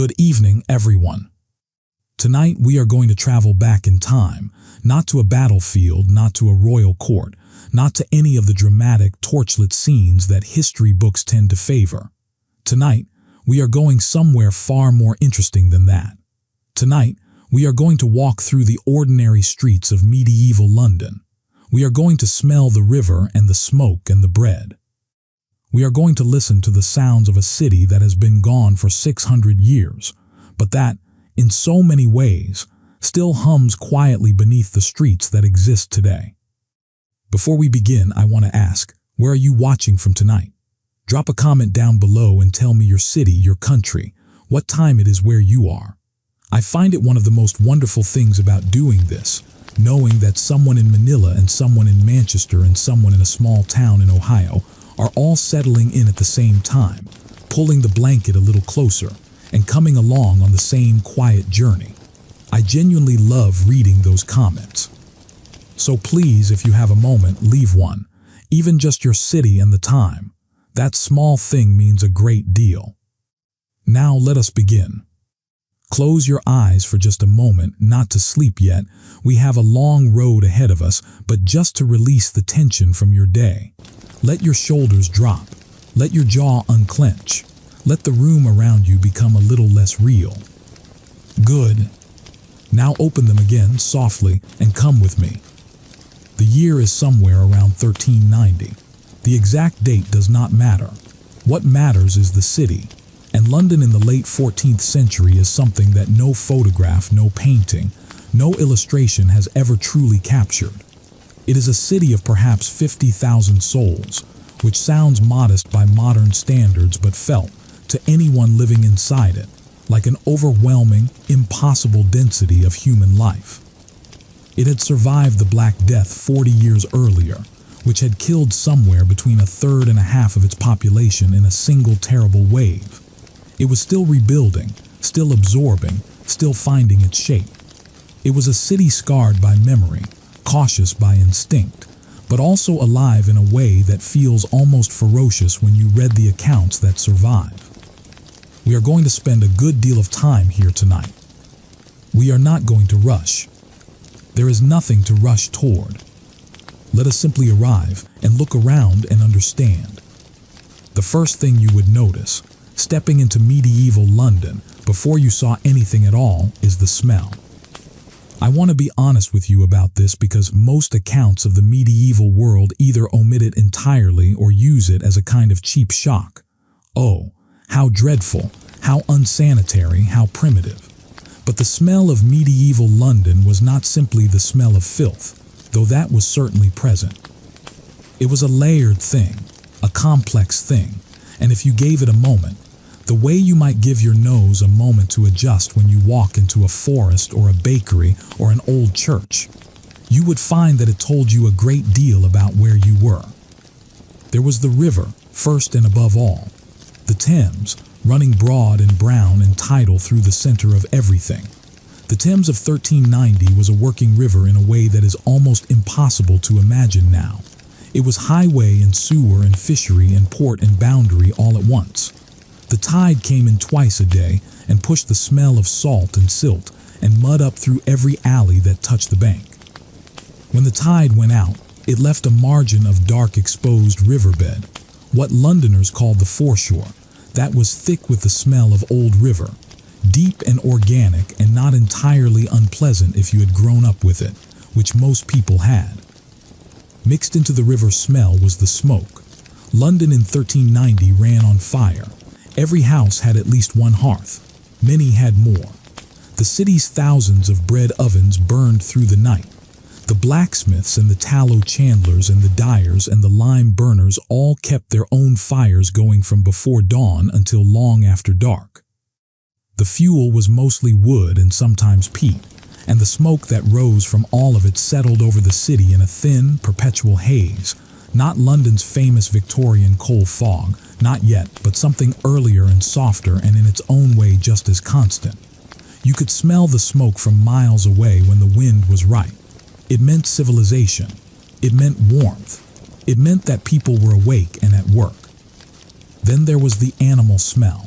Good evening, everyone. Tonight we are going to travel back in time, not to a battlefield, not to a royal court, not to any of the dramatic, torchlit scenes that history books tend to favor. Tonight, we are going somewhere far more interesting than that. Tonight, we are going to walk through the ordinary streets of medieval London. We are going to smell the river and the smoke and the bread. We are going to listen to the sounds of a city that has been gone for 600 years, but that, in so many ways, still hums quietly beneath the streets that exist today. Before we begin, I want to ask, where are you watching from tonight? Drop a comment down below and tell me your city, your country, what time it is where you are. I find it one of the most wonderful things about doing this, knowing that someone in Manila and someone in Manchester and someone in a small town in Ohio are all settling in at the same time, pulling the blanket a little closer, and coming along on the same quiet journey. I genuinely love reading those comments. So please, if you have a moment, leave one, even just your city and the time. That small thing means a great deal. Now let us begin. Close your eyes for just a moment, not to sleep yet. We have a long road ahead of us, but just to release the tension from your day. Let your shoulders drop. Let your jaw unclench. Let the room around you become a little less real. Good. Now open them again softly and come with me. The year is somewhere around 1390. The exact date does not matter. What matters is the city. And London in the late 14th century is something that no photograph, no painting, no illustration has ever truly captured. It is a city of perhaps 50,000 souls, which sounds modest by modern standards but felt, to anyone living inside it, like an overwhelming, impossible density of human life. It had survived the Black Death 40 years earlier, which had killed somewhere between a third and a half of its population in a single terrible wave. It was still rebuilding, still absorbing, still finding its shape. It was a city scarred by memory, cautious by instinct, but also alive in a way that feels almost ferocious when you read the accounts that survive. We are going to spend a good deal of time here tonight. We are not going to rush. There is nothing to rush toward. Let us simply arrive and look around and understand. The first thing you would notice, stepping into medieval London before you saw anything at all, is the smell. I want to be honest with you about this because most accounts of the medieval world either omit it entirely or use it as a kind of cheap shock. Oh, how dreadful, how unsanitary, how primitive. But the smell of medieval London was not simply the smell of filth, though that was certainly present. It was a layered thing, a complex thing, and if you gave it a moment, the way you might give your nose a moment to adjust when you walk into a forest or a bakery or an old church, you would find that it told you a great deal about where you were. There was the river, first and above all. The Thames, running broad and brown and tidal through the center of everything. The Thames of 1390 was a working river in a way that is almost impossible to imagine now. It was highway and sewer and fishery and port and boundary all at once. The tide came in twice a day and pushed the smell of salt and silt and mud up through every alley that touched the bank. When the tide went out, it left a margin of dark exposed riverbed, what Londoners called the foreshore, that was thick with the smell of old river, deep and organic and not entirely unpleasant if you had grown up with it, which most people had. Mixed into the river smell was the smoke. London in 1390 ran on fire. Every house had at least one hearth. Many had more. The city's thousands of bread ovens burned through the night. The blacksmiths and the tallow chandlers and the dyers and the lime burners all kept their own fires going from before dawn until long after dark. The fuel was mostly wood and sometimes peat, and the smoke that rose from all of it settled over the city in a thin, perpetual haze. Not London's famous Victorian coal fog, not yet, but something earlier and softer and in its own way just as constant. You could smell the smoke from miles away when the wind was right. It meant civilization. It meant warmth. It meant that people were awake and at work. Then there was the animal smell.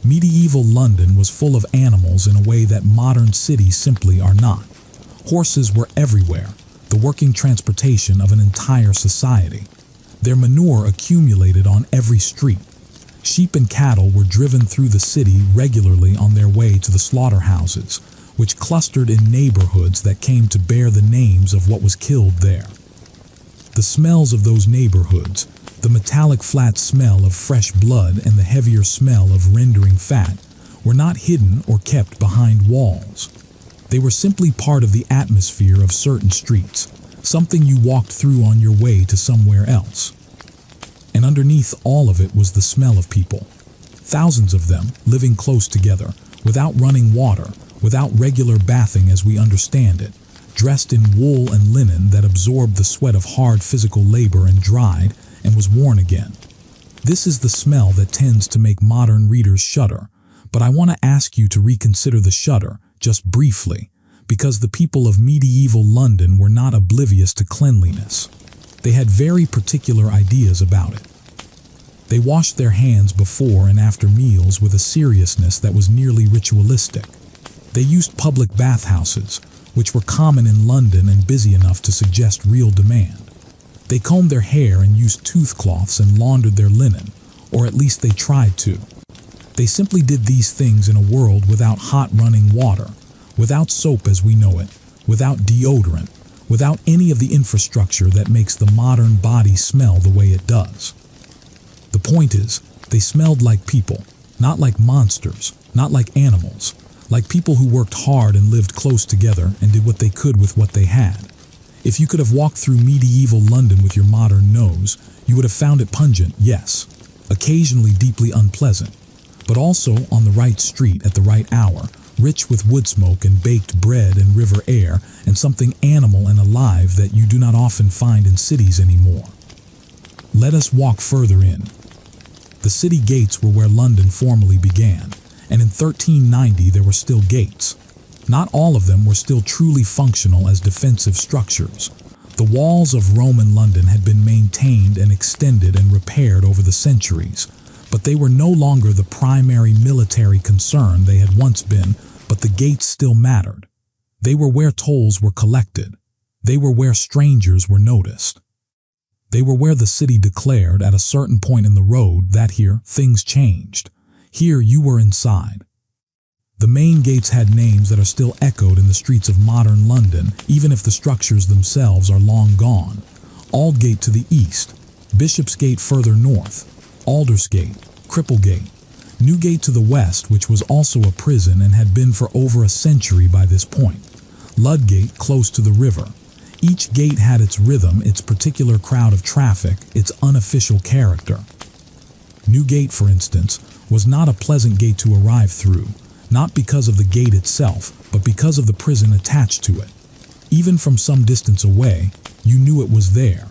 Medieval London was full of animals in a way that modern cities simply are not. Horses were everywhere, the working transportation of an entire society. Their manure accumulated on every street. Sheep and cattle were driven through the city regularly on their way to the slaughterhouses, which clustered in neighborhoods that came to bear the names of what was killed there. The smells of those neighborhoods, the metallic flat smell of fresh blood and the heavier smell of rendering fat, were not hidden or kept behind walls. They were simply part of the atmosphere of certain streets, something you walked through on your way to somewhere else. And underneath all of it was the smell of people. Thousands of them living close together, without running water, without regular bathing as we understand it, dressed in wool and linen that absorbed the sweat of hard physical labor and dried and was worn again. This is the smell that tends to make modern readers shudder, but I want to ask you to reconsider the shudder, just briefly, because the people of medieval London were not oblivious to cleanliness. They had very particular ideas about it. They washed their hands before and after meals with a seriousness that was nearly ritualistic. They used public bathhouses, which were common in London and busy enough to suggest real demand. They combed their hair and used toothcloths and laundered their linen, or at least they tried to. They simply did these things in a world without hot running water, without soap as we know it, without deodorant, without any of the infrastructure that makes the modern body smell the way it does. The point is, they smelled like people, not like monsters, not like animals, like people who worked hard and lived close together and did what they could with what they had. If you could have walked through medieval London with your modern nose, you would have found it pungent, yes, occasionally deeply unpleasant, but also on the right street at the right hour, rich with wood smoke and baked bread and river air and something animal and alive that you do not often find in cities anymore. Let us walk further in. The city gates were where London formally began, and in 1390 there were still gates. Not all of them were still truly functional as defensive structures. The walls of Roman London had been maintained and extended and repaired over the centuries, but they were no longer the primary military concern they had once been, but the gates still mattered. They were where tolls were collected. They were where strangers were noticed. They were where the city declared at a certain point in the road that here things changed. Here you were inside. The main gates had names that are still echoed in the streets of modern London, even if the structures themselves are long gone. Aldgate to the east, Bishopsgate further north, Aldersgate, Cripplegate, Newgate to the west, which was also a prison and had been for over a century by this point, Ludgate close to the river. Each gate had its rhythm, its particular crowd of traffic, its unofficial character. Newgate, for instance, was not a pleasant gate to arrive through, not because of the gate itself, but because of the prison attached to it. Even from some distance away, you knew it was there.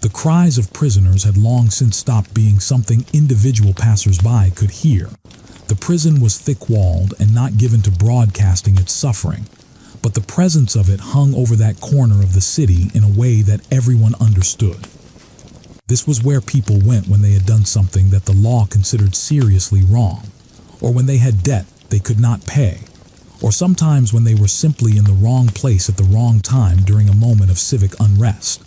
The cries of prisoners had long since stopped being something individual passers-by could hear. The prison was thick-walled and not given to broadcasting its suffering, but the presence of it hung over that corner of the city in a way that everyone understood. This was where people went when they had done something that the law considered seriously wrong, or when they had debt they could not pay, or sometimes when they were simply in the wrong place at the wrong time during a moment of civic unrest.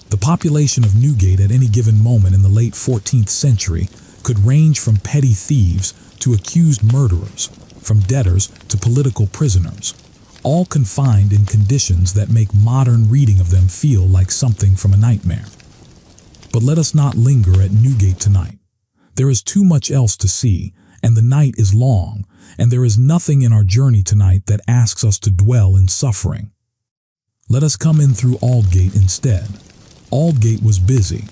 The population of Newgate at any given moment in the late 14th century could range from petty thieves to accused murderers, from debtors to political prisoners, all confined in conditions that make modern reading of them feel like something from a nightmare. But let us not linger at Newgate tonight. There is too much else to see, and the night is long, and there is nothing in our journey tonight that asks us to dwell in suffering. Let us come in through Aldgate instead. Aldgate was busy.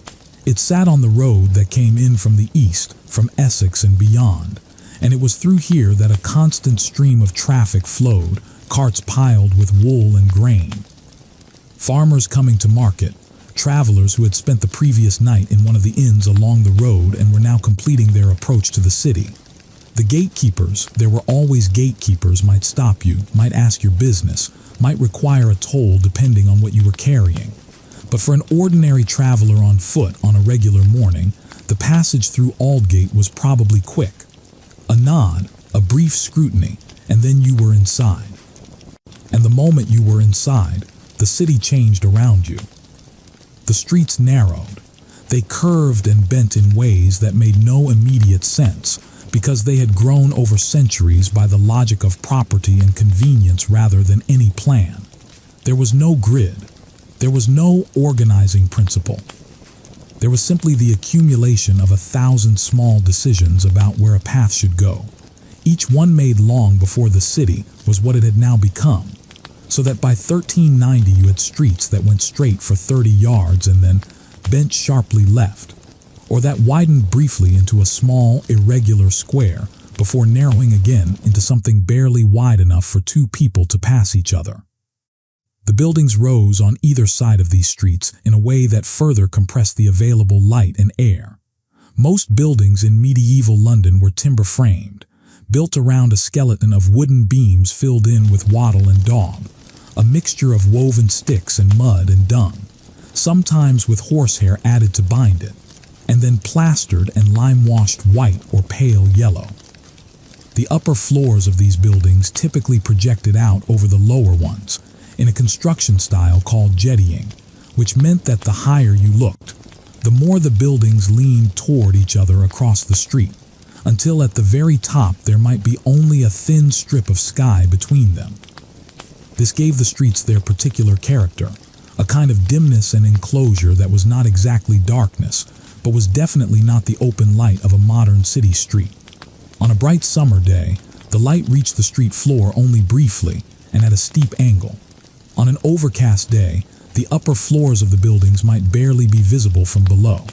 It sat on the road that came in from the east, from Essex and beyond, and it was through here that a constant stream of traffic flowed, carts piled with wool and grain. Farmers coming to market, travelers who had spent the previous night in one of the inns along the road and were now completing their approach to the city. The gatekeepers, there were always gatekeepers, might stop you, might ask your business, might require a toll depending on what you were carrying. But for an ordinary traveler on foot on a regular morning, the passage through Aldgate was probably quick. A nod, a brief scrutiny, and then you were inside. And the moment you were inside, the city changed around you. The streets narrowed. They curved and bent in ways that made no immediate sense because they had grown over centuries by the logic of property and convenience rather than any plan. There was no grid. There was no organizing principle. There was simply the accumulation of 1,000 small decisions about where a path should go, each one made long before the city was what it had now become, so that by 1390 you had streets that went straight for 30 yards and then bent sharply left, or that widened briefly into a small, irregular square before narrowing again into something barely wide enough for two people to pass each other. The buildings rose on either side of these streets in a way that further compressed the available light and air. Most buildings in medieval London were timber-framed, built around a skeleton of wooden beams filled in with wattle and daub, a mixture of woven sticks and mud and dung, sometimes with horsehair added to bind it, and then plastered and lime-washed white or pale yellow. The upper floors of these buildings typically projected out over the lower ones, in a construction style called jettying, which meant that the higher you looked, the more the buildings leaned toward each other across the street, until at the very top there might be only a thin strip of sky between them. This gave the streets their particular character, a kind of dimness and enclosure that was not exactly darkness, but was definitely not the open light of a modern city street. On a bright summer day, the light reached the street floor only briefly and at a steep angle. On an overcast day, the upper floors of the buildings might barely be visible from below.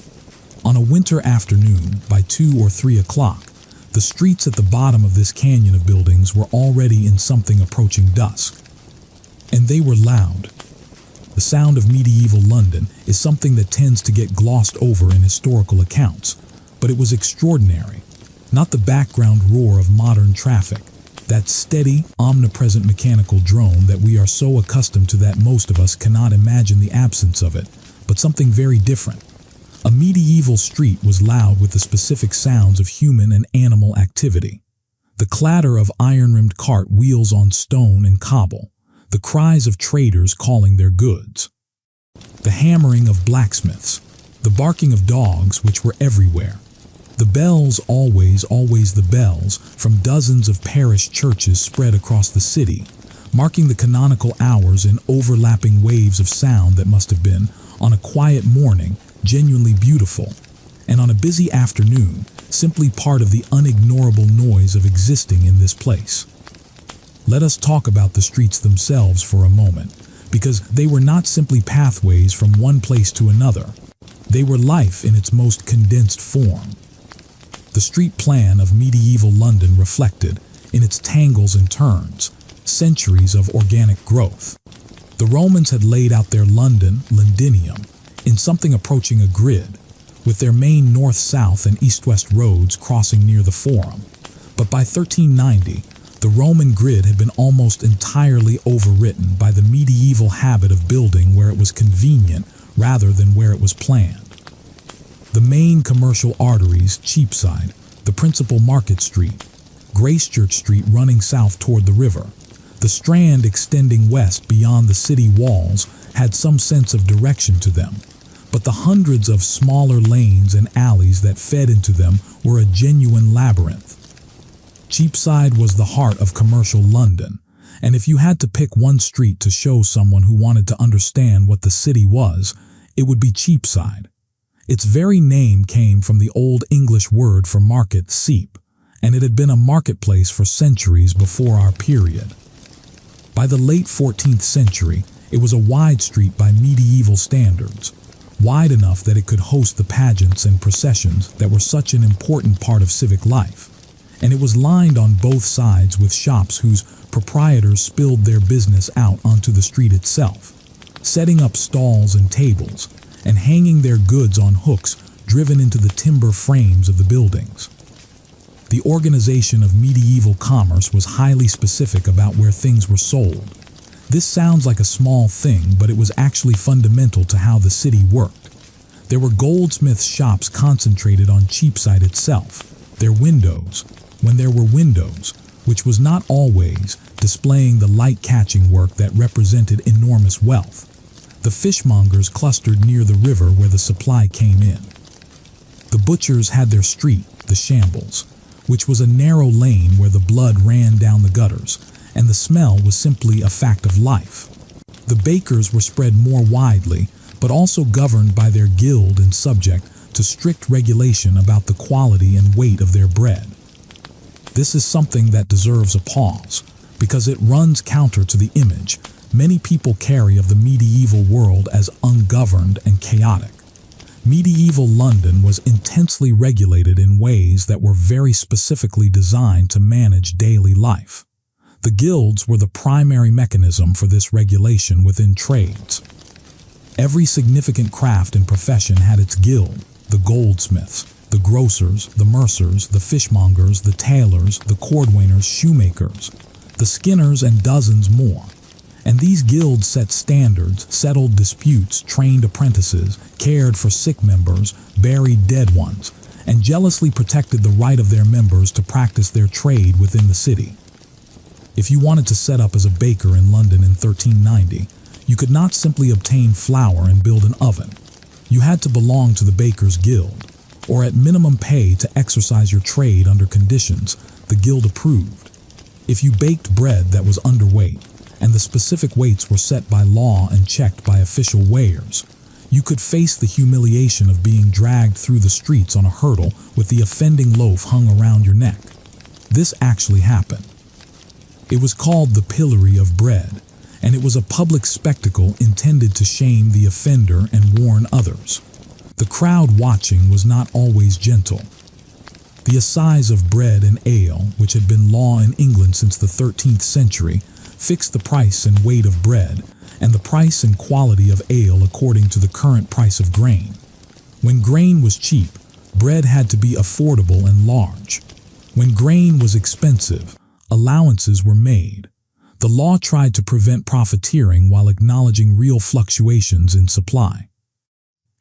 On a winter afternoon, by 2 or 3 o'clock, the streets at the bottom of this canyon of buildings were already in something approaching dusk. And they were loud. The sound of medieval London is something that tends to get glossed over in historical accounts, but it was extraordinary. Not the background roar of modern traffic, that steady, omnipresent mechanical drone that we are so accustomed to that most of us cannot imagine the absence of it, but something very different. A medieval street was loud with the specific sounds of human and animal activity. The clatter of iron-rimmed cart wheels on stone and cobble, the cries of traders calling their goods, the hammering of blacksmiths, the barking of dogs which were everywhere, the bells, always the bells, from dozens of parish churches spread across the city, marking the canonical hours in overlapping waves of sound that must have been, on a quiet morning, genuinely beautiful, and on a busy afternoon, simply part of the unignorable noise of existing in this place. Let us talk about the streets themselves for a moment, because they were not simply pathways from one place to another. They were life in its most condensed form. The street plan of medieval London reflected, in its tangles and turns, centuries of organic growth. The Romans had laid out their Londinium in something approaching a grid, with their main north-south and east-west roads crossing near the Forum. But by 1390, the Roman grid had been almost entirely overwritten by the medieval habit of building where it was convenient rather than where it was planned. The main commercial arteries, Cheapside, the principal Market Street, Gracechurch Street running south toward the river, the Strand extending west beyond the city walls had some sense of direction to them, but the hundreds of smaller lanes and alleys that fed into them were a genuine labyrinth. Cheapside was the heart of commercial London, and if you had to pick one street to show someone who wanted to understand what the city was, it would be Cheapside. Its very name came from the Old English word for market, seep, and it had been a marketplace for centuries before our period. By the late 14th century, it was a wide street by medieval standards, wide enough that it could host the pageants and processions that were such an important part of civic life. And it was lined on both sides with shops whose proprietors spilled their business out onto the street itself, setting up stalls and tables, and hanging their goods on hooks driven into the timber frames of the buildings. The organization of medieval commerce was highly specific about where things were sold. This sounds like a small thing, but it was actually fundamental to how the city worked. There were goldsmiths' shops concentrated on Cheapside itself, their windows, when there were windows, which was not always, displaying the light-catching work that represented enormous wealth. The fishmongers clustered near the river where the supply came in. The butchers had their street, the shambles, which was a narrow lane where the blood ran down the gutters, and the smell was simply a fact of life. The bakers were spread more widely, but also governed by their guild and subject to strict regulation about the quality and weight of their bread. This is something that deserves a pause, because it runs counter to the image many people carry of the medieval world as ungoverned and chaotic. Medieval London was intensely regulated in ways that were very specifically designed to manage daily life. The guilds were the primary mechanism for this regulation within trades. Every significant craft and profession had its guild: the goldsmiths, the grocers, the mercers, the fishmongers, the tailors, the cordwainers, shoemakers, the skinners, and dozens more. And these guilds set standards, settled disputes, trained apprentices, cared for sick members, buried dead ones, and jealously protected the right of their members to practice their trade within the city. If you wanted to set up as a baker in London in 1390, you could not simply obtain flour and build an oven. You had to belong to the Bakers' Guild, or at minimum pay to exercise your trade under conditions the guild approved. If you baked bread that was underweight, and the specific weights were set by law and checked by official weighers, you could face the humiliation of being dragged through the streets on a hurdle with the offending loaf hung around your neck. This actually happened. It was called the pillory of bread, and it was a public spectacle intended to shame the offender and warn others. The crowd watching was not always gentle. The assize of bread and ale, which had been law in England since the 13th century, fixed the price and weight of bread, and the price and quality of ale according to the current price of grain. When grain was cheap, bread had to be affordable and large. When grain was expensive, allowances were made. The law tried to prevent profiteering while acknowledging real fluctuations in supply.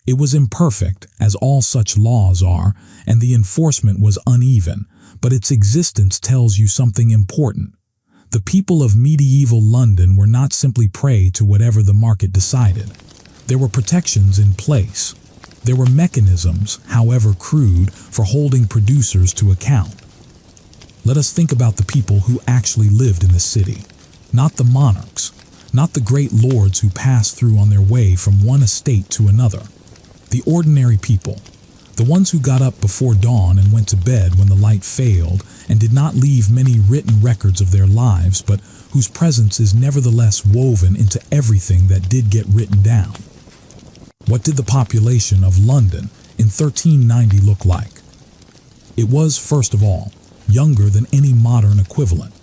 It was imperfect, as all such laws are, and the enforcement was uneven, but its existence tells you something important. The people of medieval London were not simply prey to whatever the market decided. There were protections in place. There were mechanisms, however crude, for holding producers to account. Let us think about the people who actually lived in the city. Not the monarchs, not the great lords who passed through on their way from one estate to another. The ordinary people, the ones who got up before dawn and went to bed when the light failed and did not leave many written records of their lives, but whose presence is nevertheless woven into everything that did get written down. What did the population of London in 1390 look like? It was, first of all, younger than any modern equivalent.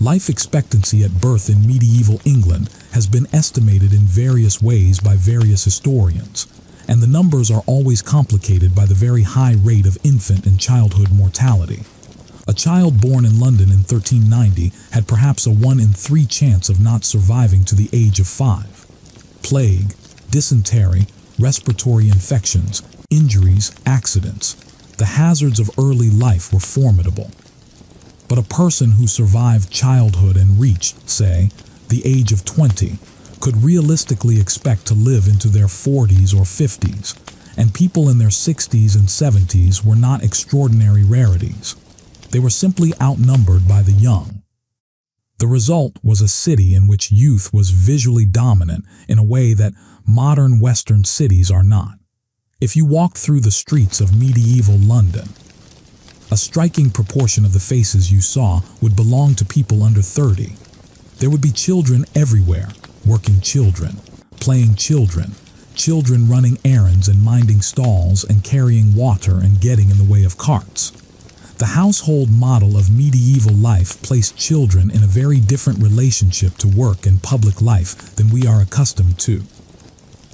Life expectancy at birth in medieval England has been estimated in various ways by various historians, and the numbers are always complicated by the very high rate of infant and childhood mortality. A child born in London in 1390 had perhaps a 1 in 3 chance of not surviving to the age of 5. Plague, dysentery, respiratory infections, injuries, accidents. The hazards of early life were formidable. But a person who survived childhood and reached, say, the age of 20, could realistically expect to live into their 40s or 50s, and people in their 60s and 70s were not extraordinary rarities. They were simply outnumbered by the young. The result was a city in which youth was visually dominant in a way that modern Western cities are not. If you walked through the streets of medieval London, a striking proportion of the faces you saw would belong to people under 30. There would be children everywhere, working children, playing children, children running errands and minding stalls and carrying water and getting in the way of carts. The household model of medieval life placed children in a very different relationship to work and public life than we are accustomed to.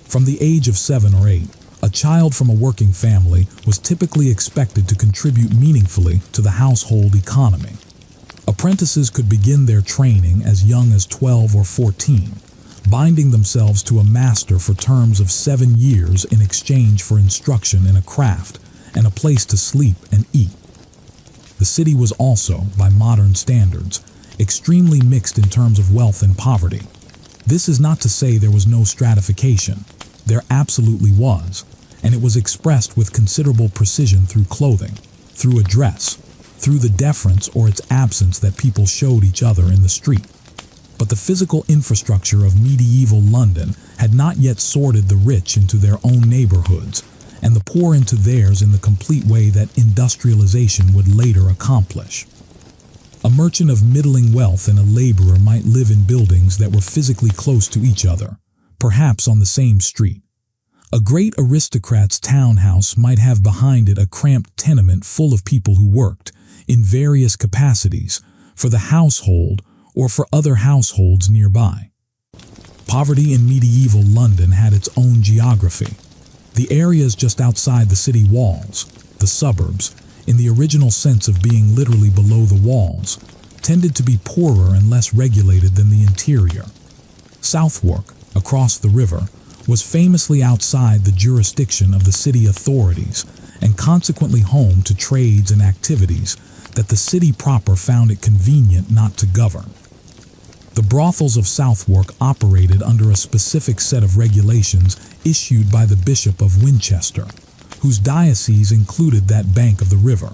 From the age of 7 or 8, a child from a working family was typically expected to contribute meaningfully to the household economy. Apprentices could begin their training as young as 12 or 14, binding themselves to a master for terms of 7 years in exchange for instruction in a craft and a place to sleep and eat. The city was also, by modern standards, extremely mixed in terms of wealth and poverty. This is not to say there was no stratification. There absolutely was, and it was expressed with considerable precision through clothing, through address, through the deference or its absence that people showed each other in the street. But the physical infrastructure of medieval London had not yet sorted the rich into their own neighborhoods, and the poor into theirs in the complete way that industrialization would later accomplish. A merchant of middling wealth and a laborer might live in buildings that were physically close to each other, perhaps on the same street. A great aristocrat's townhouse might have behind it a cramped tenement full of people who worked, in various capacities, for the household or for other households nearby. Poverty in medieval London had its own geography. The areas just outside the city walls, the suburbs, in the original sense of being literally below the walls, tended to be poorer and less regulated than the interior. Southwark, across the river, was famously outside the jurisdiction of the city authorities and consequently home to trades and activities that the city proper found it convenient not to govern. The brothels of Southwark operated under a specific set of regulations issued by the Bishop of Winchester, whose diocese included that bank of the river,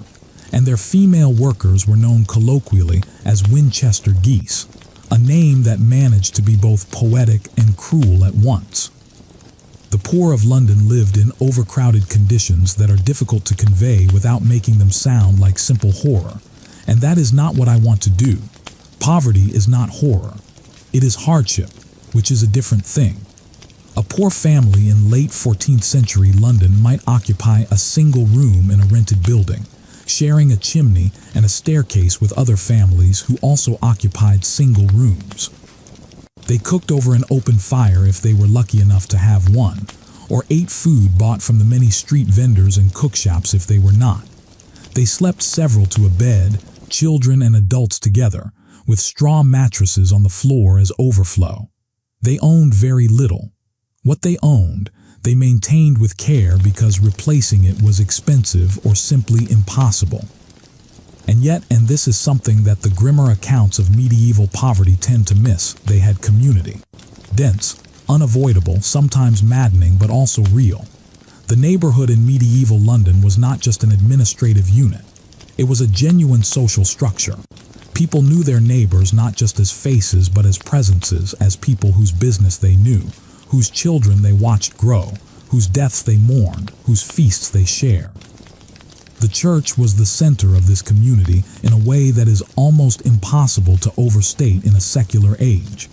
and their female workers were known colloquially as Winchester geese, a name that managed to be both poetic and cruel at once. The poor of London lived in overcrowded conditions that are difficult to convey without making them sound like simple horror, and that is not what I want to do. Poverty is not horror. It is hardship, which is a different thing. A poor family in late 14th century London might occupy a single room in a rented building, sharing a chimney and a staircase with other families who also occupied single rooms. They cooked over an open fire if they were lucky enough to have one, or ate food bought from the many street vendors and cookshops if they were not. They slept several to a bed, children and adults together, with straw mattresses on the floor as overflow. They owned very little. What they owned, they maintained with care because replacing it was expensive or simply impossible. And yet, and this is something that the grimmer accounts of medieval poverty tend to miss, they had community. Dense, unavoidable, sometimes maddening, but also real. The neighborhood in medieval London was not just an administrative unit. It was a genuine social structure. People knew their neighbors not just as faces but as presences, as people whose business they knew, whose children they watched grow, whose deaths they mourned, whose feasts they shared. The church was the center of this community in a way that is almost impossible to overstate in a secular age.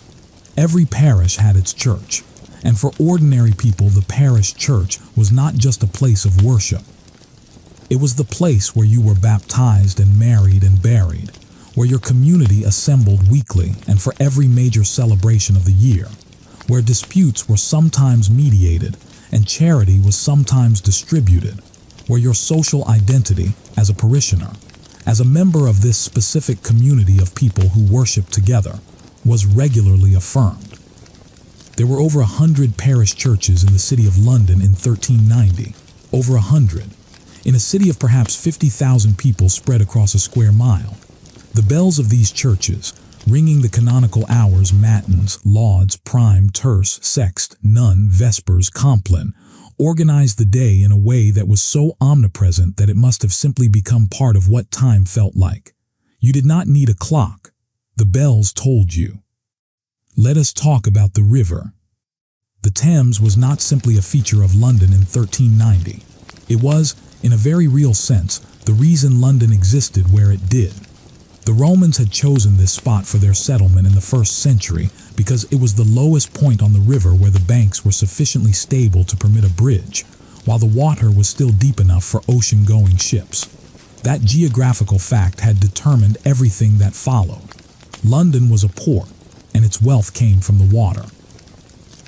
Every parish had its church, and for ordinary people the parish church was not just a place of worship. It was the place where you were baptized and married and buried, where your community assembled weekly and for every major celebration of the year, where disputes were sometimes mediated and charity was sometimes distributed, where your social identity as a parishioner, as a member of this specific community of people who worshiped together, was regularly affirmed. There were over 100 parish churches in the city of London in 1390, over 100, in a city of perhaps 50,000 people spread across a square mile. The bells of these churches, ringing the canonical hours, matins, lauds, prime, terce, sext, none, vespers, compline, organized the day in a way that was so omnipresent that it must have simply become part of what time felt like. You did not need a clock. The bells told you. Let us talk about the river. The Thames was not simply a feature of London in 1390. It was, in a very real sense, the reason London existed where it did. The Romans had chosen this spot for their settlement in the 1st century because it was the lowest point on the river where the banks were sufficiently stable to permit a bridge, while the water was still deep enough for ocean-going ships. That geographical fact had determined everything that followed. London was a port, and its wealth came from the water.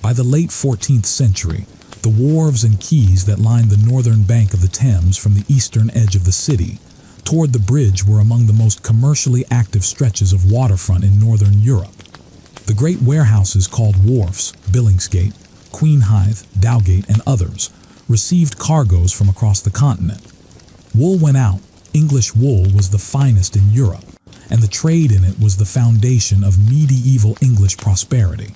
By the late 14th century, the wharves and quays that lined the northern bank of the Thames from the eastern edge of the city toward the bridge were among the most commercially active stretches of waterfront in northern Europe. The great warehouses called wharfs, Billingsgate, Queenhithe, Dowgate, and others received cargoes from across the continent. Wool went out, English wool was the finest in Europe, and the trade in it was the foundation of medieval English prosperity.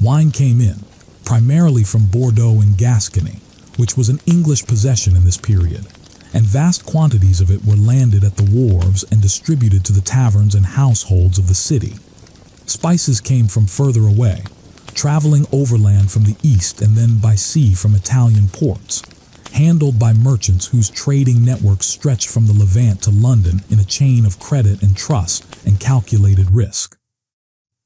Wine came in, primarily from Bordeaux and Gascony, which was an English possession in this period, and vast quantities of it were landed at the wharves and distributed to the taverns and households of the city. Spices came from further away, traveling overland from the east and then by sea from Italian ports, handled by merchants whose trading networks stretched from the Levant to London in a chain of credit and trust and calculated risk.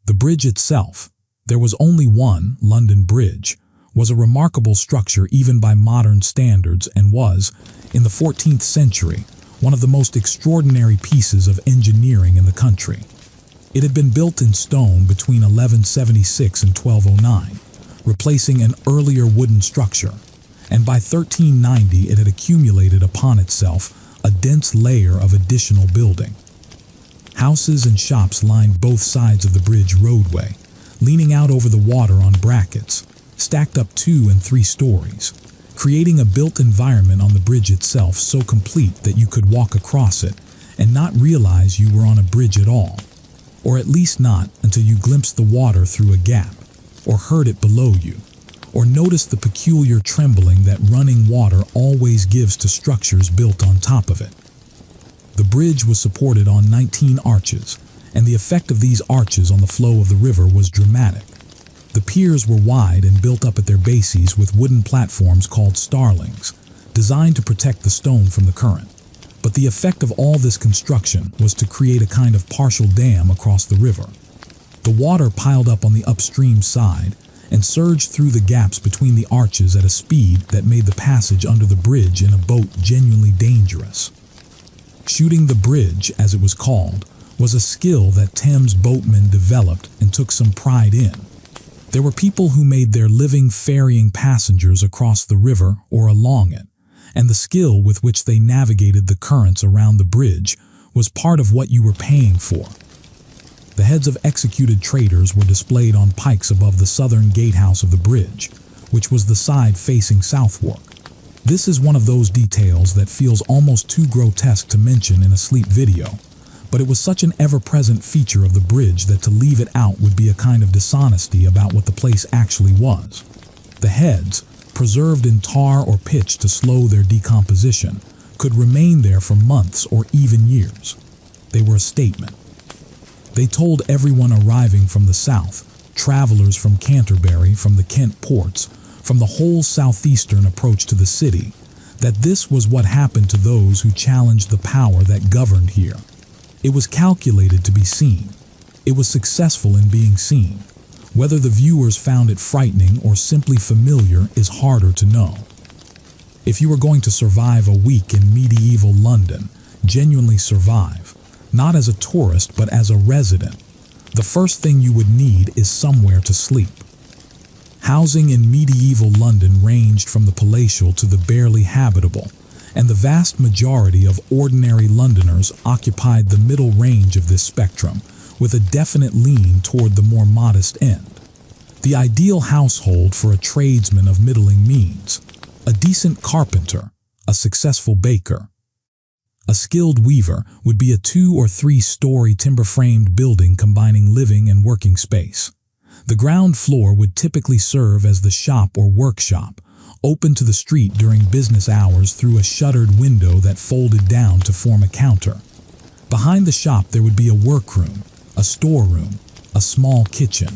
The bridge itself, there was only one, London Bridge, was a remarkable structure even by modern standards and was, in the 14th century, one of the most extraordinary pieces of engineering in the country. It had been built in stone between 1176 and 1209, replacing an earlier wooden structure, and by 1390 it had accumulated upon itself a dense layer of additional building. Houses and shops lined both sides of the bridge roadway, leaning out over the water on brackets, stacked up 2 and 3 stories, creating a built environment on the bridge itself so complete that you could walk across it and not realize you were on a bridge at all, or at least not until you glimpsed the water through a gap, or heard it below you, or noticed the peculiar trembling that running water always gives to structures built on top of it. The bridge was supported on 19 arches, and the effect of these arches on the flow of the river was dramatic. The piers were wide and built up at their bases with wooden platforms called starlings, designed to protect the stone from the current. But the effect of all this construction was to create a kind of partial dam across the river. The water piled up on the upstream side and surged through the gaps between the arches at a speed that made the passage under the bridge in a boat genuinely dangerous. Shooting the bridge, as it was called, was a skill that Thames boatmen developed and took some pride in. There were people who made their living ferrying passengers across the river or along it, and the skill with which they navigated the currents around the bridge was part of what you were paying for. The heads of executed traders were displayed on pikes above the southern gatehouse of the bridge, which was the side facing southward. This is one of those details that feels almost too grotesque to mention in a sleep video, but it was such an ever-present feature of the bridge that to leave it out would be a kind of dishonesty about what the place actually was. The heads, preserved in tar or pitch to slow their decomposition, could remain there for months or even years. They were a statement. They told everyone arriving from the south, travelers from Canterbury, from the Kent ports, from the whole southeastern approach to the city, that this was what happened to those who challenged the power that governed here. It was calculated to be seen. It was successful in being seen. Whether the viewers found it frightening or simply familiar is harder to know. If you were going to survive a week in medieval London, genuinely survive, not as a tourist but as a resident, the first thing you would need is somewhere to sleep. Housing in medieval London ranged from the palatial to the barely habitable, and the vast majority of ordinary Londoners occupied the middle range of this spectrum, with a definite lean toward the more modest end. The ideal household for a tradesman of middling means: a decent carpenter, a successful baker. A skilled weaver would be a 2- or 3-story timber-framed building combining living and working space. The ground floor would typically serve as the shop or workshop, open to the street during business hours through a shuttered window that folded down to form a counter. Behind the shop there would be a workroom, a storeroom, a small kitchen.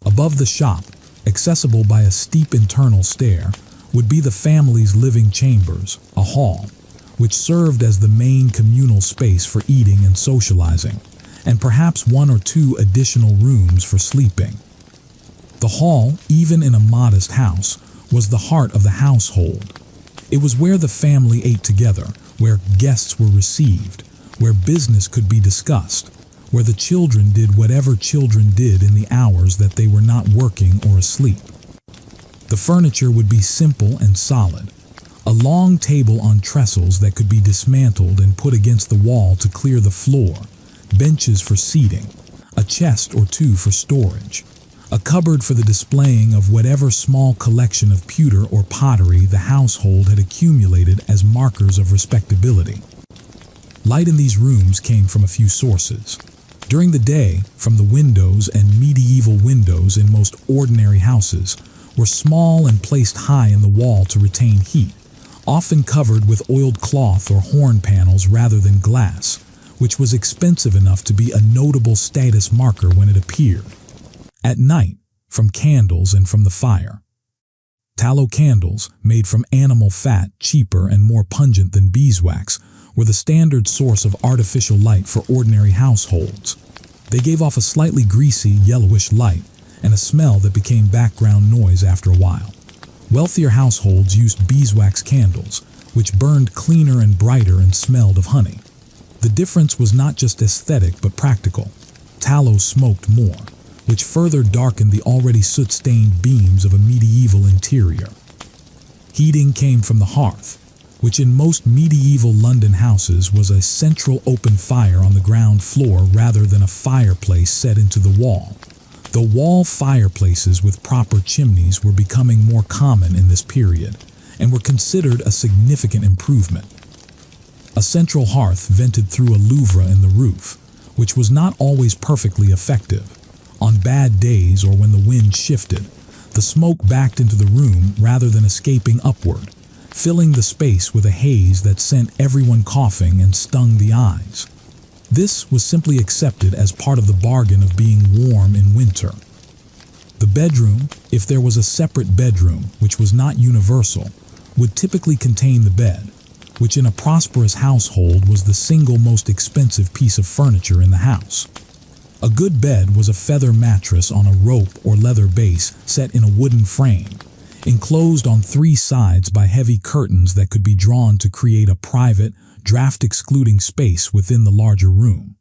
Above the shop, accessible by a steep internal stair, would be the family's living chambers, a hall, which served as the main communal space for eating and socializing, and perhaps 1 or 2 additional rooms for sleeping. The hall, even in a modest house, was the heart of the household. It was where the family ate together, where guests were received, where business could be discussed, where the children did whatever children did in the hours that they were not working or asleep. The furniture would be simple and solid. A long table on trestles that could be dismantled and put against the wall to clear the floor, benches for seating, a chest or 2 for storage, a cupboard for the displaying of whatever small collection of pewter or pottery the household had accumulated as markers of respectability. Light in these rooms came from a few sources. During the day, from the windows, and medieval windows in most ordinary houses were small and placed high in the wall to retain heat, often covered with oiled cloth or horn panels rather than glass, which was expensive enough to be a notable status marker when it appeared. At night, from candles and from the fire. Tallow candles, made from animal fat, cheaper and more pungent than beeswax, were the standard source of artificial light for ordinary households. They gave off a slightly greasy, yellowish light and a smell that became background noise after a while. Wealthier households used beeswax candles, which burned cleaner and brighter and smelled of honey. The difference was not just aesthetic but practical. Tallow smoked more, which further darkened the already soot-stained beams of a medieval interior. Heating came from the hearth, which in most medieval London houses was a central open fire on the ground floor rather than a fireplace set into the wall. The wall fireplaces with proper chimneys were becoming more common in this period and were considered a significant improvement. A central hearth vented through a louvre in the roof, which was not always perfectly effective. On bad days or when the wind shifted, the smoke backed into the room rather than escaping upward, filling the space with a haze that sent everyone coughing and stung the eyes. This was simply accepted as part of the bargain of being warm in winter. The bedroom, if there was a separate bedroom, which was not universal, would typically contain the bed, which in a prosperous household was the single most expensive piece of furniture in the house. A good bed was a feather mattress on a rope or leather base set in a wooden frame, enclosed on three sides by heavy curtains that could be drawn to create a private, draft-excluding space within the larger room.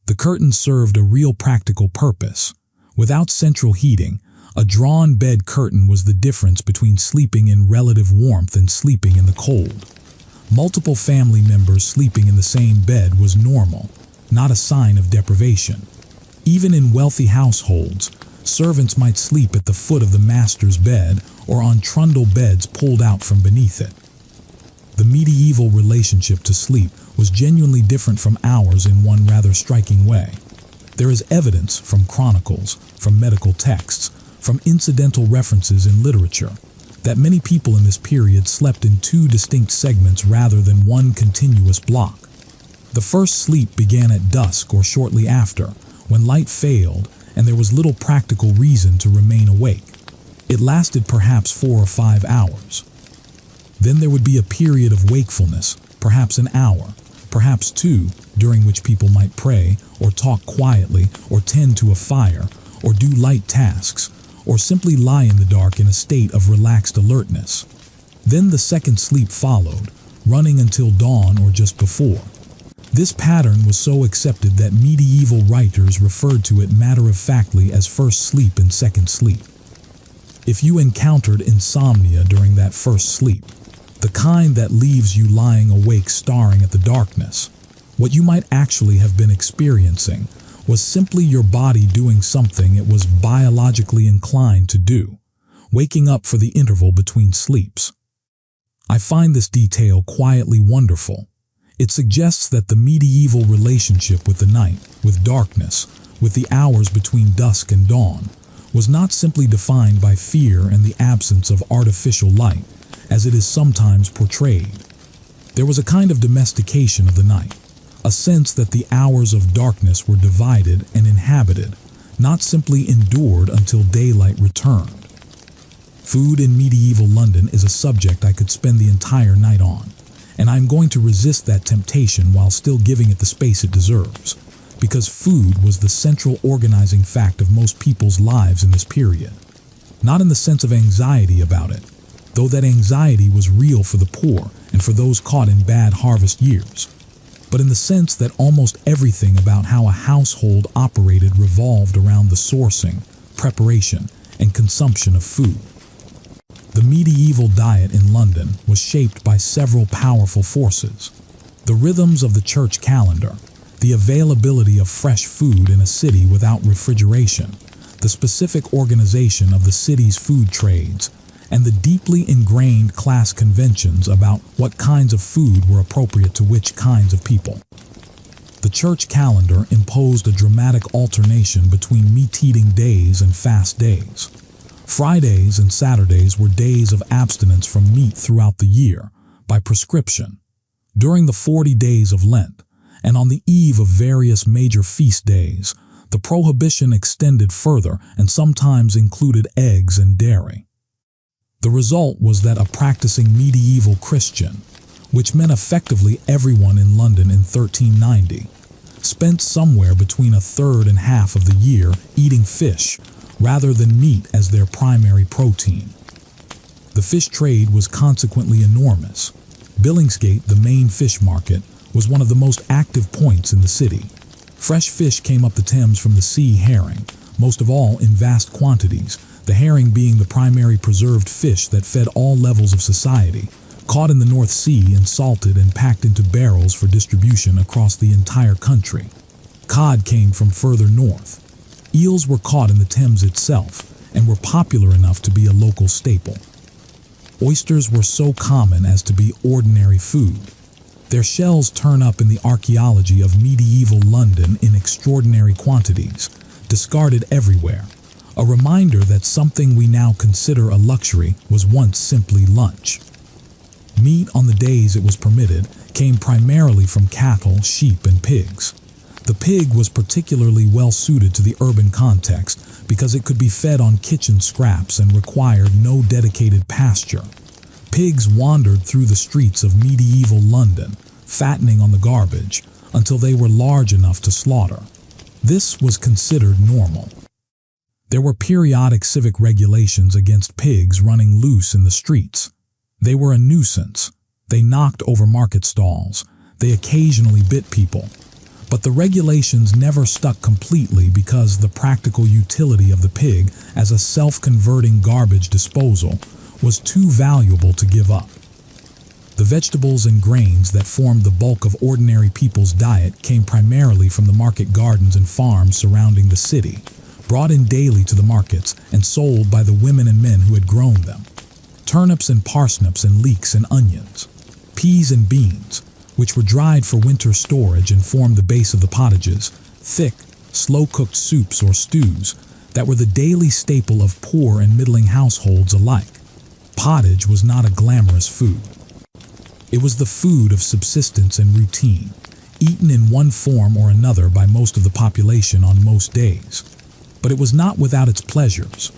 The curtains served a real practical purpose. Without central heating, a drawn bed curtain was the difference between sleeping in relative warmth and sleeping in the cold. Multiple family members sleeping in the same bed was normal, not a sign of deprivation. Even in wealthy households, servants might sleep at the foot of the master's bed or on trundle beds pulled out from beneath it. The medieval relationship to sleep was genuinely different from ours in one rather striking way. There is evidence from chronicles, from medical texts, from incidental references in literature, that many people in this period slept in two distinct segments rather than one continuous block. The first sleep began at dusk or shortly after, when light failed and there was little practical reason to remain awake. It lasted perhaps 4 or 5 hours. Then there would be a period of wakefulness, perhaps an hour, perhaps 2, during which people might pray, or talk quietly, or tend to a fire, or do light tasks, or simply lie in the dark in a state of relaxed alertness. Then the second sleep followed, running until dawn or just before. This pattern was so accepted that medieval writers referred to it matter-of-factly as first sleep and second sleep. If you encountered insomnia during that first sleep, the kind that leaves you lying awake staring at the darkness, what you might actually have been experiencing was simply your body doing something it was biologically inclined to do, waking up for the interval between sleeps. I find this detail quietly wonderful. It suggests that the medieval relationship with the night, with darkness, with the hours between dusk and dawn, was not simply defined by fear and the absence of artificial light, as it is sometimes portrayed. There was a kind of domestication of the night, a sense that the hours of darkness were divided and inhabited, not simply endured until daylight returned. Food in medieval London is a subject I could spend the entire night on, and I'm going to resist that temptation while still giving it the space it deserves, because food was the central organizing fact of most people's lives in this period. Not in the sense of anxiety about it, though that anxiety was real for the poor and for those caught in bad harvest years, but in the sense that almost everything about how a household operated revolved around the sourcing, preparation, and consumption of food. The medieval diet in London was shaped by several powerful forces. The rhythms of the church calendar, the availability of fresh food in a city without refrigeration, the specific organization of the city's food trades, and the deeply ingrained class conventions about what kinds of food were appropriate to which kinds of people. The church calendar imposed a dramatic alternation between meat-eating days and fast days. Fridays and Saturdays were days of abstinence from meat throughout the year, by prescription. During the 40 days of Lent, and on the eve of various major feast days, the prohibition extended further and sometimes included eggs and dairy. The result was that a practicing medieval Christian, which meant effectively everyone in London in 1390, spent somewhere between a third and half of the year eating fish rather than meat as their primary protein. The fish trade was consequently enormous. Billingsgate, the main fish market, was one of the most active points in the city. Fresh fish came up the Thames from the sea herring, most of all in vast quantities, the herring being the primary preserved fish that fed all levels of society, caught in the North Sea and salted and packed into barrels for distribution across the entire country. Cod came from further north. Eels were caught in the Thames itself and were popular enough to be a local staple. Oysters were so common as to be ordinary food. Their shells turn up in the archaeology of medieval London in extraordinary quantities, discarded everywhere, a reminder that something we now consider a luxury was once simply lunch. Meat on the days it was permitted came primarily from cattle, sheep, and pigs. The pig was particularly well suited to the urban context because it could be fed on kitchen scraps and required no dedicated pasture. Pigs wandered through the streets of medieval London, fattening on the garbage, until they were large enough to slaughter. This was considered normal. There were periodic civic regulations against pigs running loose in the streets. They were a nuisance. They knocked over market stalls. They occasionally bit people. But the regulations never stuck completely because the practical utility of the pig as a self-converting garbage disposal was too valuable to give up. The vegetables and grains that formed the bulk of ordinary people's diet came primarily from the market gardens and farms surrounding the city, brought in daily to the markets and sold by the women and men who had grown them. Turnips and parsnips and leeks and onions, peas and beans, which were dried for winter storage and formed the base of the pottages, thick, slow-cooked soups or stews that were the daily staple of poor and middling households alike. Pottage was not a glamorous food. It was the food of subsistence and routine, eaten in one form or another by most of the population on most days. But it was not without its pleasures.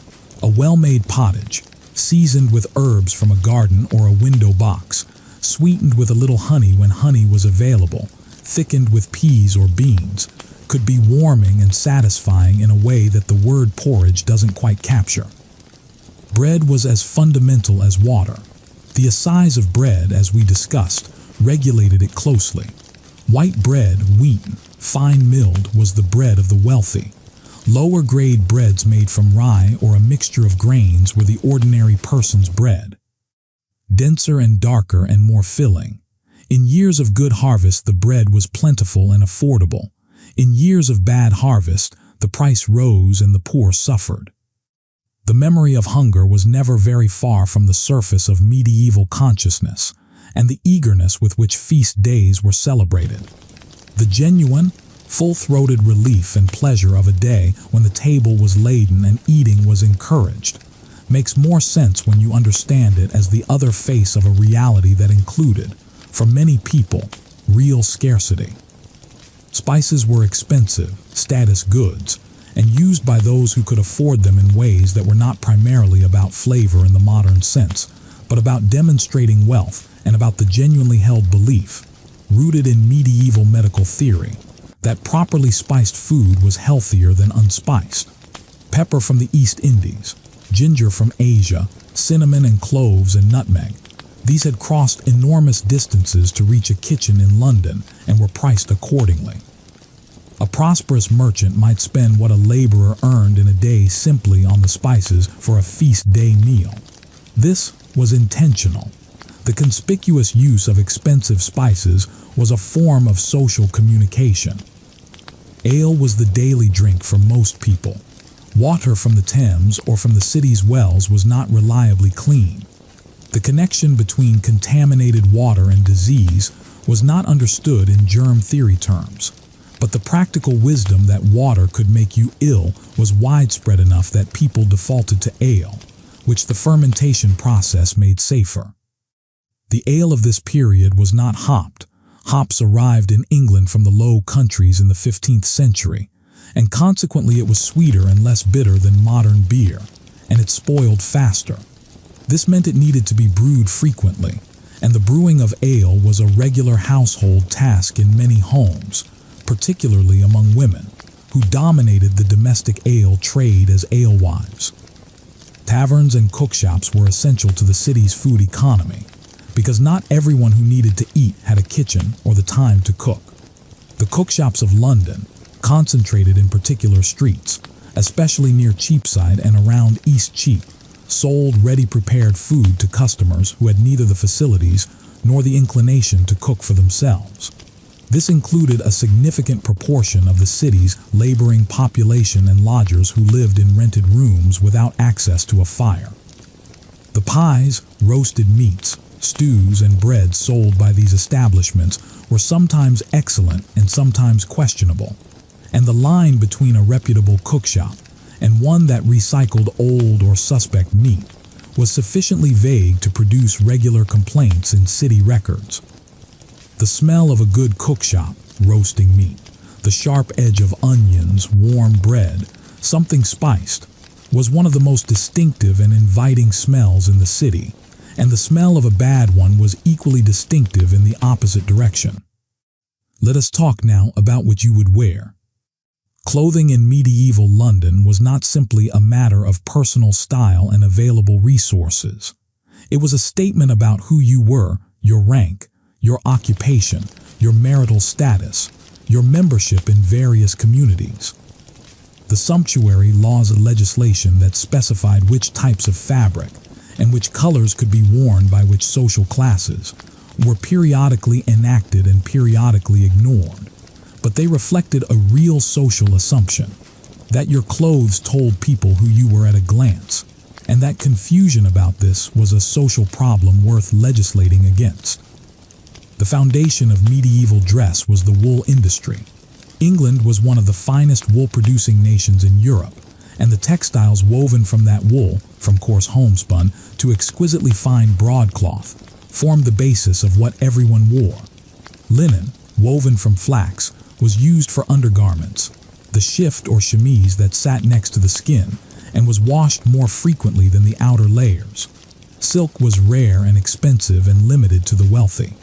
A well-made pottage, seasoned with herbs from a garden or a window box, sweetened with a little honey when honey was available, thickened with peas or beans, could be warming and satisfying in a way that the word porridge doesn't quite capture. Bread was as fundamental as water. The assize of bread, as we discussed, regulated it closely. White bread, wheaten, fine milled, was the bread of the wealthy. Lower-grade breads made from rye or a mixture of grains were the ordinary person's bread. Denser and darker and more filling. In years of good harvest, the bread was plentiful and affordable. In years of bad harvest, the price rose and the poor suffered. The memory of hunger was never very far from the surface of medieval consciousness, and the eagerness with which feast days were celebrated. The genuine, full-throated relief and pleasure of a day when the table was laden and eating was encouraged makes more sense when you understand it as the other face of a reality that included, for many people, real scarcity. Spices were expensive, status goods, and used by those who could afford them in ways that were not primarily about flavor in the modern sense, but about demonstrating wealth and about the genuinely held belief, rooted in medieval medical theory, that properly spiced food was healthier than unspiced. Pepper from the East Indies, ginger from Asia, cinnamon and cloves and nutmeg. These had crossed enormous distances to reach a kitchen in London and were priced accordingly. A prosperous merchant might spend what a laborer earned in a day simply on the spices for a feast day meal. This was intentional. The conspicuous use of expensive spices was a form of social communication. Ale was the daily drink for most people. Water from the Thames or from the city's wells was not reliably clean. The connection between contaminated water and disease was not understood in germ theory terms, but the practical wisdom that water could make you ill was widespread enough that people defaulted to ale, which the fermentation process made safer. The ale of this period was not hopped. Hops arrived in England from the Low Countries in the 15th century, and consequently it was sweeter and less bitter than modern beer, and it spoiled faster. This meant it needed to be brewed frequently, and the brewing of ale was a regular household task in many homes, particularly among women, who dominated the domestic ale trade as alewives. Taverns and cookshops were essential to the city's food economy, because not everyone who needed to eat had a kitchen or the time to cook. The cookshops of London, concentrated in particular streets, especially near Cheapside and around East Cheap, sold ready-prepared food to customers who had neither the facilities nor the inclination to cook for themselves. This included a significant proportion of the city's laboring population and lodgers who lived in rented rooms without access to a fire. The pies, roasted meats, stews, and breads sold by these establishments were sometimes excellent and sometimes questionable, and the line between a reputable cookshop and one that recycled old or suspect meat was sufficiently vague to produce regular complaints in city records. The smell of a good cookshop, roasting meat, the sharp edge of onions, warm bread, something spiced, was one of the most distinctive and inviting smells in the city, and the smell of a bad one was equally distinctive in the opposite direction. Let us talk now about what you would wear. Clothing in medieval London was not simply a matter of personal style and available resources. It was a statement about who you were, your rank, your occupation, your marital status, your membership in various communities. The sumptuary laws and legislation that specified which types of fabric and which colors could be worn by which social classes were periodically enacted and periodically ignored, but they reflected a real social assumption that your clothes told people who you were at a glance, and that confusion about this was a social problem worth legislating against. The foundation of medieval dress was the wool industry. England was one of the finest wool-producing nations in Europe, and the textiles woven from that wool, from coarse homespun to exquisitely fine broadcloth, formed the basis of what everyone wore. Linen, woven from flax, was used for undergarments, the shift or chemise that sat next to the skin and was washed more frequently than the outer layers. Silk was rare and expensive and limited to the wealthy.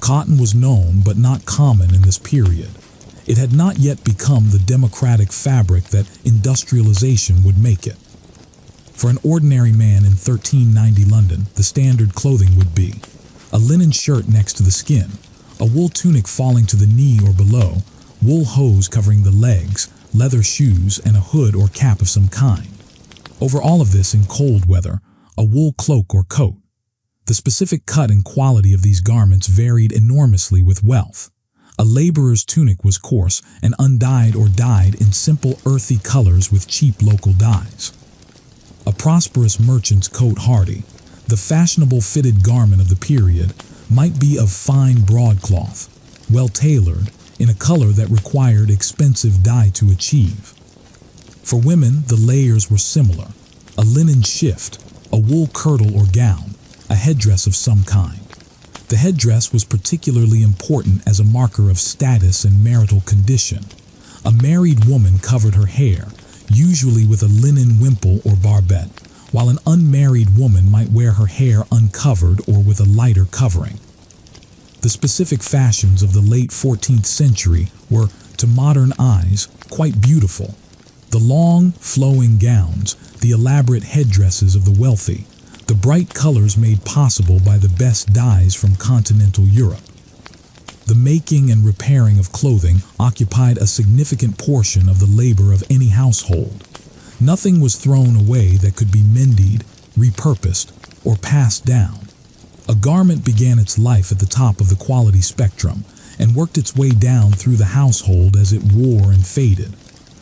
Cotton was known but not common in this period. It had not yet become the democratic fabric that industrialization would make it. For an ordinary man in 1390 London, the standard clothing would be a linen shirt next to the skin, a wool tunic falling to the knee or below, wool hose covering the legs, leather shoes, and a hood or cap of some kind. Over all of this in cold weather, a wool cloak or coat. The specific cut and quality of these garments varied enormously with wealth. A laborer's tunic was coarse and undyed or dyed in simple earthy colors with cheap local dyes. A prosperous merchant's coat hardy, the fashionable fitted garment of the period, might be of fine broadcloth, well tailored, in a color that required expensive dye to achieve. For women, the layers were similar: a linen shift, a wool kirtle or gown, a headdress of some kind. The headdress was particularly important as a marker of status and marital condition. A married woman covered her hair, usually with a linen wimple or barbette, while an unmarried woman might wear her hair uncovered or with a lighter covering. The specific fashions of the late 14th century were, to modern eyes, quite beautiful. The long, flowing gowns, the elaborate headdresses of the wealthy, the bright colors made possible by the best dyes from continental Europe. The making and repairing of clothing occupied a significant portion of the labor of any household. Nothing was thrown away that could be mended, repurposed, or passed down. A garment began its life at the top of the quality spectrum and worked its way down through the household as it wore and faded.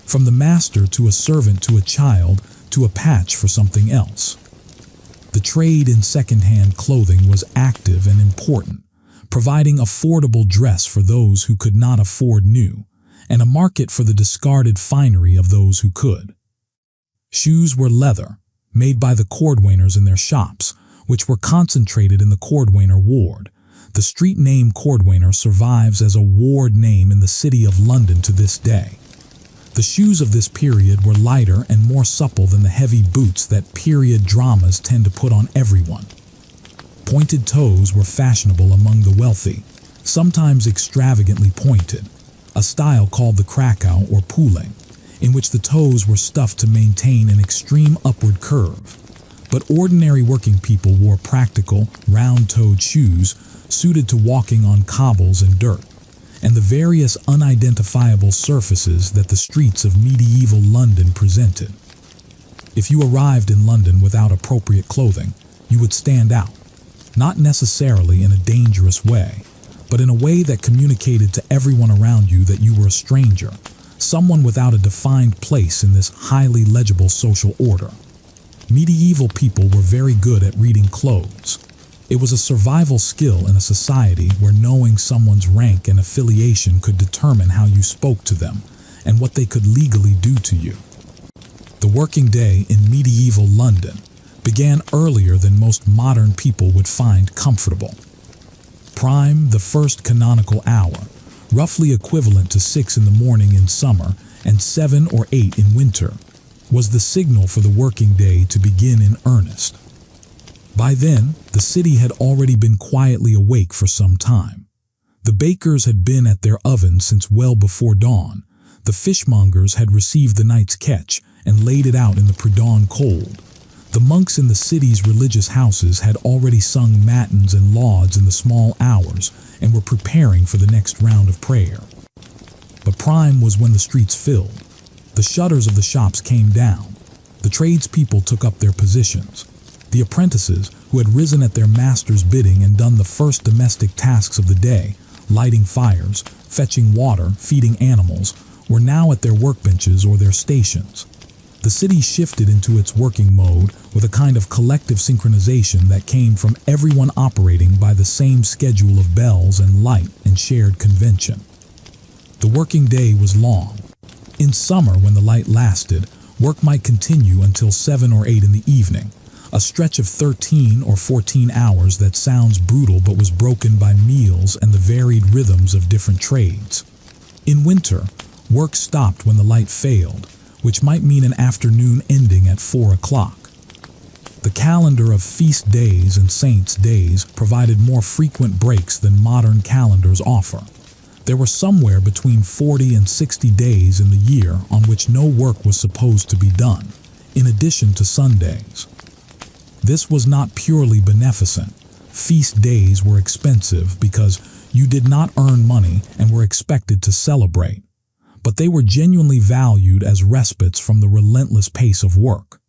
from the master to a servant to a child to a patch for something else. The trade in second-hand clothing was active and important, providing affordable dress for those who could not afford new, and a market for the discarded finery of those who could. Shoes were leather, made by the cordwainers in their shops, which were concentrated in the cordwainer ward. The street name Cordwainer survives as a ward name in the city of London to this day. The shoes of this period were lighter and more supple than the heavy boots that period dramas tend to put on everyone. Pointed toes were fashionable among the wealthy, sometimes extravagantly pointed, a style called the Krakow or pooling, in which the toes were stuffed to maintain an extreme upward curve. But ordinary working people wore practical, round-toed shoes suited to walking on cobbles and dirt, and the various unidentifiable surfaces that the streets of medieval London presented. If you arrived in London without appropriate clothing, you would stand out, not necessarily in a dangerous way, but in a way that communicated to everyone around you that you were a stranger, someone without a defined place in this highly legible social order. Medieval people were very good at reading clothes. It was a survival skill in a society where knowing someone's rank and affiliation could determine how you spoke to them and what they could legally do to you. The working day in medieval London began earlier than most modern people would find comfortable. Prime, the first canonical hour, roughly equivalent to 6 in the morning in summer and 7 or 8 in winter, was the signal for the working day to begin in earnest. By then, the city had already been quietly awake for some time. The bakers had been at their ovens since well before dawn. The fishmongers had received the night's catch and laid it out in the pre-dawn cold. The monks in the city's religious houses had already sung matins and lauds in the small hours and were preparing for the next round of prayer. But prime was when the streets filled. The shutters of the shops came down. The tradespeople took up their positions. The apprentices, who had risen at their master's bidding and done the first domestic tasks of the day, lighting fires, fetching water, feeding animals, were now at their workbenches or their stations. The city shifted into its working mode with a kind of collective synchronization that came from everyone operating by the same schedule of bells and light and shared convention. The working day was long. In summer, when the light lasted, work might continue until 7 or 8 in the evening, a stretch of 13 or 14 hours that sounds brutal but was broken by meals and the varied rhythms of different trades. In winter, work stopped when the light failed, which might mean an afternoon ending at 4 o'clock. The calendar of feast days and saints' days provided more frequent breaks than modern calendars offer. There were somewhere between 40 and 60 days in the year on which no work was supposed to be done, in addition to Sundays. This was not purely beneficent. Feast days were expensive because you did not earn money and were expected to celebrate, but they were genuinely valued as respites from the relentless pace of work.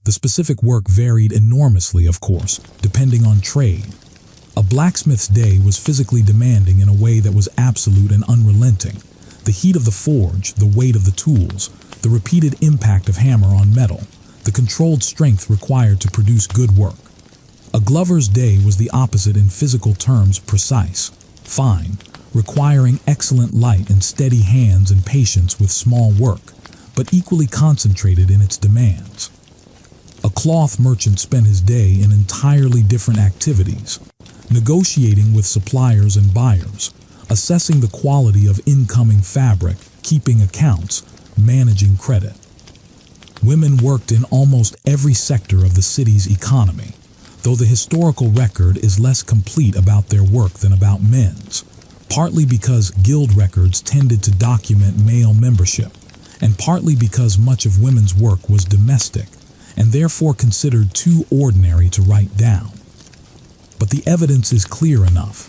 The specific work varied enormously, of course, depending on trade. A blacksmith's day was physically demanding in a way that was absolute and unrelenting. The heat of the forge, the weight of the tools, the repeated impact of hammer on metal, the controlled strength required to produce good work. A glover's day was the opposite in physical terms: precise, fine, requiring excellent light and steady hands and patience with small work, but equally concentrated in its demands. A cloth merchant spent his day in entirely different activities, negotiating with suppliers and buyers, assessing the quality of incoming fabric, keeping accounts, managing credit. Women worked in almost every sector of the city's economy, though the historical record is less complete about their work than about men's, partly because guild records tended to document male membership, and partly because much of women's work was domestic, and therefore considered too ordinary to write down. But the evidence is clear enough.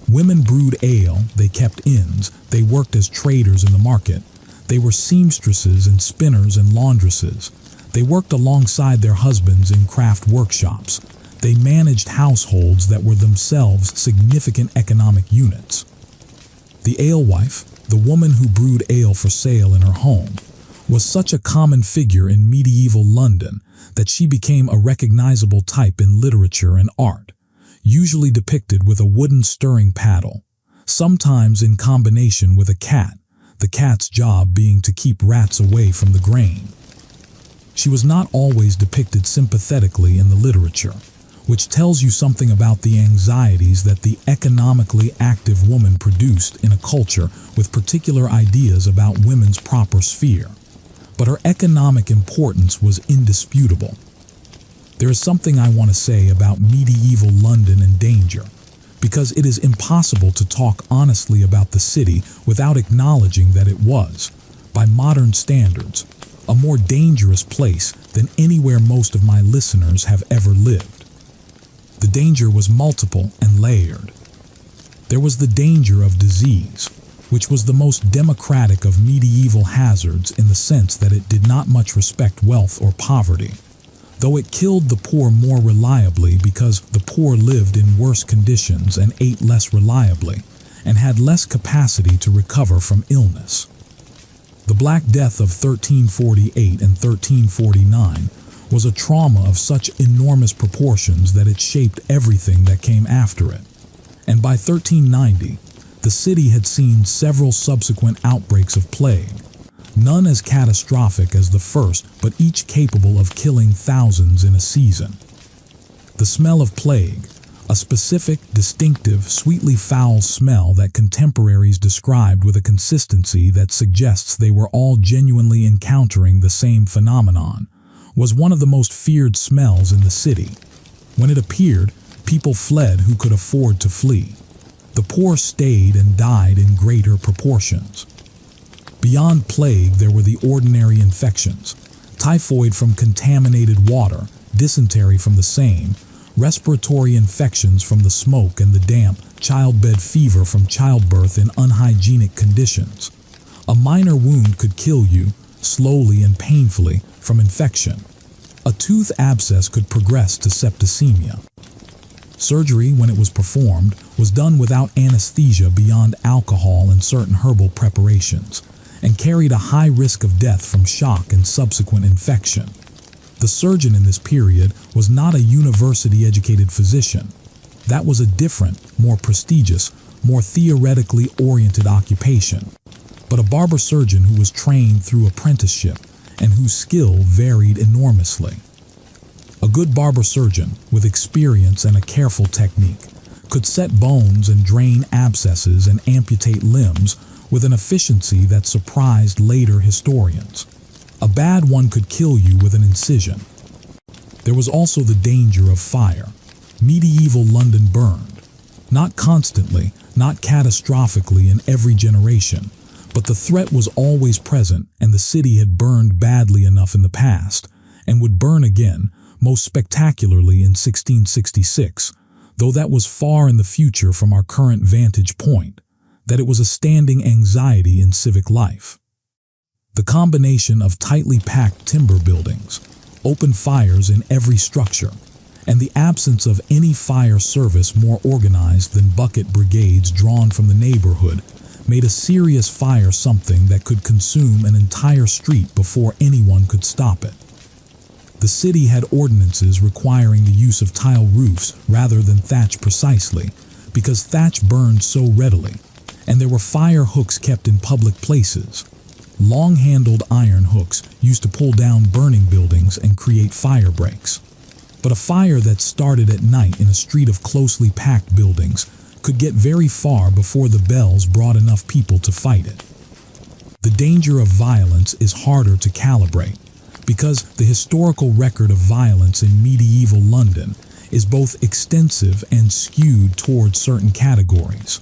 Women brewed ale, they kept inns, they worked as traders in the market, they were seamstresses and spinners and laundresses, they worked alongside their husbands in craft workshops, they managed households that were themselves significant economic units. The alewife, the woman who brewed ale for sale in her home, was such a common figure in medieval London that she became a recognizable type in literature and art, usually depicted with a wooden stirring paddle, sometimes in combination with a cat, the cat's job being to keep rats away from the grain. She was not always depicted sympathetically in the literature, which tells you something about the anxieties that the economically active woman produced in a culture with particular ideas about women's proper sphere. But her economic importance was indisputable. There is something I want to say about medieval London and danger, because it is impossible to talk honestly about the city without acknowledging that it was, by modern standards, a more dangerous place than anywhere most of my listeners have ever lived. The danger was multiple and layered. There was the danger of disease, which was the most democratic of medieval hazards in the sense that it did not much respect wealth or poverty, though it killed the poor more reliably because the poor lived in worse conditions and ate less reliably and had less capacity to recover from illness. The Black Death of 1348 and 1349 was a trauma of such enormous proportions that it shaped everything that came after it. And by 1390, the city had seen several subsequent outbreaks of plague, none as catastrophic as the first, but each capable of killing thousands in a season. The smell of plague, a specific, distinctive, sweetly foul smell that contemporaries described with a consistency that suggests they were all genuinely encountering the same phenomenon, was one of the most feared smells in the city. When it appeared, people fled who could afford to flee. The poor stayed and died in greater proportions. Beyond plague, there were the ordinary infections: typhoid from contaminated water, dysentery from the same, respiratory infections from the smoke and the damp, childbed fever from childbirth in unhygienic conditions. A minor wound could kill you, slowly and painfully, from infection. A tooth abscess could progress to septicemia. Surgery, when it was performed, was done without anesthesia beyond alcohol and certain herbal preparations, and carried a high risk of death from shock and subsequent infection. The surgeon in this period was not a university-educated physician. That was a different, more prestigious, more theoretically oriented occupation, but a barber surgeon who was trained through apprenticeship and whose skill varied enormously. A good barber surgeon, with experience and a careful technique, could set bones and drain abscesses and amputate limbs with an efficiency that surprised later historians. A bad one could kill you with an incision. There was also the danger of fire. Medieval London burned. Not constantly, not catastrophically in every generation, but the threat was always present, and the city had burned badly enough in the past, and would burn again, most spectacularly in 1666, though that was far in the future from our current vantage point, that it was a standing anxiety in civic life. The combination of tightly packed timber buildings, open fires in every structure, and the absence of any fire service more organized than bucket brigades drawn from the neighborhood made a serious fire something that could consume an entire street before anyone could stop it. The city had ordinances requiring the use of tile roofs rather than thatch precisely, because thatch burned so readily, and there were fire hooks kept in public places. Long-handled iron hooks used to pull down burning buildings and create fire breaks. But a fire that started at night in a street of closely packed buildings could get very far before the bells brought enough people to fight it. The danger of violence is harder to calibrate, because the historical record of violence in medieval London is both extensive and skewed towards certain categories.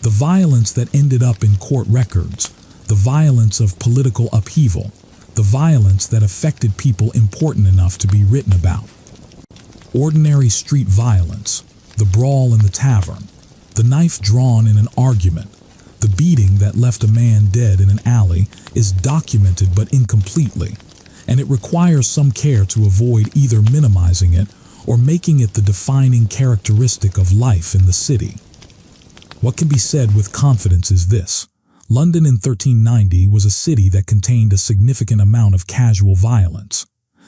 The violence that ended up in court records, the violence of political upheaval, the violence that affected people important enough to be written about. Ordinary street violence, the brawl in the tavern, the knife drawn in an argument, the beating that left a man dead in an alley is documented but incompletely, and it requires some care to avoid either minimizing it or making it the defining characteristic of life in the city. What can be said with confidence is this: London in 1390 was a city that contained a significant amount of casual violence.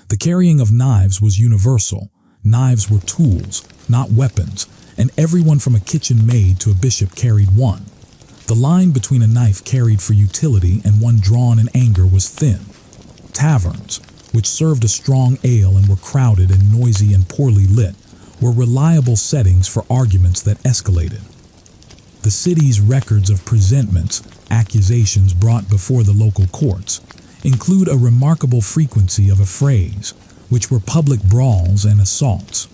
The carrying of knives was universal. Knives were tools, not weapons, and everyone from a kitchen maid to a bishop carried one. The line between a knife carried for utility and one drawn in anger was thin. Taverns, which served a strong ale and were crowded and noisy and poorly lit, were reliable settings for arguments that escalated. The city's records of presentments, accusations brought before the local courts, include a remarkable frequency of affrays, which were public brawls and assaults.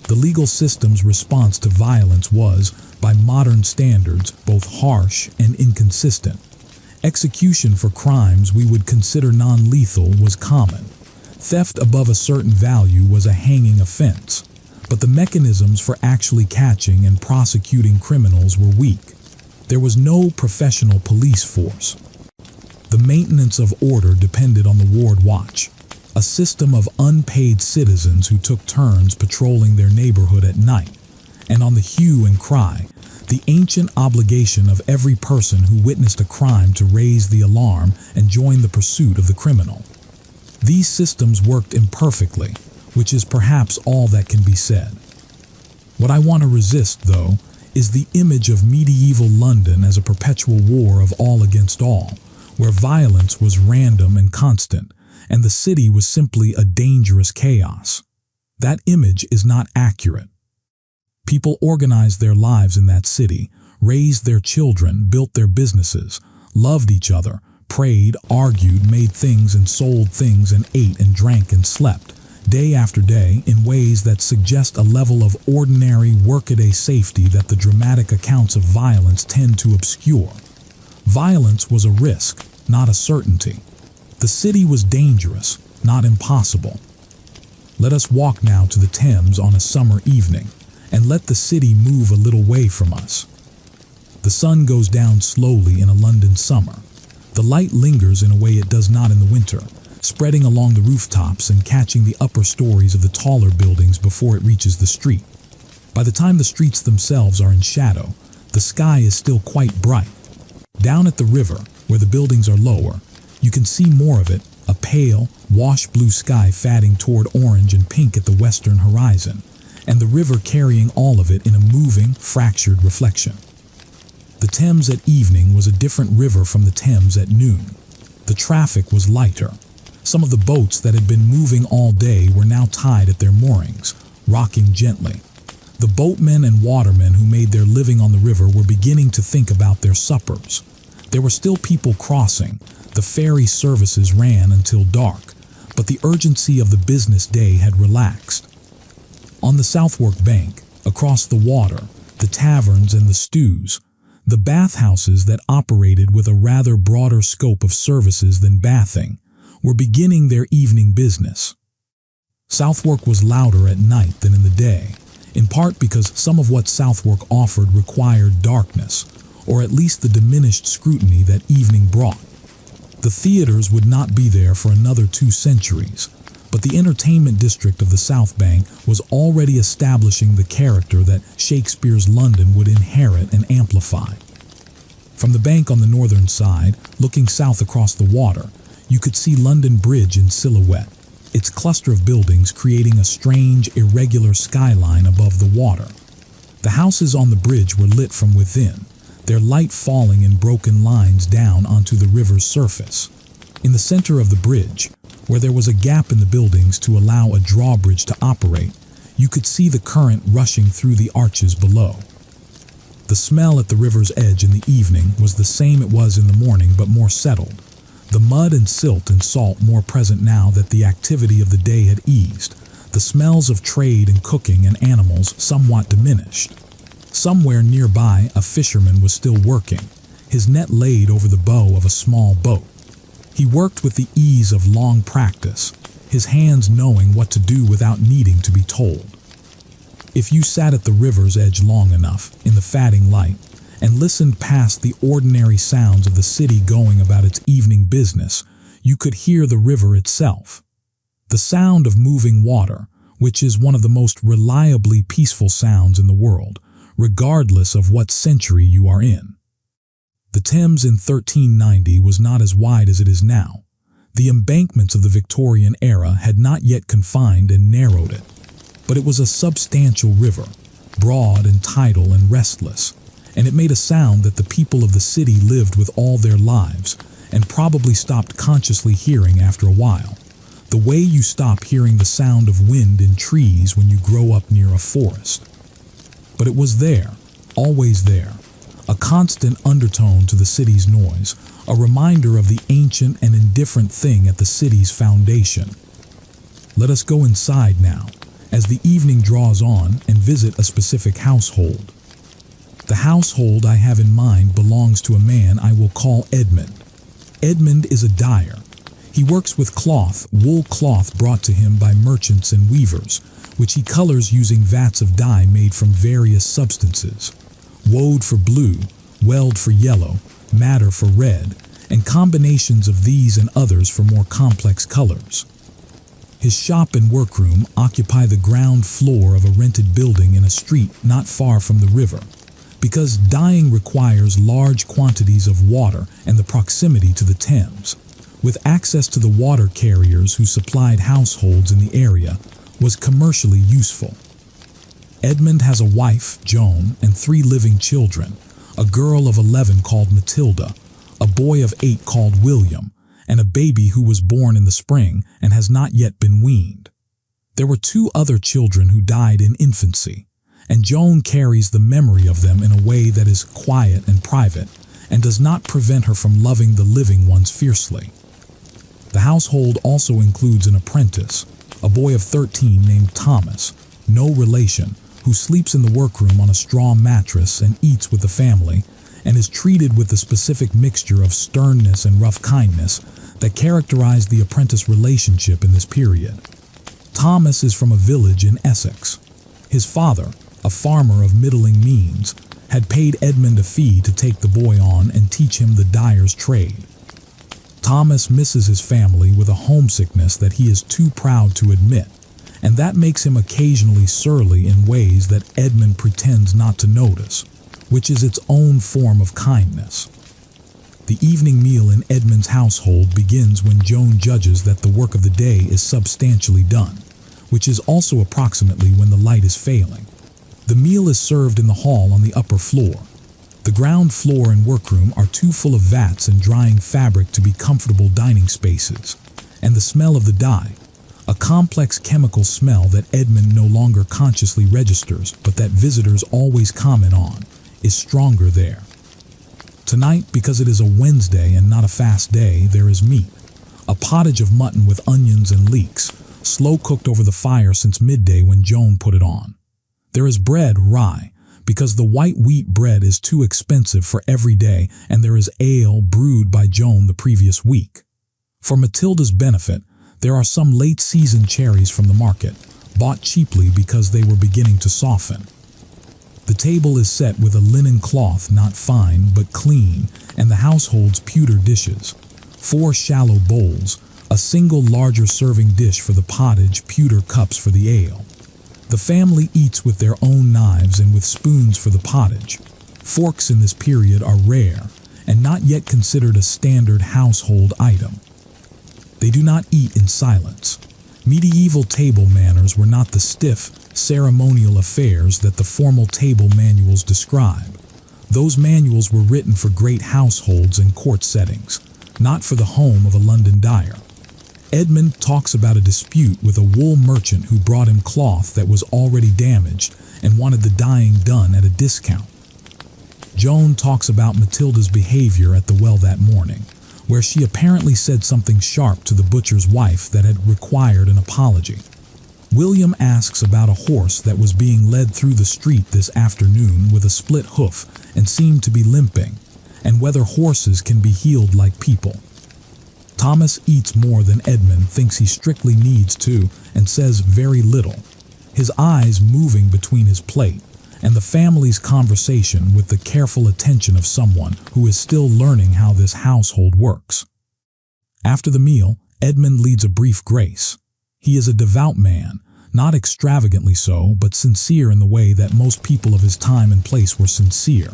The legal system's response to violence was, by modern standards, both harsh and inconsistent. Execution for crimes we would consider non-lethal was common. Theft above a certain value was a hanging offense, but the mechanisms for actually catching and prosecuting criminals were weak. There was no professional police force. The maintenance of order depended on the ward watch, a system of unpaid citizens who took turns patrolling their neighborhood at night, and on the hue and cry, the ancient obligation of every person who witnessed a crime to raise the alarm and join the pursuit of the criminal. These systems worked imperfectly, which is perhaps all that can be said. What I want to resist, though, is the image of medieval London as a perpetual war of all against all, where violence was random and constant, and the city was simply a dangerous chaos. That image is not accurate. People organized their lives in that city, raised their children, built their businesses, loved each other, prayed, argued, made things and sold things, and ate and drank and slept, day after day, in ways that suggest a level of ordinary workaday safety that the dramatic accounts of violence tend to obscure. Violence was a risk, not a certainty. The city was dangerous, not impossible. Let us walk now to the Thames on a summer evening, and let the city move a little way from us. The sun goes down slowly in a London summer. The light lingers in a way it does not in the winter, spreading along the rooftops and catching the upper stories of the taller buildings before it reaches the street. By the time the streets themselves are in shadow, the sky is still quite bright. Down at the river, where the buildings are lower, you can see more of it, a pale, wash-blue sky fading toward orange and pink at the western horizon, and the river carrying all of it in a moving, fractured reflection. The Thames at evening was a different river from the Thames at noon. The traffic was lighter. Some of the boats that had been moving all day were now tied at their moorings, rocking gently. The boatmen and watermen who made their living on the river were beginning to think about their suppers. There were still people crossing. The ferry services ran until dark, but the urgency of the business day had relaxed. On the Southwark Bank, across the water, the taverns and the stews, the bathhouses that operated with a rather broader scope of services than bathing, were beginning their evening business. Southwark was louder at night than in the day, in part because some of what Southwark offered required darkness, or at least the diminished scrutiny that evening brought. The theaters would not be there for another 2 centuries, but the entertainment district of the South Bank was already establishing the character that Shakespeare's London would inherit and amplify. From the bank on the northern side, looking south across the water, you could see London Bridge in silhouette, its cluster of buildings creating a strange, irregular skyline above the water. The houses on the bridge were lit from within, their light falling in broken lines down onto the river's surface. In the center of the bridge, where there was a gap in the buildings to allow a drawbridge to operate, you could see the current rushing through the arches below. The smell at the river's edge in the evening was the same it was in the morning, but more settled. The mud and silt and salt more present now that the activity of the day had eased. The smells of trade and cooking and animals somewhat diminished. Somewhere nearby, a fisherman was still working, his net laid over the bow of a small boat. He worked with the ease of long practice, his hands knowing what to do without needing to be told. If you sat at the river's edge long enough, in the fading light, and listened past the ordinary sounds of the city going about its evening business, you could hear the river itself. The sound of moving water, which is one of the most reliably peaceful sounds in the world, regardless of what century you are in. The Thames in 1390 was not as wide as it is now. The embankments of the Victorian era had not yet confined and narrowed it, but it was a substantial river, broad and tidal and restless, and it made a sound that the people of the city lived with all their lives and probably stopped consciously hearing after a while, the way you stop hearing the sound of wind in trees when you grow up near a forest. But it was there, always there, a constant undertone to the city's noise, a reminder of the ancient and indifferent thing at the city's foundation. Let us go inside now, as the evening draws on, and visit a specific household. The household I have in mind belongs to a man I will call Edmund. Edmund is a dyer. He works with cloth, wool cloth brought to him by merchants and weavers, which he colors using vats of dye made from various substances. Woad for blue, weld for yellow, madder for red, and combinations of these and others for more complex colors. His shop and workroom occupy the ground floor of a rented building in a street not far from the river, because dyeing requires large quantities of water and the proximity to the Thames, with access to the water carriers who supplied households in the area, was commercially useful. Edmund has a wife, Joan, and 3 living children, a girl of 11 called Matilda, a boy of 8 called William, and a baby who was born in the spring and has not yet been weaned. There were 2 other children who died in infancy, and Joan carries the memory of them in a way that is quiet and private and does not prevent her from loving the living ones fiercely. The household also includes an apprentice, a boy of 13 named Thomas, no relation, who sleeps in the workroom on a straw mattress and eats with the family, and is treated with the specific mixture of sternness and rough kindness that characterized the apprentice relationship in this period. Thomas is from a village in Essex. His father, a farmer of middling means, had paid Edmund a fee to take the boy on and teach him the dyer's trade. Thomas misses his family with a homesickness that he is too proud to admit, and that makes him occasionally surly in ways that Edmund pretends not to notice, which is its own form of kindness. The evening meal in Edmund's household begins when Joan judges that the work of the day is substantially done, which is also approximately when the light is failing. The meal is served in the hall on the upper floor. The ground floor and workroom are too full of vats and drying fabric to be comfortable dining spaces, and the smell of the dye, a complex chemical smell that Edmund no longer consciously registers but that visitors always comment on, is stronger there. Tonight, because it is a Wednesday and not a fast day, there is meat, a pottage of mutton with onions and leeks, slow cooked over the fire since midday when Joan put it on. There is bread, rye, because the white wheat bread is too expensive for every day, and there is ale brewed by Joan the previous week. For Matilda's benefit, there are some late-season cherries from the market, bought cheaply because they were beginning to soften. The table is set with a linen cloth not fine but clean, and the household's pewter dishes, 4 shallow bowls, a single larger serving dish for the pottage, pewter cups for the ale. The family eats with their own knives and with spoons for the pottage. Forks in this period are rare and not yet considered a standard household item. They do not eat in silence. Medieval table manners were not the stiff, ceremonial affairs that the formal table manuals describe. Those manuals were written for great households and court settings, not for the home of a London dyer. Edmund talks about a dispute with a wool merchant who brought him cloth that was already damaged and wanted the dyeing done at a discount. Joan talks about Matilda's behavior at the well that morning, where she apparently said something sharp to the butcher's wife that had required an apology. William asks about a horse that was being led through the street this afternoon with a split hoof and seemed to be limping, and whether horses can be healed like people. Thomas eats more than Edmund thinks he strictly needs to and says very little, his eyes moving between his plate and the family's conversation with the careful attention of someone who is still learning how this household works. After the meal, Edmund leads a brief grace. He is a devout man, not extravagantly so, but sincere in the way that most people of his time and place were sincere,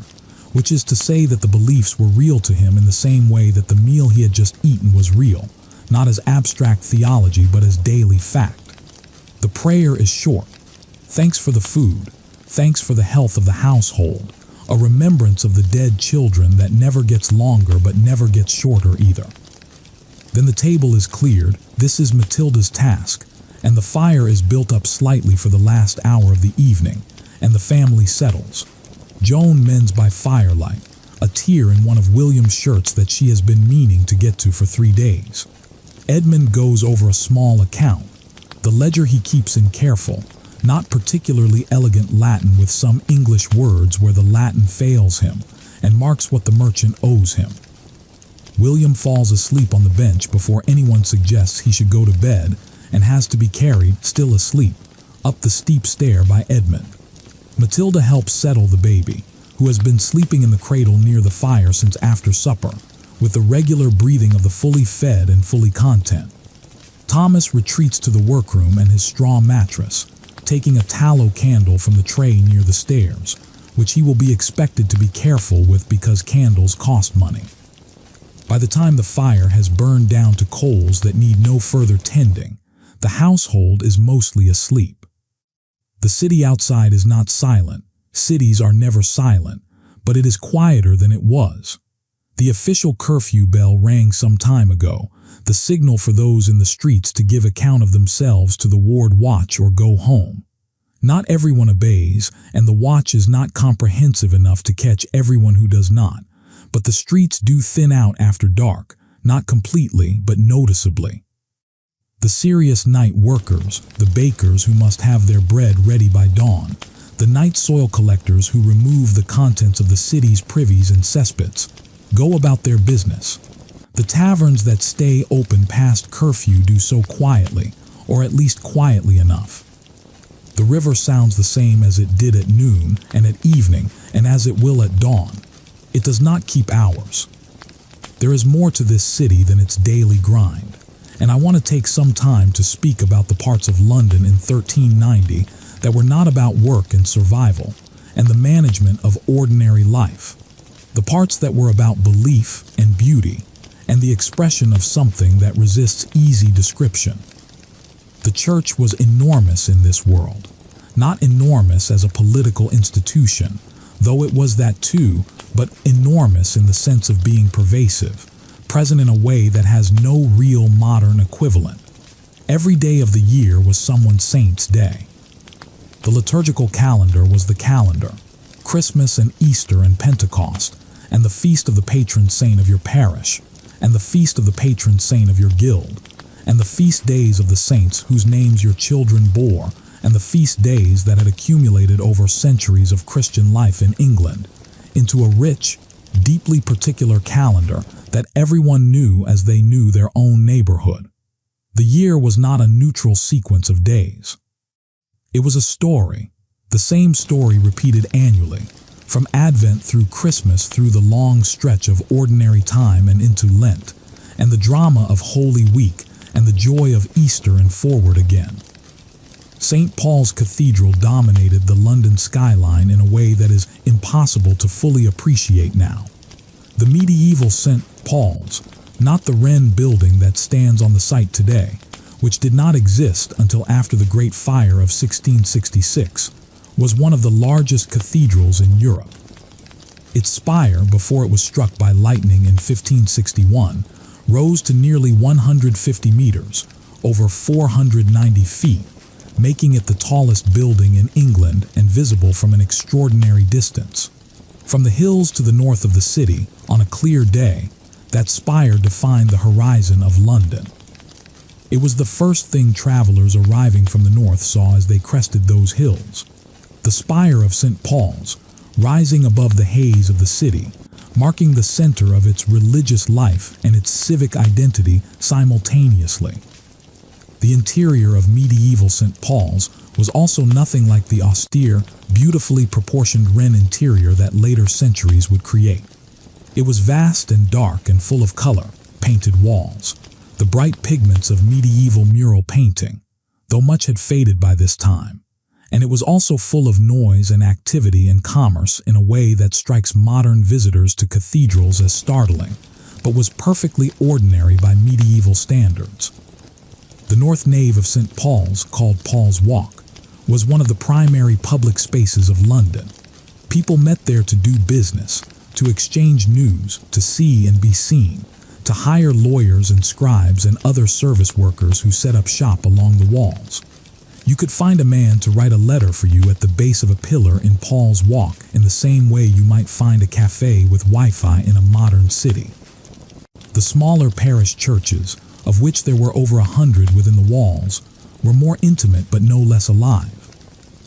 which is to say that the beliefs were real to him in the same way that the meal he had just eaten was real, not as abstract theology but as daily fact. The prayer is short. Thanks for the food. Thanks for the health of the household. A remembrance of the dead children that never gets longer but never gets shorter either. Then the table is cleared. This is Matilda's task, and the fire is built up slightly for the last hour of the evening, and the family settles. Joan mends by firelight, a tear in one of William's shirts that she has been meaning to get to for 3 days. Edmund goes over a small account, the ledger he keeps in careful, not particularly elegant Latin with some English words where the Latin fails him, and marks what the merchant owes him. William falls asleep on the bench before anyone suggests he should go to bed, and has to be carried, still asleep, up the steep stair by Edmund. Matilda helps settle the baby, who has been sleeping in the cradle near the fire since after supper, with the regular breathing of the fully fed and fully content. Thomas retreats to the workroom and his straw mattress, taking a tallow candle from the tray near the stairs, which he will be expected to be careful with because candles cost money. By the time the fire has burned down to coals that need no further tending, the household is mostly asleep. The city outside is not silent. Cities are never silent, but it is quieter than it was. The official curfew bell rang some time ago, the signal for those in the streets to give account of themselves to the ward watch or go home. Not everyone obeys, and the watch is not comprehensive enough to catch everyone who does not, but the streets do thin out after dark, not completely, but noticeably. The serious night workers, the bakers who must have their bread ready by dawn, the night soil collectors who remove the contents of the city's privies and cesspits, go about their business. The taverns that stay open past curfew do so quietly, or at least quietly enough. The river sounds the same as it did at noon and at evening, and as it will at dawn. It does not keep hours. There is more to this city than its daily grind, and I want to take some time to speak about the parts of London in 1390 that were not about work and survival, and the management of ordinary life. The parts that were about belief and beauty, and the expression of something that resists easy description. The church was enormous in this world, not enormous as a political institution, though it was that too, but enormous in the sense of being pervasive, present in a way that has no real modern equivalent. Every day of the year was someone's saint's day. The liturgical calendar was the calendar, Christmas and Easter and Pentecost, and the feast of the patron saint of your parish, and the feast of the patron saint of your guild, and the feast days of the saints whose names your children bore, and the feast days that had accumulated over centuries of Christian life in England, into a rich, deeply particular calendar that everyone knew as they knew their own neighborhood. The year was not a neutral sequence of days. It was a story, the same story repeated annually, from Advent through Christmas through the long stretch of ordinary time and into Lent, and the drama of Holy Week and the joy of Easter and forward again. St. Paul's Cathedral dominated the London skyline in a way that is impossible to fully appreciate now. The medieval St. Paul's, not the Wren building that stands on the site today, which did not exist until after the Great Fire of 1666, was one of the largest cathedrals in Europe. Its spire, before it was struck by lightning in 1561, rose to nearly 150 meters, over 490 feet, making it the tallest building in England and visible from an extraordinary distance. From the hills to the north of the city, on a clear day, that spire defined the horizon of London. It was the first thing travelers arriving from the north saw as they crested those hills. The spire of St. Paul's, rising above the haze of the city, marking the center of its religious life and its civic identity simultaneously. The interior of medieval St. Paul's was also nothing like the austere, beautifully proportioned Wren interior that later centuries would create. It was vast and dark and full of color, painted walls, the bright pigments of medieval mural painting, though much had faded by this time, and it was also full of noise and activity and commerce in a way that strikes modern visitors to cathedrals as startling, but was perfectly ordinary by medieval standards. The north nave of St. Paul's, called Paul's Walk, was one of the primary public spaces of London. People met there to do business, to exchange news, to see and be seen, to hire lawyers and scribes and other service workers who set up shop along the walls. You could find a man to write a letter for you at the base of a pillar in Paul's Walk in the same way you might find a cafe with Wi-Fi in a modern city. The smaller parish churches, of which there were over 100 within the walls, were more intimate but no less alive.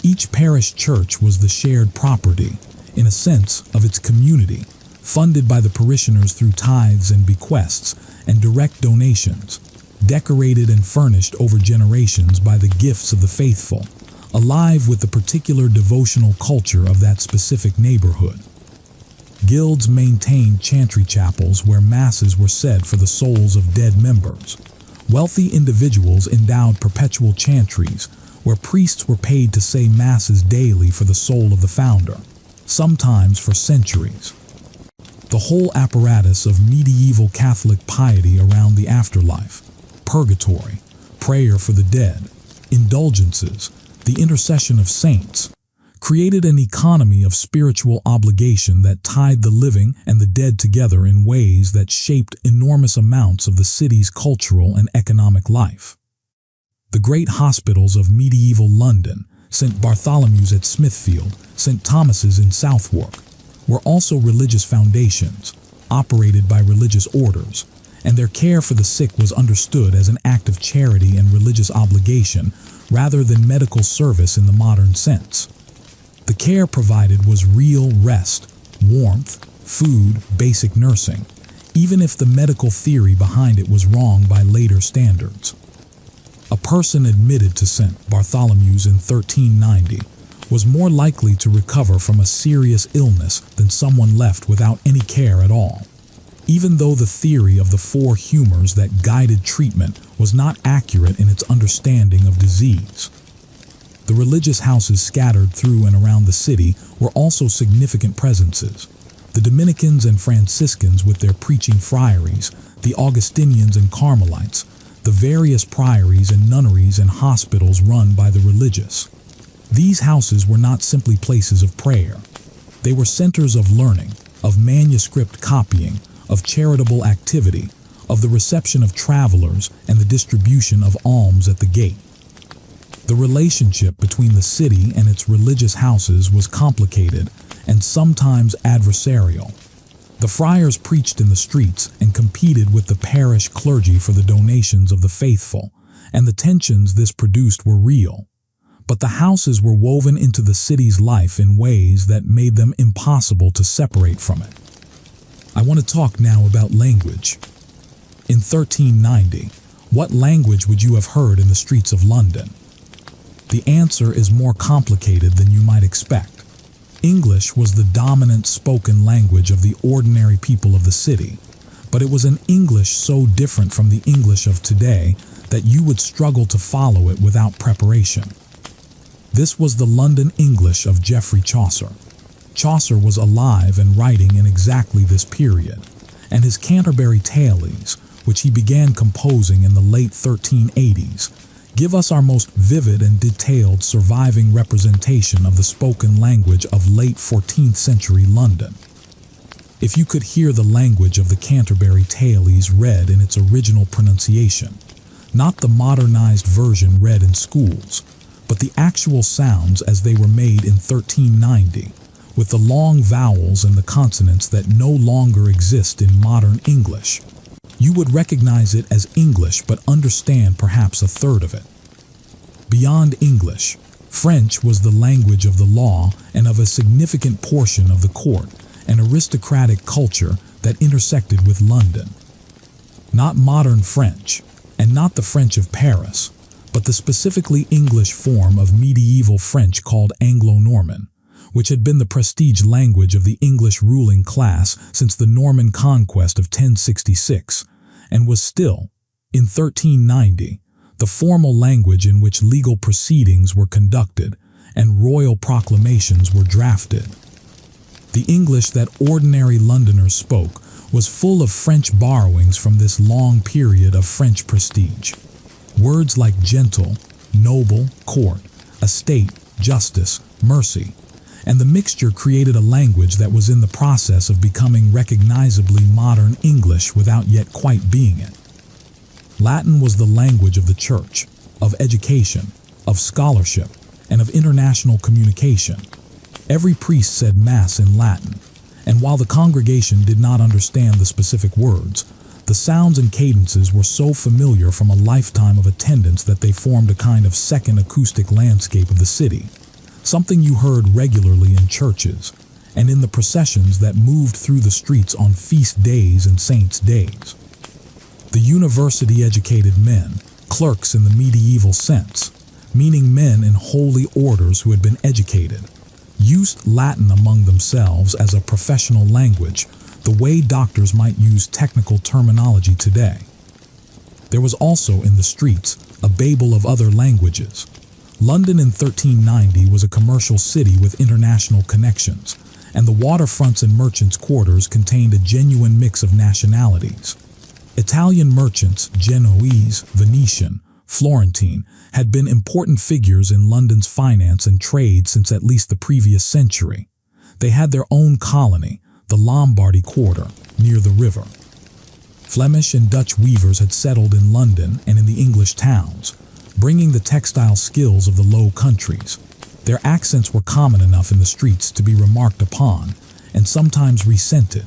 Each parish church was the shared property, in a sense, of its community, funded by the parishioners through tithes and bequests and direct donations, decorated and furnished over generations by the gifts of the faithful, alive with the particular devotional culture of that specific neighborhood. Guilds maintained chantry chapels where masses were said for the souls of dead members. Wealthy individuals endowed perpetual chantries where priests were paid to say masses daily for the soul of the founder, sometimes for centuries. The whole apparatus of medieval Catholic piety around the afterlife, purgatory, prayer for the dead, indulgences, the intercession of saints, created an economy of spiritual obligation that tied the living and the dead together in ways that shaped enormous amounts of the city's cultural and economic life. The great hospitals of medieval London, St. Bartholomew's at Smithfield, St. Thomas's in Southwark, were also religious foundations, operated by religious orders, and their care for the sick was understood as an act of charity and religious obligation rather than medical service in the modern sense. The care provided was real rest, warmth, food, basic nursing, even if the medical theory behind it was wrong by later standards. A person admitted to St. Bartholomew's in 1390 was more likely to recover from a serious illness than someone left without any care at all, even though the theory of the four humors that guided treatment was not accurate in its understanding of disease. The religious houses scattered through and around the city were also significant presences. The Dominicans and Franciscans with their preaching friaries, the Augustinians and Carmelites, the various priories and nunneries and hospitals run by the religious. These houses were not simply places of prayer. They were centers of learning, of manuscript copying, of charitable activity, of the reception of travelers and the distribution of alms at the gate. The relationship between the city and its religious houses was complicated and sometimes adversarial. The friars preached in the streets and competed with the parish clergy for the donations of the faithful, and the tensions this produced were real. But the houses were woven into the city's life in ways that made them impossible to separate from it. I want to talk now about language. In 1390, what language would you have heard in the streets of London? The answer is more complicated than you might expect. English was the dominant spoken language of the ordinary people of the city, but it was an English so different from the English of today that you would struggle to follow it without preparation. This was the London English of Geoffrey Chaucer. Chaucer was alive and writing in exactly this period, and his Canterbury Tales, which he began composing in the late 1380s, give us our most vivid and detailed surviving representation of the spoken language of late 14th century London. If you could hear the language of the Canterbury Tales read in its original pronunciation, not the modernized version read in schools, but the actual sounds as they were made in 1390, with the long vowels and the consonants that no longer exist in modern English, you would recognize it as English but understand perhaps a third of it. Beyond English, French was the language of the law and of a significant portion of the court and aristocratic culture that intersected with London. Not modern French, and not the French of Paris, but the specifically English form of medieval French called Anglo-Norman, which had been the prestige language of the English ruling class since the Norman conquest of 1066, and was still, in 1390, the formal language in which legal proceedings were conducted and royal proclamations were drafted. The English that ordinary Londoners spoke was full of French borrowings from this long period of French prestige. Words like gentle, noble, court, estate, justice, mercy, and the mixture created a language that was in the process of becoming recognizably modern English without yet quite being it. Latin was the language of the church, of education, of scholarship, and of international communication. Every priest said Mass in Latin, and while the congregation did not understand the specific words, the sounds and cadences were so familiar from a lifetime of attendance that they formed a kind of second acoustic landscape of the city, something you heard regularly in churches and in the processions that moved through the streets on feast days and saints' days. The university-educated men, clerks in the medieval sense, meaning men in holy orders who had been educated, used Latin among themselves as a professional language, the way doctors might use technical terminology today. There was also in the streets a babel of other languages. London in 1390 was a commercial city with international connections, and the waterfronts and merchants' quarters contained a genuine mix of nationalities. Italian merchants, Genoese, Venetian, Florentine, had been important figures in London's finance and trade since at least the previous century. They had their own colony, the Lombardy Quarter, near the river. Flemish and Dutch weavers had settled in London and in the English towns, bringing the textile skills of the Low Countries. Their accents were common enough in the streets to be remarked upon, and sometimes resented.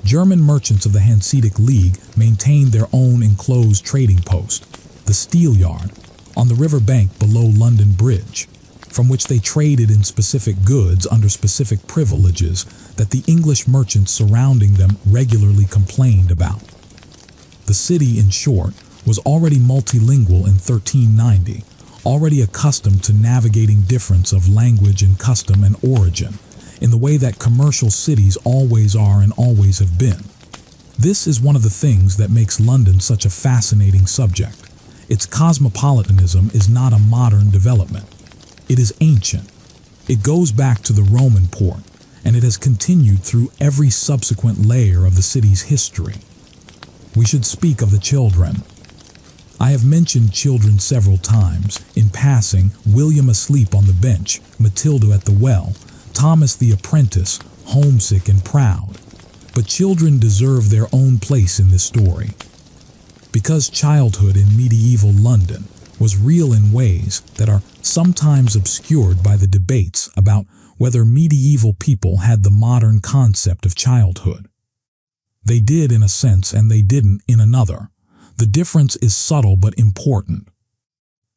German merchants of the Hanseatic League maintained their own enclosed trading post, the Steel Yard, on the river bank below London Bridge, from which they traded in specific goods under specific privileges that the English merchants surrounding them regularly complained about. The city, in short, was already multilingual in 1390, already accustomed to navigating difference of language and custom and origin, in the way that commercial cities always are and always have been. This is one of the things that makes London such a fascinating subject. Its cosmopolitanism is not a modern development. It is ancient. It goes back to the Roman port, and it has continued through every subsequent layer of the city's history. We should speak of the children. I have mentioned children several times, in passing, William asleep on the bench, Matilda at the well, Thomas the apprentice, homesick and proud. But children deserve their own place in this story. Because childhood in medieval London was real in ways that are sometimes obscured by the debates about whether medieval people had the modern concept of childhood. They did in a sense and they didn't in another. The difference is subtle but important.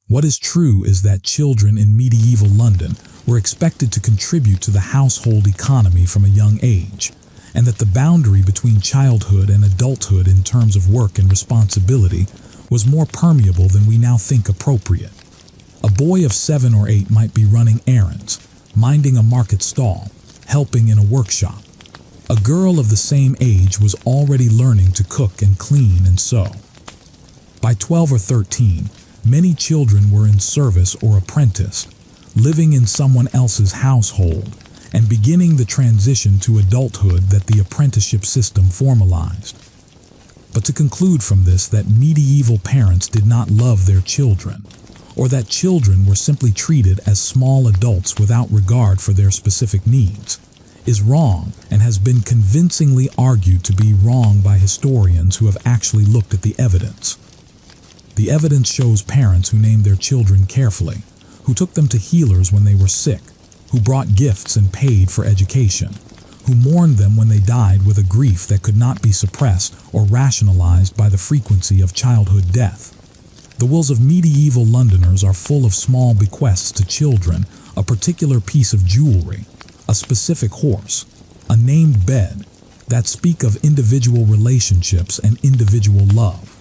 What is true is that children in medieval London were expected to contribute to the household economy from a young age, and that the boundary between childhood and adulthood in terms of work and responsibility was more permeable than we now think appropriate. A boy of 7 or 8 might be running errands, minding a market stall, helping in a workshop. A girl of the same age was already learning to cook and clean and sew. By 12 or 13, many children were in service or apprenticed, living in someone else's household, and beginning the transition to adulthood that the apprenticeship system formalized. But to conclude from this that medieval parents did not love their children, or that children were simply treated as small adults without regard for their specific needs, is wrong and has been convincingly argued to be wrong by historians who have actually looked at the evidence. The evidence shows parents who named their children carefully, who took them to healers when they were sick, who brought gifts and paid for education, who mourned them when they died with a grief that could not be suppressed or rationalized by the frequency of childhood death. The wills of medieval Londoners are full of small bequests to children, a particular piece of jewelry, a specific horse, a named bed, that speak of individual relationships and individual love.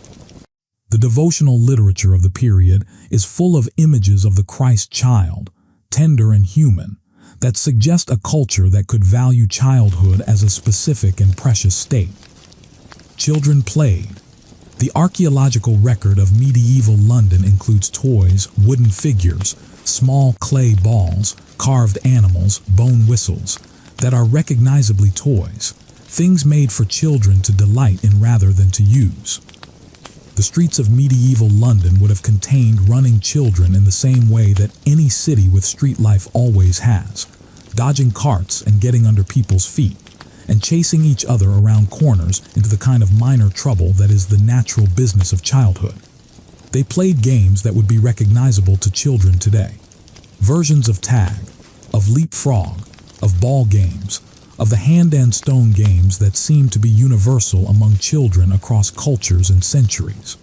The devotional literature of the period is full of images of the Christ child, tender and human, that suggest a culture that could value childhood as a specific and precious state. Children played. The archaeological record of medieval London includes toys, wooden figures, small clay balls, carved animals, bone whistles, that are recognizably toys, things made for children to delight in rather than to use. The streets of medieval London would have contained running children in the same way that any city with street life always has, dodging carts and getting under people's feet, and chasing each other around corners into the kind of minor trouble that is the natural business of childhood. They played games that would be recognizable to children today. Versions of tag, of leapfrog, of ball games, of the hand and stone games that seem to be universal among children across cultures and centuries.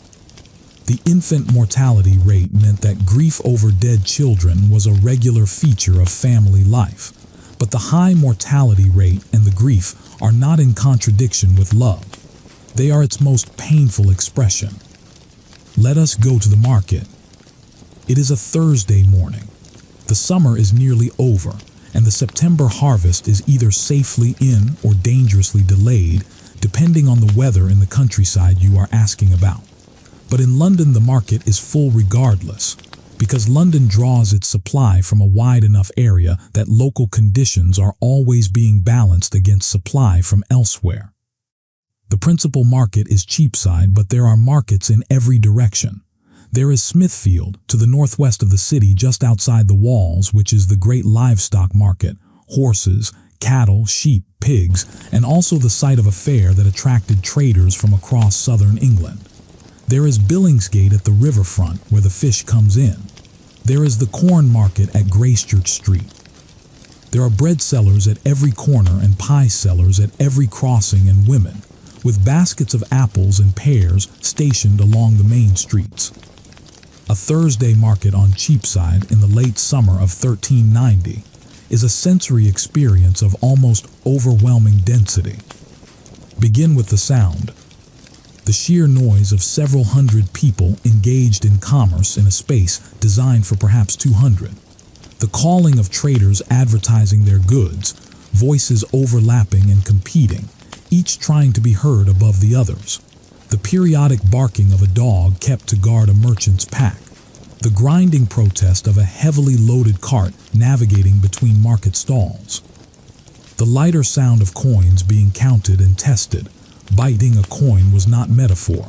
The infant mortality rate meant that grief over dead children was a regular feature of family life, but the high mortality rate and the grief are not in contradiction with love. They are its most painful expression. Let us go to the market. It is a Thursday morning. The summer is nearly over, and the September harvest is either safely in or dangerously delayed, depending on the weather in the countryside you are asking about. But in London, the market is full regardless, because London draws its supply from a wide enough area that local conditions are always being balanced against supply from elsewhere. The principal market is Cheapside, but there are markets in every direction. There is Smithfield, to the northwest of the city just outside the walls, which is the great livestock market, horses, cattle, sheep, pigs, and also the site of a fair that attracted traders from across southern England. There is Billingsgate at the riverfront, where the fish comes in. There is the corn market at Gracechurch Street. There are bread sellers at every corner and pie sellers at every crossing, and women, with baskets of apples and pears stationed along the main streets. A Thursday market on Cheapside in the late summer of 1390 is a sensory experience of almost overwhelming density. Begin with the sound. The sheer noise of several hundred people engaged in commerce in a space designed for perhaps 200. The calling of traders advertising their goods, voices overlapping and competing, each trying to be heard above the others. The periodic barking of a dog kept to guard a merchant's pack. The grinding protest of a heavily loaded cart navigating between market stalls. The lighter sound of coins being counted and tested. Biting a coin was not metaphor.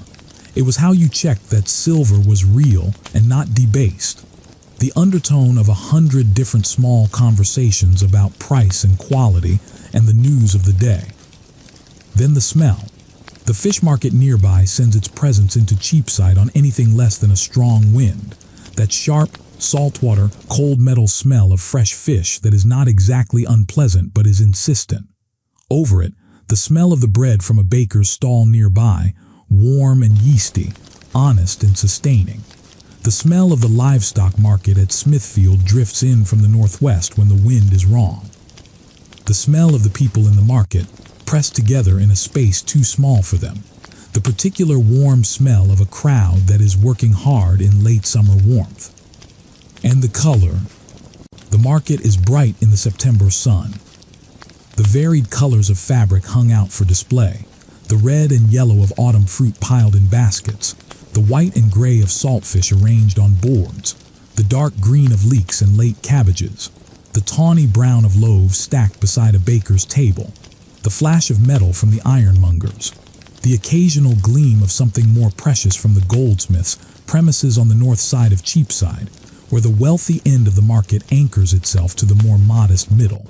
It was how you checked that silver was real and not debased. The undertone of 100 different small conversations about price and quality and the news of the day. Then the smell. The fish market nearby sends its presence into Cheapside on anything less than a strong wind. That sharp, saltwater, cold metal smell of fresh fish that is not exactly unpleasant but is insistent. Over it, the smell of the bread from a baker's stall nearby, warm and yeasty, honest and sustaining. The smell of the livestock market at Smithfield drifts in from the northwest when the wind is wrong. The smell of the people in the market, pressed together in a space too small for them. The particular warm smell of a crowd that is working hard in late summer warmth. And the color. The market is bright in the September sun. The varied colors of fabric hung out for display. The red and yellow of autumn fruit piled in baskets. The white and gray of saltfish arranged on boards. The dark green of leeks and late cabbages. The tawny brown of loaves stacked beside a baker's table. The flash of metal from the ironmongers, the occasional gleam of something more precious from the goldsmiths' premises on the north side of Cheapside, where the wealthy end of the market anchors itself to the more modest middle.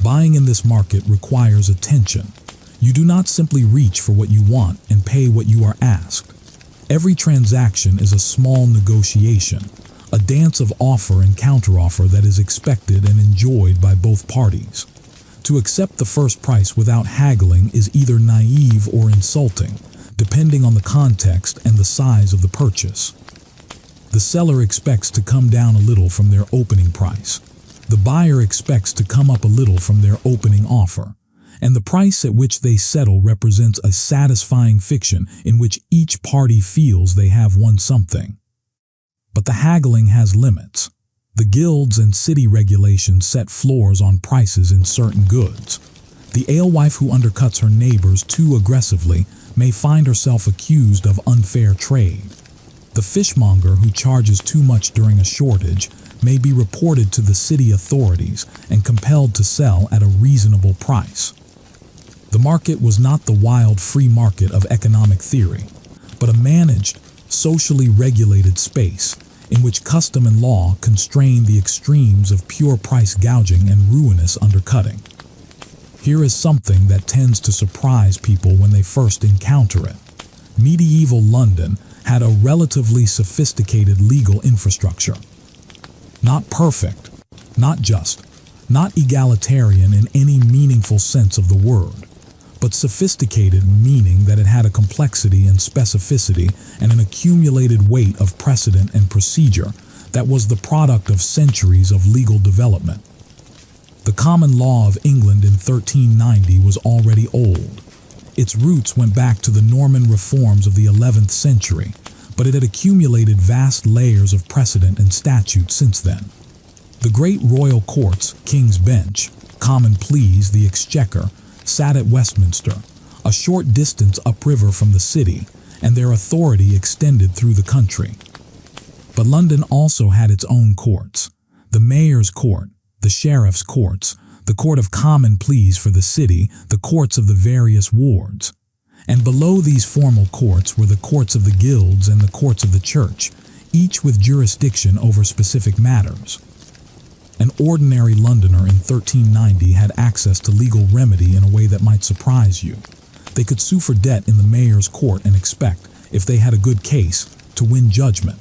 Buying in this market requires attention. You do not simply reach for what you want and pay what you are asked. Every transaction is a small negotiation, a dance of offer and counteroffer that is expected and enjoyed by both parties. To accept the first price without haggling is either naive or insulting, depending on the context and the size of the purchase. The seller expects to come down a little from their opening price. The buyer expects to come up a little from their opening offer, and the price at which they settle represents a satisfying fiction in which each party feels they have won something. But the haggling has limits. The guilds and city regulations set floors on prices in certain goods. The alewife who undercuts her neighbors too aggressively may find herself accused of unfair trade. The fishmonger who charges too much during a shortage may be reported to the city authorities and compelled to sell at a reasonable price. The market was not the wild free market of economic theory, but a managed, socially regulated space in which custom and law constrained the extremes of pure price gouging and ruinous undercutting. Here is something that tends to surprise people when they first encounter it. Medieval London had a relatively sophisticated legal infrastructure. Not perfect, not just, not egalitarian in any meaningful sense of the word, but sophisticated meaning that it had a complexity and specificity and an accumulated weight of precedent and procedure that was the product of centuries of legal development. The common law of England in 1390 was already old. Its roots went back to the Norman reforms of the 11th century, but it had accumulated vast layers of precedent and statute since then. The great royal courts, King's Bench, Common Pleas, the Exchequer, sat at Westminster, a short distance upriver from the city, and their authority extended through the country. But London also had its own courts: the Mayor's Court, the Sheriff's Courts, the Court of Common Pleas for the city, the courts of the various wards. And below these formal courts were the courts of the guilds and the courts of the church, each with jurisdiction over specific matters. An ordinary Londoner in 1390 had access to legal remedy in a way that might surprise you. They could sue for debt in the mayor's court and expect, if they had a good case, to win judgment.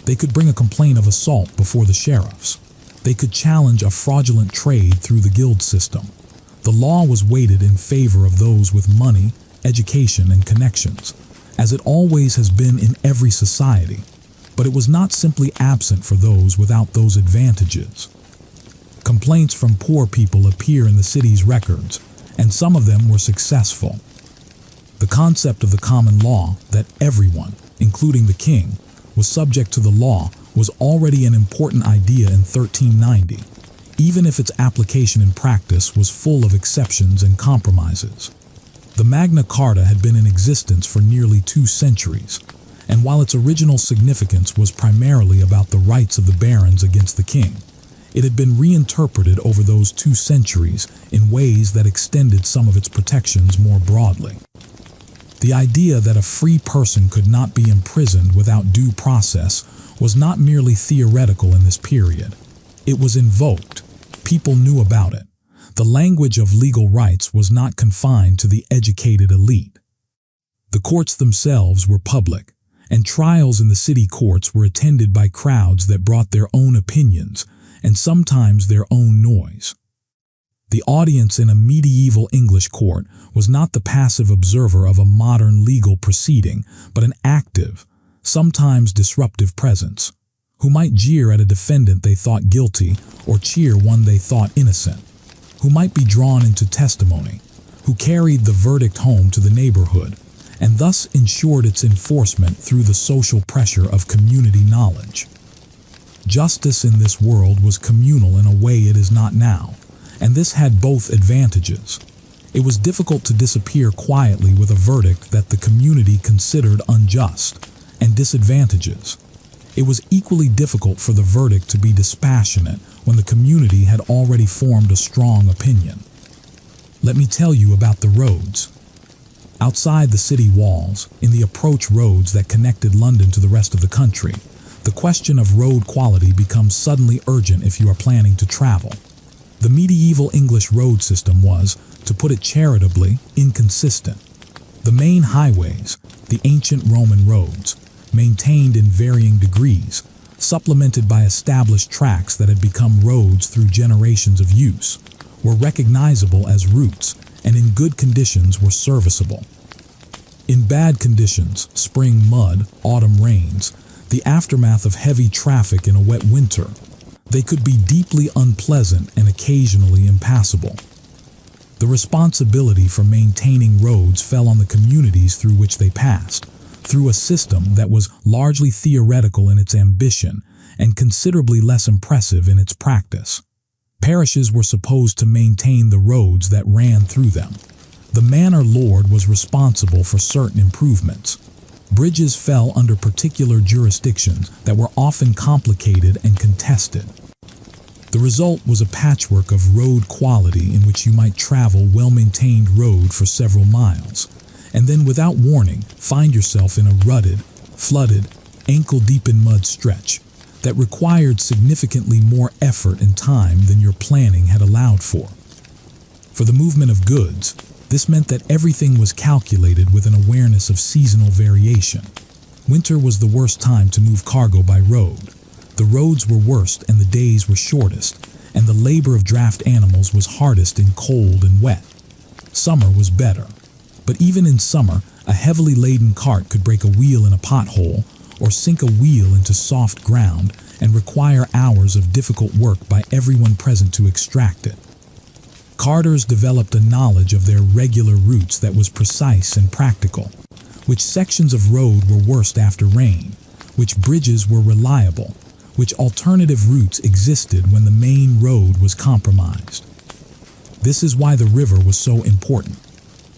They could bring a complaint of assault before the sheriffs. They could challenge a fraudulent trade through the guild system. The law was weighted in favor of those with money, education, and connections, as it always has been in every society, but it was not simply absent for those without those advantages. Complaints from poor people appear in the city's records, and some of them were successful. The concept of the common law, that everyone, including the king, was subject to the law, was already an important idea in 1390, even if its application in practice was full of exceptions and compromises. The Magna Carta had been in existence for nearly 2 centuries, and while its original significance was primarily about the rights of the barons against the king, it had been reinterpreted over those 2 centuries in ways that extended some of its protections more broadly. The idea that a free person could not be imprisoned without due process was not merely theoretical in this period. It was invoked. People knew about it. The language of legal rights was not confined to the educated elite. The courts themselves were public, and trials in the city courts were attended by crowds that brought their own opinions and sometimes their own noise. The audience in a medieval English court was not the passive observer of a modern legal proceeding, but an active, sometimes disruptive presence, who might jeer at a defendant they thought guilty or cheer one they thought innocent, who might be drawn into testimony, who carried the verdict home to the neighborhood, and thus ensured its enforcement through the social pressure of community knowledge. Justice in this world was communal in a way it is not now, and this had both advantages. It was difficult to disappear quietly with a verdict that the community considered unjust, and disadvantages. It was equally difficult for the verdict to be dispassionate when the community had already formed a strong opinion. Let me tell you about the roads. Outside the city walls, in the approach roads that connected London to the rest of the country, the question of road quality becomes suddenly urgent if you are planning to travel. The medieval English road system was, to put it charitably, inconsistent. The main highways, the ancient Roman roads, maintained in varying degrees, supplemented by established tracks that had become roads through generations of use, were recognizable as routes and in good conditions were serviceable. In bad conditions, spring mud, autumn rains, the aftermath of heavy traffic in a wet winter, they could be deeply unpleasant and occasionally impassable. The responsibility for maintaining roads fell on the communities through which they passed, through a system that was largely theoretical in its ambition and considerably less impressive in its practice. Parishes were supposed to maintain the roads that ran through them. The manor lord was responsible for certain improvements. Bridges fell under particular jurisdictions that were often complicated and contested. The result was a patchwork of road quality in which you might travel well-maintained road for several miles, and then without warning find yourself in a rutted, flooded, ankle-deep in mud stretch that required significantly more effort and time than your planning had allowed for. For the movement of goods, this meant that everything was calculated with an awareness of seasonal variation. Winter was the worst time to move cargo by road. The roads were worst and the days were shortest, and the labor of draft animals was hardest in cold and wet. Summer was better. But even in summer, a heavily laden cart could break a wheel in a pothole or sink a wheel into soft ground and require hours of difficult work by everyone present to extract it. Carters developed a knowledge of their regular routes that was precise and practical, which sections of road were worst after rain, which bridges were reliable, which alternative routes existed when the main road was compromised. This is why the river was so important.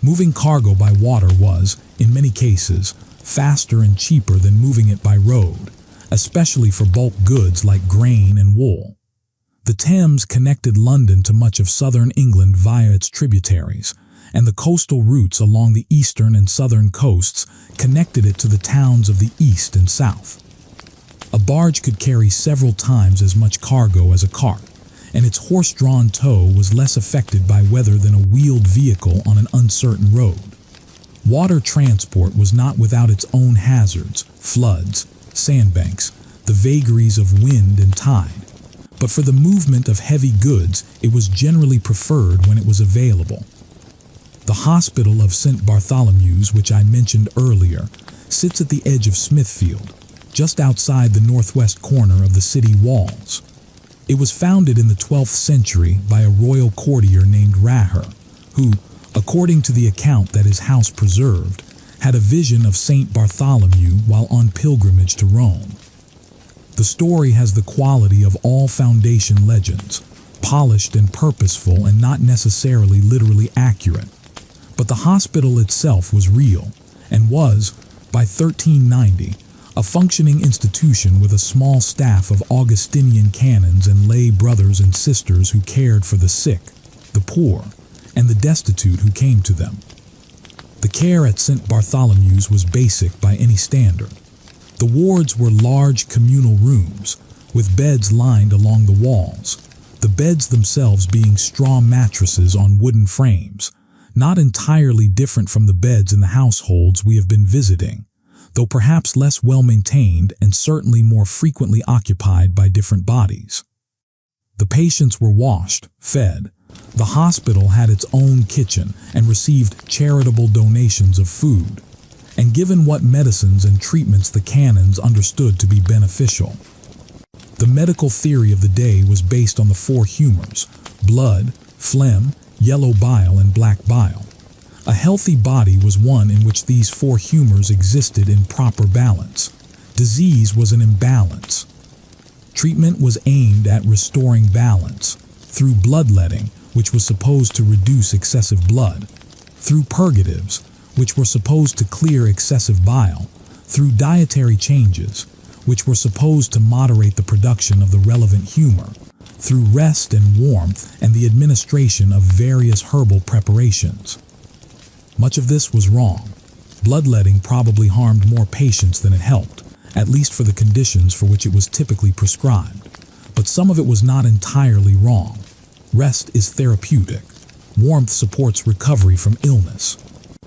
Moving cargo by water was, in many cases, faster and cheaper than moving it by road, especially for bulk goods like grain and wool. The Thames connected London to much of southern England via its tributaries, and the coastal routes along the eastern and southern coasts connected it to the towns of the east and south. A barge could carry several times as much cargo as a cart, and its horse-drawn tow was less affected by weather than a wheeled vehicle on an uncertain road. Water transport was not without its own hazards, floods, sandbanks, the vagaries of wind and tide. But for the movement of heavy goods, it was generally preferred when it was available. The Hospital of St. Bartholomew's, which I mentioned earlier, sits at the edge of Smithfield, just outside the northwest corner of the city walls. It was founded in the 12th century by a royal courtier named Raher, who, according to the account that his house preserved, had a vision of St. Bartholomew while on pilgrimage to Rome. The story has the quality of all foundation legends, polished and purposeful and not necessarily literally accurate. But the hospital itself was real and was, by 1390, a functioning institution with a small staff of Augustinian canons and lay brothers and sisters who cared for the sick, the poor, and the destitute who came to them. The care at St. Bartholomew's was basic by any standard. The wards were large communal rooms, with beds lined along the walls, the beds themselves being straw mattresses on wooden frames, not entirely different from the beds in the households we have been visiting, though perhaps less well-maintained and certainly more frequently occupied by different bodies. The patients were washed, fed. The hospital had its own kitchen and received charitable donations of food, and given what medicines and treatments the canons understood to be beneficial. The medical theory of the day was based on the four humors: blood, phlegm, yellow bile, and black bile. A healthy body was one in which these four humors existed in proper balance. Disease was an imbalance. Treatment was aimed at restoring balance, through bloodletting, which was supposed to reduce excessive blood, through purgatives, which were supposed to clear excessive bile, through dietary changes, which were supposed to moderate the production of the relevant humor, through rest and warmth and the administration of various herbal preparations. Much of this was wrong. Bloodletting probably harmed more patients than it helped, at least for the conditions for which it was typically prescribed. But some of it was not entirely wrong. Rest is therapeutic. Warmth supports recovery from illness.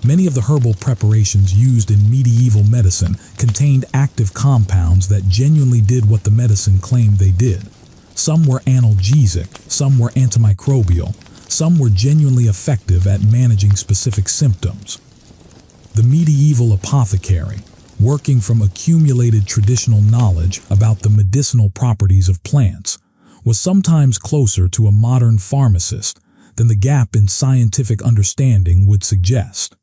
Many of the herbal preparations used in medieval medicine contained active compounds that genuinely did what the medicine claimed they did. Some were analgesic, some were antimicrobial, some were genuinely effective at managing specific symptoms. The medieval apothecary, working from accumulated traditional knowledge about the medicinal properties of plants, was sometimes closer to a modern pharmacist than the gap in scientific understanding would suggest.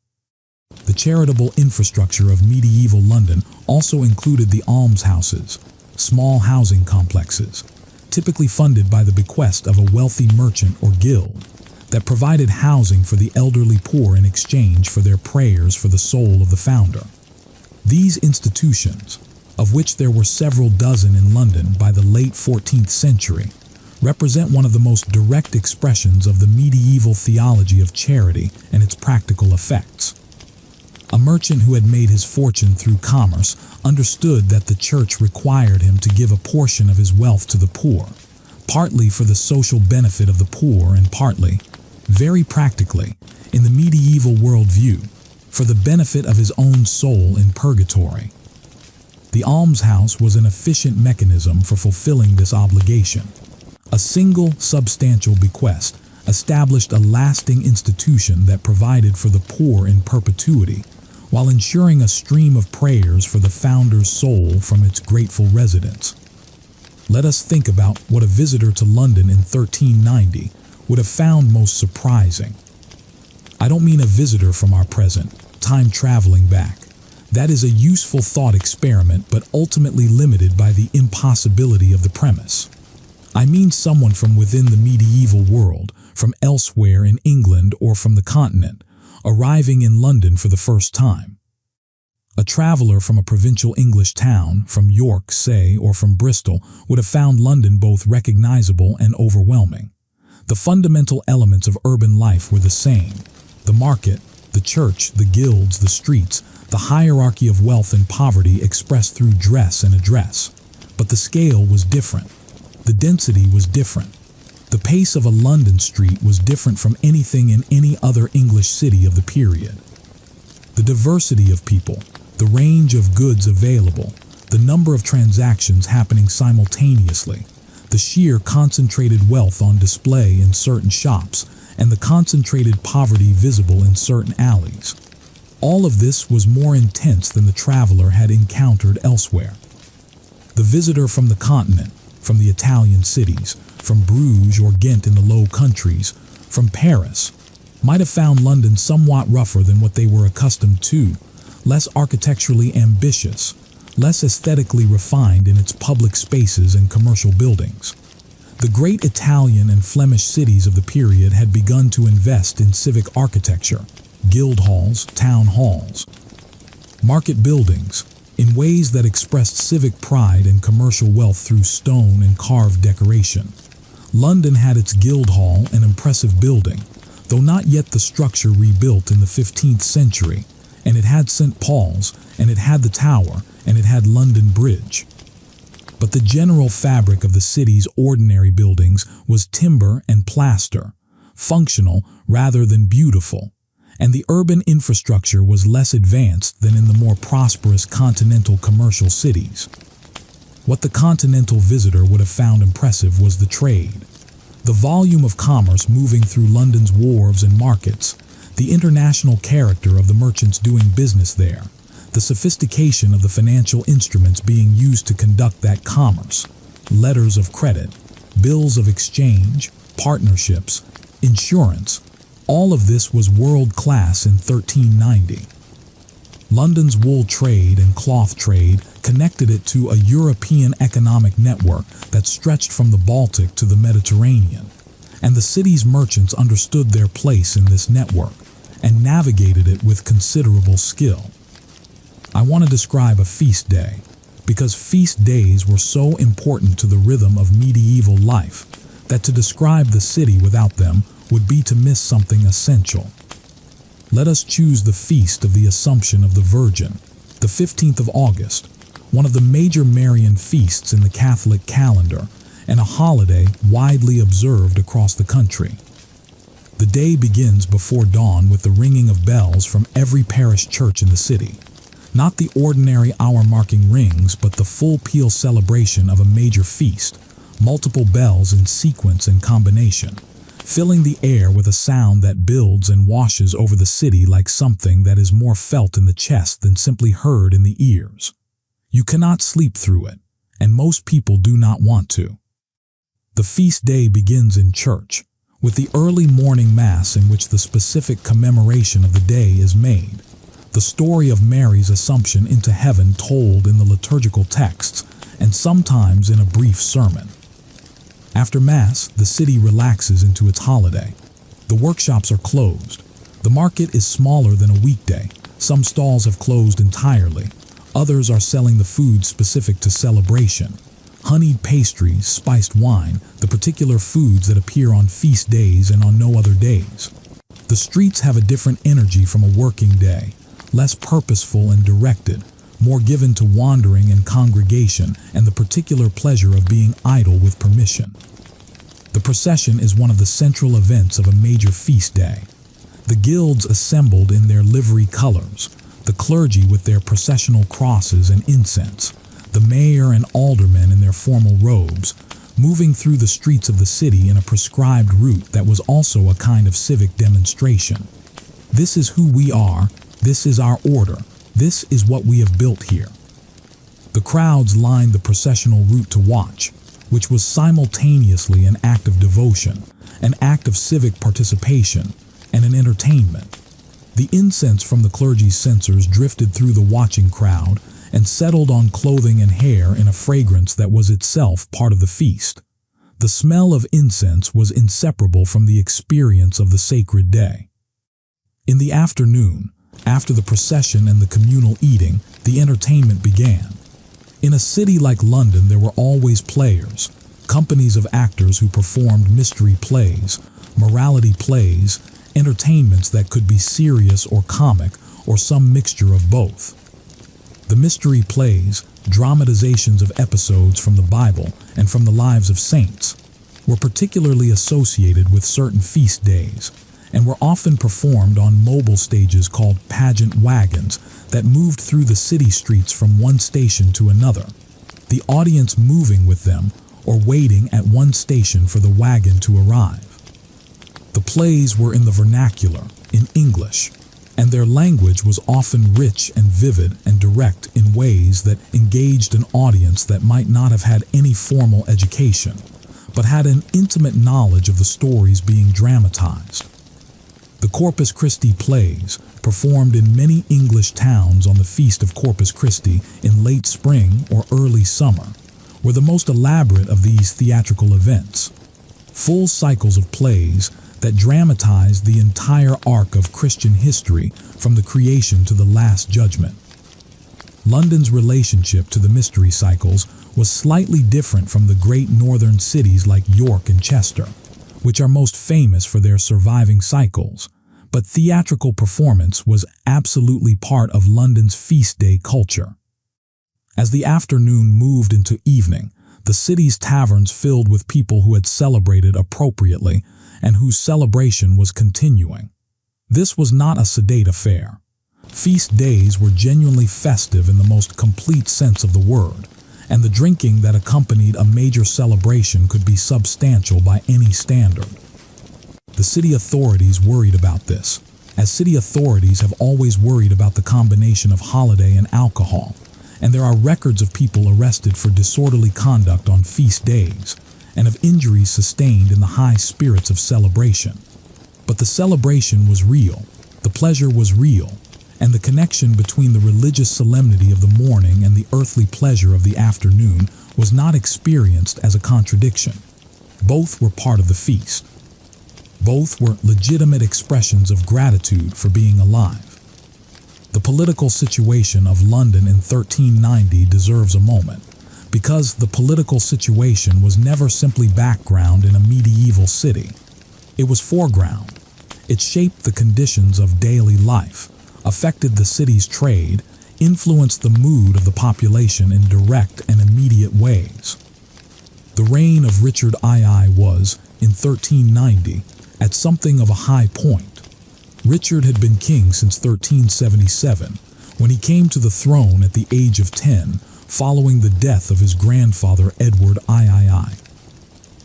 The charitable infrastructure of medieval London also included the almshouses, small housing complexes, typically funded by the bequest of a wealthy merchant or guild, that provided housing for the elderly poor in exchange for their prayers for the soul of the founder. These institutions, of which there were several dozen in London by the late 14th century, represent one of the most direct expressions of the medieval theology of charity and its practical effects. A merchant who had made his fortune through commerce understood that the church required him to give a portion of his wealth to the poor, partly for the social benefit of the poor and partly, very practically, in the medieval worldview, for the benefit of his own soul in purgatory. The almshouse was an efficient mechanism for fulfilling this obligation. A single substantial bequest established a lasting institution that provided for the poor in perpetuity, while ensuring a stream of prayers for the founder's soul from its grateful residents. Let us think about what a visitor to London in 1390 would have found most surprising. I don't mean a visitor from our present, time traveling back. That is a useful thought experiment, but ultimately limited by the impossibility of the premise. I mean someone from within the medieval world, from elsewhere in England or from the continent, arriving in London for the first time. A traveler from a provincial English town, from York, say, or from Bristol, would have found London both recognizable and overwhelming. The fundamental elements of urban life were the same: the market, the church, the guilds, the streets, the hierarchy of wealth and poverty expressed through dress and address. But the scale was different. The density was different. The pace of a London street was different from anything in any other English city of the period. The diversity of people, the range of goods available, the number of transactions happening simultaneously, the sheer concentrated wealth on display in certain shops, and the concentrated poverty visible in certain alleys. All of this was more intense than the traveler had encountered elsewhere. The visitor from the continent, from the Italian cities, from Bruges or Ghent in the Low Countries, from Paris, might have found London somewhat rougher than what they were accustomed to, less architecturally ambitious, less aesthetically refined in its public spaces and commercial buildings. The great Italian and Flemish cities of the period had begun to invest in civic architecture, guild halls, town halls, market buildings, in ways that expressed civic pride and commercial wealth through stone and carved decoration. London had its Guildhall, an impressive building, though not yet the structure rebuilt in the 15th century, and it had St. Paul's, and it had the Tower, and it had London Bridge. But the general fabric of the city's ordinary buildings was timber and plaster, functional rather than beautiful, and the urban infrastructure was less advanced than in the more prosperous continental commercial cities. What the continental visitor would have found impressive was the trade. The volume of commerce moving through London's wharves and markets, the international character of the merchants doing business there, the sophistication of the financial instruments being used to conduct that commerce, letters of credit, bills of exchange, partnerships, insurance, all of this was world-class in 1390. London's wool trade and cloth trade connected it to a European economic network that stretched from the Baltic to the Mediterranean, and the city's merchants understood their place in this network and navigated it with considerable skill. I want to describe a feast day, because feast days were so important to the rhythm of medieval life that to describe the city without them would be to miss something essential. Let us choose the Feast of the Assumption of the Virgin, the 15th of August, one of the major Marian feasts in the Catholic calendar, and a holiday widely observed across the country. The day begins before dawn with the ringing of bells from every parish church in the city. Not the ordinary hour-marking rings, but the full peal celebration of a major feast, multiple bells in sequence and combination, filling the air with a sound that builds and washes over the city like something that is more felt in the chest than simply heard in the ears. You cannot sleep through it, and most people do not want to. The feast day begins in church, with the early morning mass in which the specific commemoration of the day is made, the story of Mary's assumption into heaven told in the liturgical texts, and sometimes in a brief sermon. After Mass, the city relaxes into its holiday. The workshops are closed. The market is smaller than a weekday. Some stalls have closed entirely. Others are selling the food specific to celebration. Honeyed pastries, spiced wine, the particular foods that appear on feast days and on no other days. The streets have a different energy from a working day, less purposeful and directed, more given to wandering and congregation and the particular pleasure of being idle with permission. The procession is one of the central events of a major feast day. The guilds assembled in their livery colors, the clergy with their processional crosses and incense, the mayor and aldermen in their formal robes, moving through the streets of the city in a prescribed route that was also a kind of civic demonstration. This is who we are, this is our order, this is what we have built here. The crowds lined the processional route to watch, which was simultaneously an act of devotion, an act of civic participation, and an entertainment. The incense from the clergy's censers drifted through the watching crowd and settled on clothing and hair in a fragrance that was itself part of the feast. The smell of incense was inseparable from the experience of the sacred day. In the afternoon, after the procession and the communal eating, the entertainment began. In a city like London, there were always players, companies of actors who performed mystery plays, morality plays, entertainments that could be serious or comic or some mixture of both. The mystery plays, dramatizations of episodes from the Bible and from the lives of saints, were particularly associated with certain feast days and were often performed on mobile stages called pageant wagons that moved through the city streets from one station to another, the audience moving with them or waiting at one station for the wagon to arrive. The plays were in the vernacular, in English, and their language was often rich and vivid and direct in ways that engaged an audience that might not have had any formal education, but had an intimate knowledge of the stories being dramatized. The Corpus Christi plays, performed in many English towns on the Feast of Corpus Christi in late spring or early summer, were the most elaborate of these theatrical events. Full cycles of plays that dramatized the entire arc of Christian history from the creation to the Last Judgment. London's relationship to the mystery cycles was slightly different from the great northern cities like York and Chester, which are most famous for their surviving cycles, but theatrical performance was absolutely part of London's feast day culture. As the afternoon moved into evening, the city's taverns filled with people who had celebrated appropriately and whose celebration was continuing. This was not a sedate affair. Feast days were genuinely festive in the most complete sense of the word, and the drinking that accompanied a major celebration could be substantial by any standard. The city authorities worried about this, as city authorities have always worried about the combination of holiday and alcohol, and there are records of people arrested for disorderly conduct on feast days, and of injuries sustained in the high spirits of celebration. But the celebration was real, the pleasure was real, and the connection between the religious solemnity of the morning and the earthly pleasure of the afternoon was not experienced as a contradiction. Both were part of the feast. Both were legitimate expressions of gratitude for being alive. The political situation of London in 1390 deserves a moment, because the political situation was never simply background in a medieval city. It was foreground. It shaped the conditions of daily life, affected the city's trade, influenced the mood of the population in direct and immediate ways. The reign of Richard II was, in 1390, at something of a high point. Richard had been king since 1377, when he came to the throne at the age of 10, following the death of his grandfather Edward III.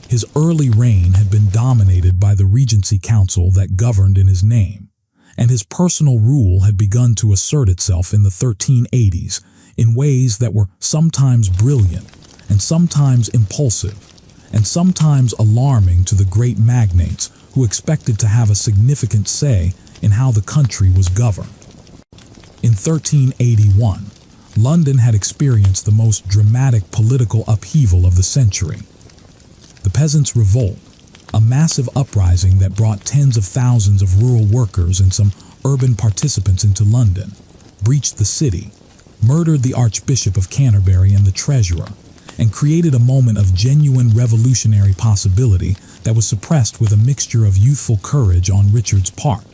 His early reign had been dominated by the Regency Council that governed in his name, and his personal rule had begun to assert itself in the 1380s in ways that were sometimes brilliant and sometimes impulsive and sometimes alarming to the great magnates who expected to have a significant say in how the country was governed. In 1381, London had experienced the most dramatic political upheaval of the century. The Peasants' Revolt, A massive uprising that brought tens of thousands of rural workers and some urban participants into London, breached the city, murdered the Archbishop of Canterbury and the treasurer, and created a moment of genuine revolutionary possibility that was suppressed with a mixture of youthful courage on Richard's part.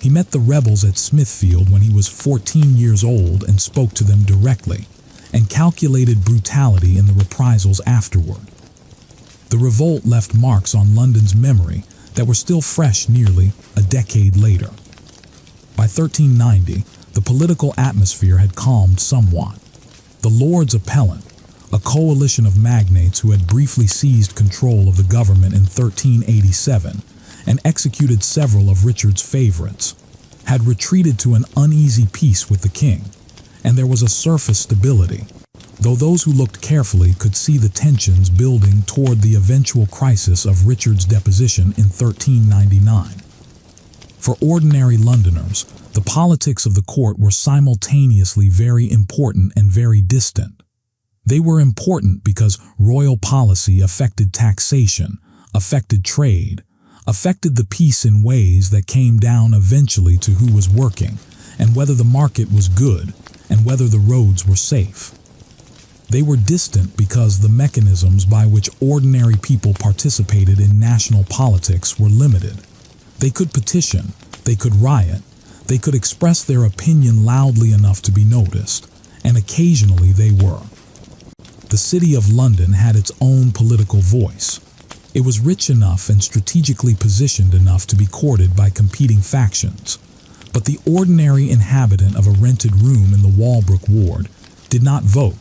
He met the rebels at Smithfield when he was 14 years old and spoke to them directly, and calculated brutality in the reprisals afterward. The revolt left marks on London's memory that were still fresh nearly a decade later. By 1390, the political atmosphere had calmed somewhat. The Lords Appellant, a coalition of magnates who had briefly seized control of the government in 1387 and executed several of Richard's favorites, had retreated to an uneasy peace with the king, and there was a surface stability, though those who looked carefully could see the tensions building toward the eventual crisis of Richard's deposition in 1399. For ordinary Londoners, the politics of the court were simultaneously very important and very distant. They were important because royal policy affected taxation, affected trade, affected the peace in ways that came down eventually to who was working, and whether the market was good, and whether the roads were safe. They were distant because the mechanisms by which ordinary people participated in national politics were limited. They could petition, they could riot, they could express their opinion loudly enough to be noticed, and occasionally they were. The City of London had its own political voice. It was rich enough and strategically positioned enough to be courted by competing factions. But the ordinary inhabitant of a rented room in the Walbrook ward did not vote,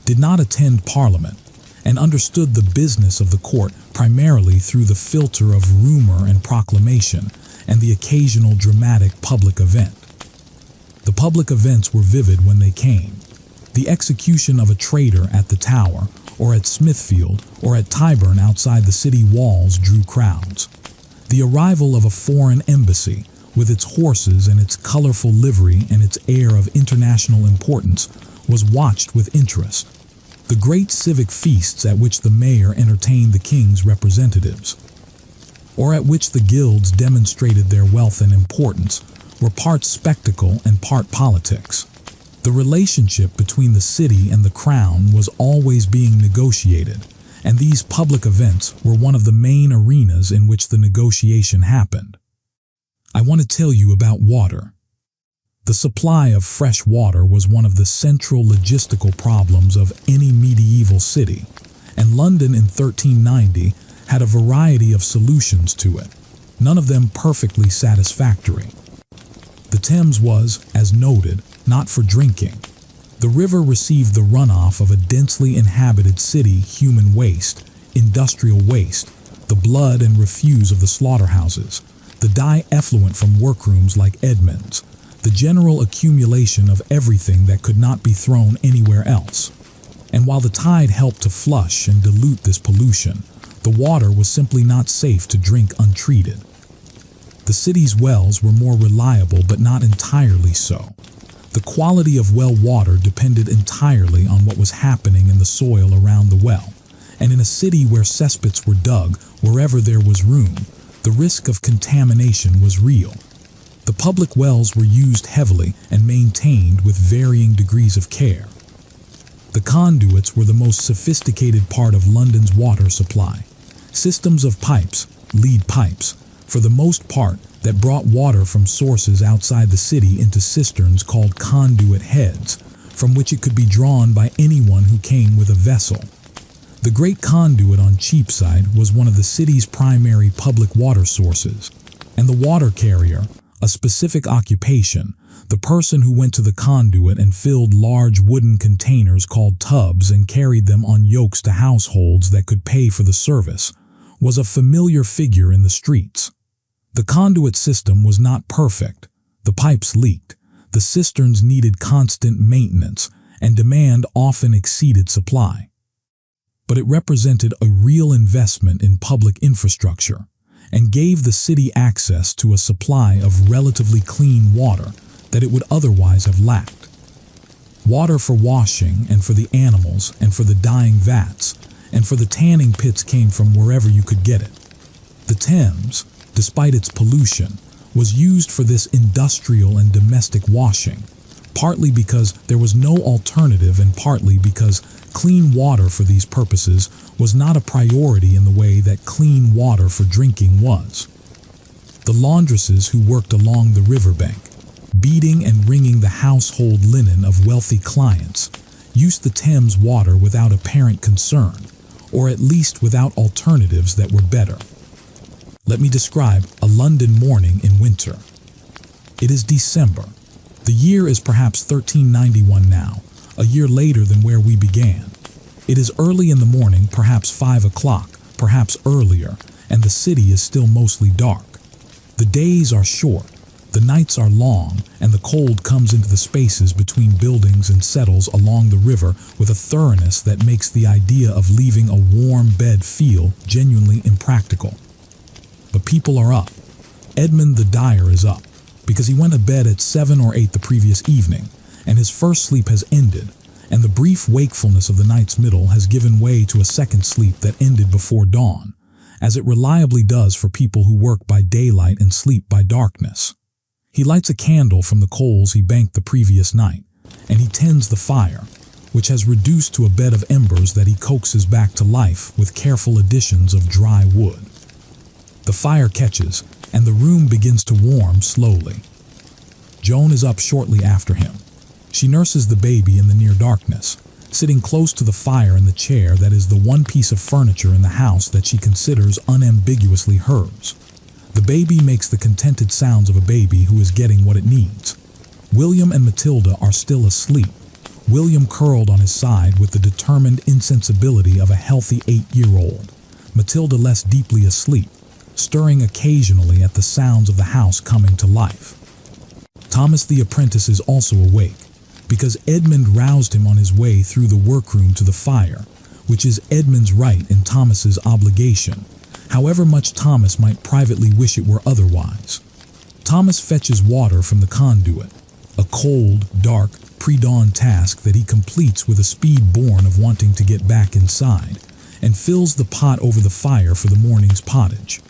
did not attend Parliament, and understood the business of the court primarily through the filter of rumor and proclamation and the occasional dramatic public event. The public events were vivid when they came. The execution of a traitor at the Tower, or at Smithfield, or at Tyburn outside the city walls drew crowds. The arrival of a foreign embassy, with its horses and its colorful livery and its air of international importance, was watched with interest. The great civic feasts at which the mayor entertained the king's representatives, or at which the guilds demonstrated their wealth and importance, were part spectacle and part politics. The relationship between the city and the crown was always being negotiated, and these public events were one of the main arenas in which the negotiation happened. I want to tell you about water. The supply of fresh water was one of the central logistical problems of any medieval city, and London in 1390 had a variety of solutions to it, none of them perfectly satisfactory. The Thames was, as noted, not for drinking. The river received the runoff of a densely inhabited city human waste, industrial waste, the blood and refuse of the slaughterhouses, the dye effluent from workrooms like Edmonds, the general accumulation of everything that could not be thrown anywhere else. And while the tide helped to flush and dilute this pollution, the water was simply not safe to drink untreated. The city's wells were more reliable but not entirely so. The quality of well water depended entirely on what was happening in the soil around the well, and in a city where cesspits were dug wherever there was room, the risk of contamination was real. The public wells were used heavily and maintained with varying degrees of care. The conduits were the most sophisticated part of London's water supply. Systems of pipes, lead pipes, for the most part, that brought water from sources outside the city into cisterns called conduit heads, from which it could be drawn by anyone who came with a vessel. The Great Conduit on Cheapside was one of the city's primary public water sources, and the water carrier, a specific occupation, the person who went to the conduit and filled large wooden containers called tubs and carried them on yokes to households that could pay for the service, was a familiar figure in the streets. The conduit system was not perfect. The pipes leaked, the cisterns needed constant maintenance, and demand often exceeded supply. But it represented a real investment in public infrastructure and gave the city access to a supply of relatively clean water that it would otherwise have lacked. Water for washing and for the animals and for the dyeing vats and for the tanning pits came from wherever you could get it. The Thames, despite its pollution, was used for this industrial and domestic washing, partly because there was no alternative and partly because clean water for these purposes was not a priority in the way that clean water for drinking was. The laundresses who worked along the riverbank, beating and wringing the household linen of wealthy clients, used the Thames water without apparent concern, or at least without alternatives that were better. Let me describe a London morning in winter. It is December. The year is perhaps 1391 now, a year later than where we began. It is early in the morning, perhaps 5 o'clock, perhaps earlier, and the city is still mostly dark. The days are short, the nights are long, and the cold comes into the spaces between buildings and settles along the river with a thoroughness that makes the idea of leaving a warm bed feel genuinely impractical. But people are up. Edmund the dyer is up, because he went to bed at 7 or 8 the previous evening, and his first sleep has ended, and the brief wakefulness of the night's middle has given way to a second sleep that ended before dawn, as it reliably does for people who work by daylight and sleep by darkness. He lights a candle from the coals he banked the previous night, and he tends the fire, which has reduced to a bed of embers that he coaxes back to life with careful additions of dry wood. The fire catches, and the room begins to warm slowly. Joan is up shortly after him. She nurses the baby in the near darkness, sitting close to the fire in the chair that is the one piece of furniture in the house that she considers unambiguously hers. The baby makes the contented sounds of a baby who is getting what it needs. William and Matilda are still asleep, William curled on his side with the determined insensibility of a healthy 8-year-old, Matilda less deeply asleep, stirring occasionally at the sounds of the house coming to life. Thomas the apprentice is also awake, because Edmund roused him on his way through the workroom to the fire, which is Edmund's right and Thomas's obligation, however much Thomas might privately wish it were otherwise. Thomas fetches water from the conduit, a cold, dark, pre-dawn task that he completes with a speed born of wanting to get back inside, and fills the pot over the fire for the morning's pottage.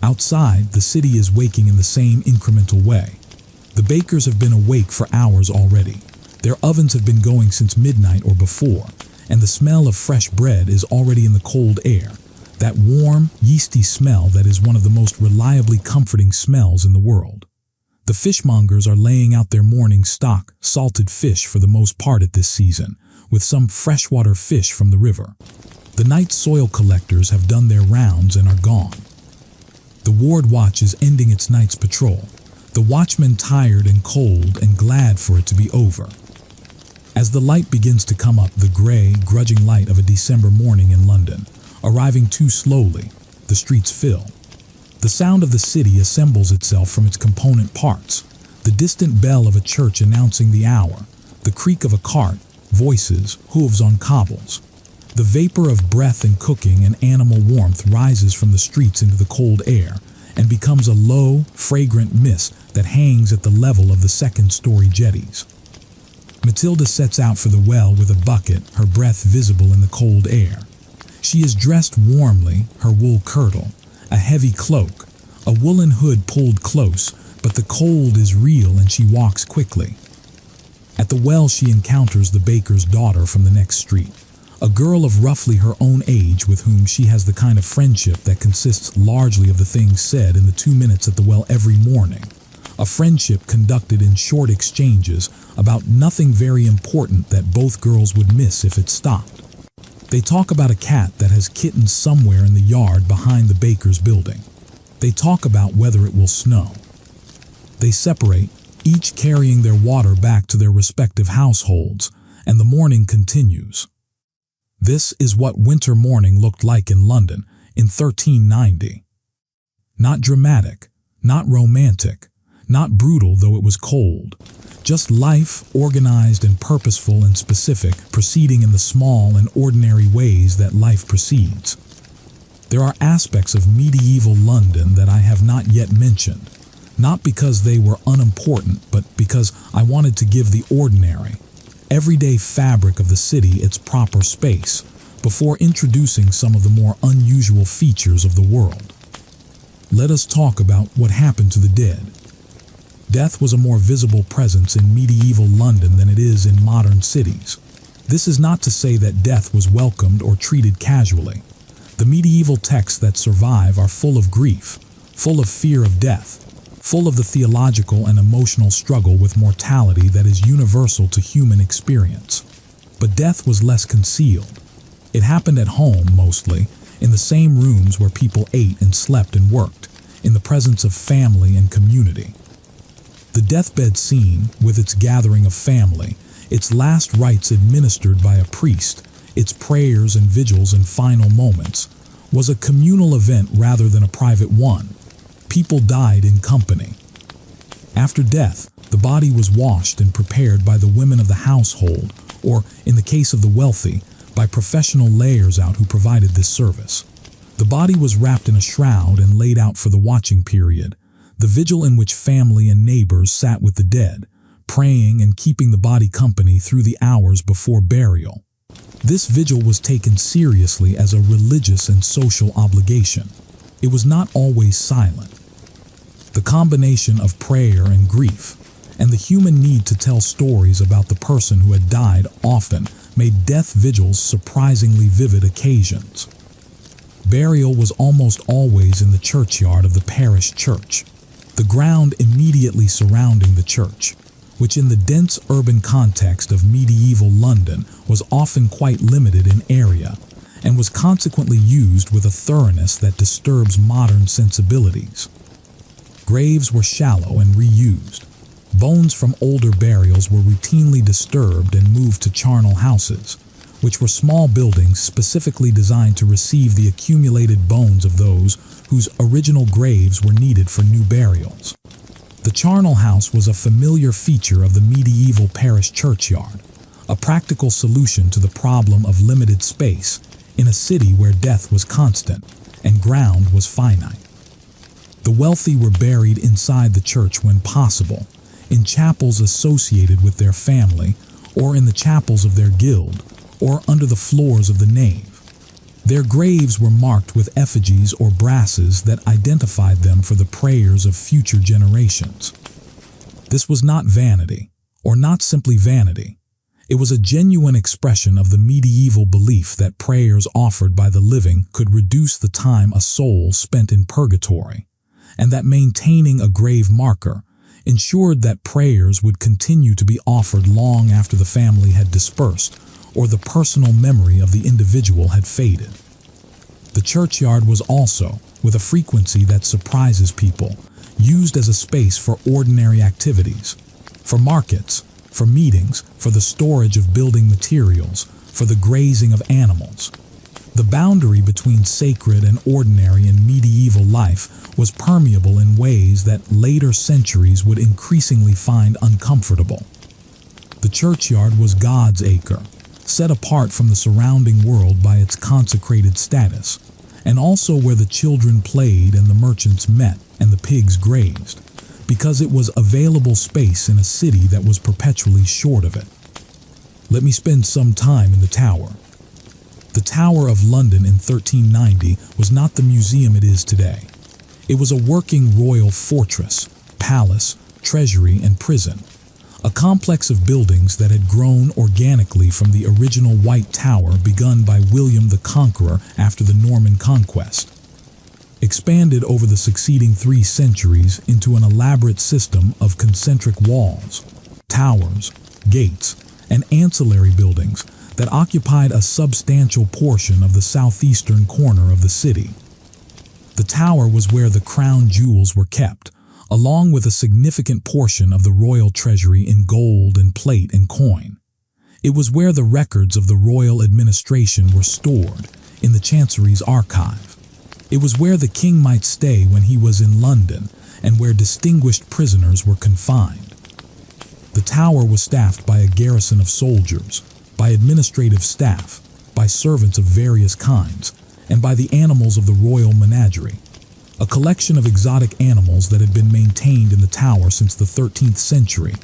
Outside, the city is waking in the same incremental way. The bakers have been awake for hours already. Their ovens have been going since midnight or before, and the smell of fresh bread is already in the cold air, that warm, yeasty smell that is one of the most reliably comforting smells in the world. The fishmongers are laying out their morning stock, salted fish for the most part at this season, with some freshwater fish from the river. The night soil collectors have done their rounds and are gone. The ward watch is ending its night's patrol, the watchman tired and cold and glad for it to be over. As the light begins to come up, the gray, grudging light of a December morning in London, arriving too slowly, the streets fill. The sound of the city assembles itself from its component parts, the distant bell of a church announcing the hour, the creak of a cart, voices, hooves on cobbles. The vapor of breath and cooking and animal warmth rises from the streets into the cold air and becomes a low, fragrant mist that hangs at the level of the second-story jetties. Matilda sets out for the well with a bucket, her breath visible in the cold air. She is dressed warmly, her wool kirtle, a heavy cloak, a woolen hood pulled close, but the cold is real and she walks quickly. At the well she encounters the baker's daughter from the next street, a girl of roughly her own age with whom she has the kind of friendship that consists largely of the things said in the 2 minutes at the well every morning, a friendship conducted in short exchanges about nothing very important that both girls would miss if it stopped. They talk about a cat that has kittens somewhere in the yard behind the baker's building. They talk about whether it will snow. They separate, each carrying their water back to their respective households, and the morning continues. This is what winter morning looked like in London in 1390. Not dramatic, not romantic, not brutal though it was cold. Just life, organized and purposeful and specific, proceeding in the small and ordinary ways that life proceeds. There are aspects of medieval London that I have not yet mentioned, not because they were unimportant, but because I wanted to give the ordinary, everyday fabric of the city its proper space, before introducing some of the more unusual features of the world. let us talk about what happened to the dead. Death was a more visible presence in medieval London than it is in modern cities. This is not to say that death was welcomed or treated casually. The medieval texts that survive are full of grief, full of fear of death, full of the theological and emotional struggle with mortality that is universal to human experience. But death was less concealed. It happened at home, mostly, in the same rooms where people ate and slept and worked, in the presence of family and community. The deathbed scene, with its gathering of family, its last rites administered by a priest, its prayers and vigils and final moments, was a communal event rather than a private one. People died in company. After death, the body was washed and prepared by the women of the household, or, in the case of the wealthy, by professional layers out who provided this service. The body was wrapped in a shroud and laid out for the watching period, the vigil in which family and neighbors sat with the dead, praying and keeping the body company through the hours before burial. This vigil was taken seriously as a religious and social obligation. It was not always silent. The combination of prayer and grief, and the human need to tell stories about the person who had died often made death vigils surprisingly vivid occasions. Burial was almost always in the churchyard of the parish church, the ground immediately surrounding the church, which in the dense urban context of medieval London was often quite limited in area, and was consequently used with a thoroughness that disturbs modern sensibilities. Graves were shallow and reused. Bones from older burials were routinely disturbed and moved to charnel houses, which were small buildings specifically designed to receive the accumulated bones of those whose original graves were needed for new burials. The charnel house was a familiar feature of the medieval parish churchyard, a practical solution to the problem of limited space in a city where death was constant and ground was finite. The wealthy were buried inside the church when possible, in chapels associated with their family, or in the chapels of their guild, or under the floors of the nave. Their graves were marked with effigies or brasses that identified them for the prayers of future generations. This was not vanity, or not simply vanity. It was a genuine expression of the medieval belief that prayers offered by the living could reduce the time a soul spent in purgatory, and that maintaining a grave marker ensured that prayers would continue to be offered long after the family had dispersed or the personal memory of the individual had faded. The churchyard was also, with a frequency that surprises people, used as a space for ordinary activities, for markets, for meetings, for the storage of building materials, for the grazing of animals. The boundary between sacred and ordinary in medieval life was permeable in ways that later centuries would increasingly find uncomfortable. The churchyard was God's acre, set apart from the surrounding world by its consecrated status, and also where the children played and the merchants met and the pigs grazed, because it was available space in a city that was perpetually short of it. Let me spend some time in the Tower. The Tower of London in 1390 was not the museum it is today. It was a working royal fortress, palace, treasury, and prison, a complex of buildings that had grown organically from the original White Tower begun by William the Conqueror after the Norman Conquest, expanded over the succeeding 3 centuries into an elaborate system of concentric walls, towers, gates, and ancillary buildings that occupied a substantial portion of the southeastern corner of the city. The tower was where the crown jewels were kept, along with a significant portion of the royal treasury in gold and plate and coin. It was where the records of the royal administration were stored, in the Chancery's archive. It was where the king might stay when he was in London, and where distinguished prisoners were confined. The tower was staffed by a garrison of soldiers, by administrative staff, by servants of various kinds, and by the animals of the royal menagerie, a collection of exotic animals that had been maintained in the tower since the 13th century,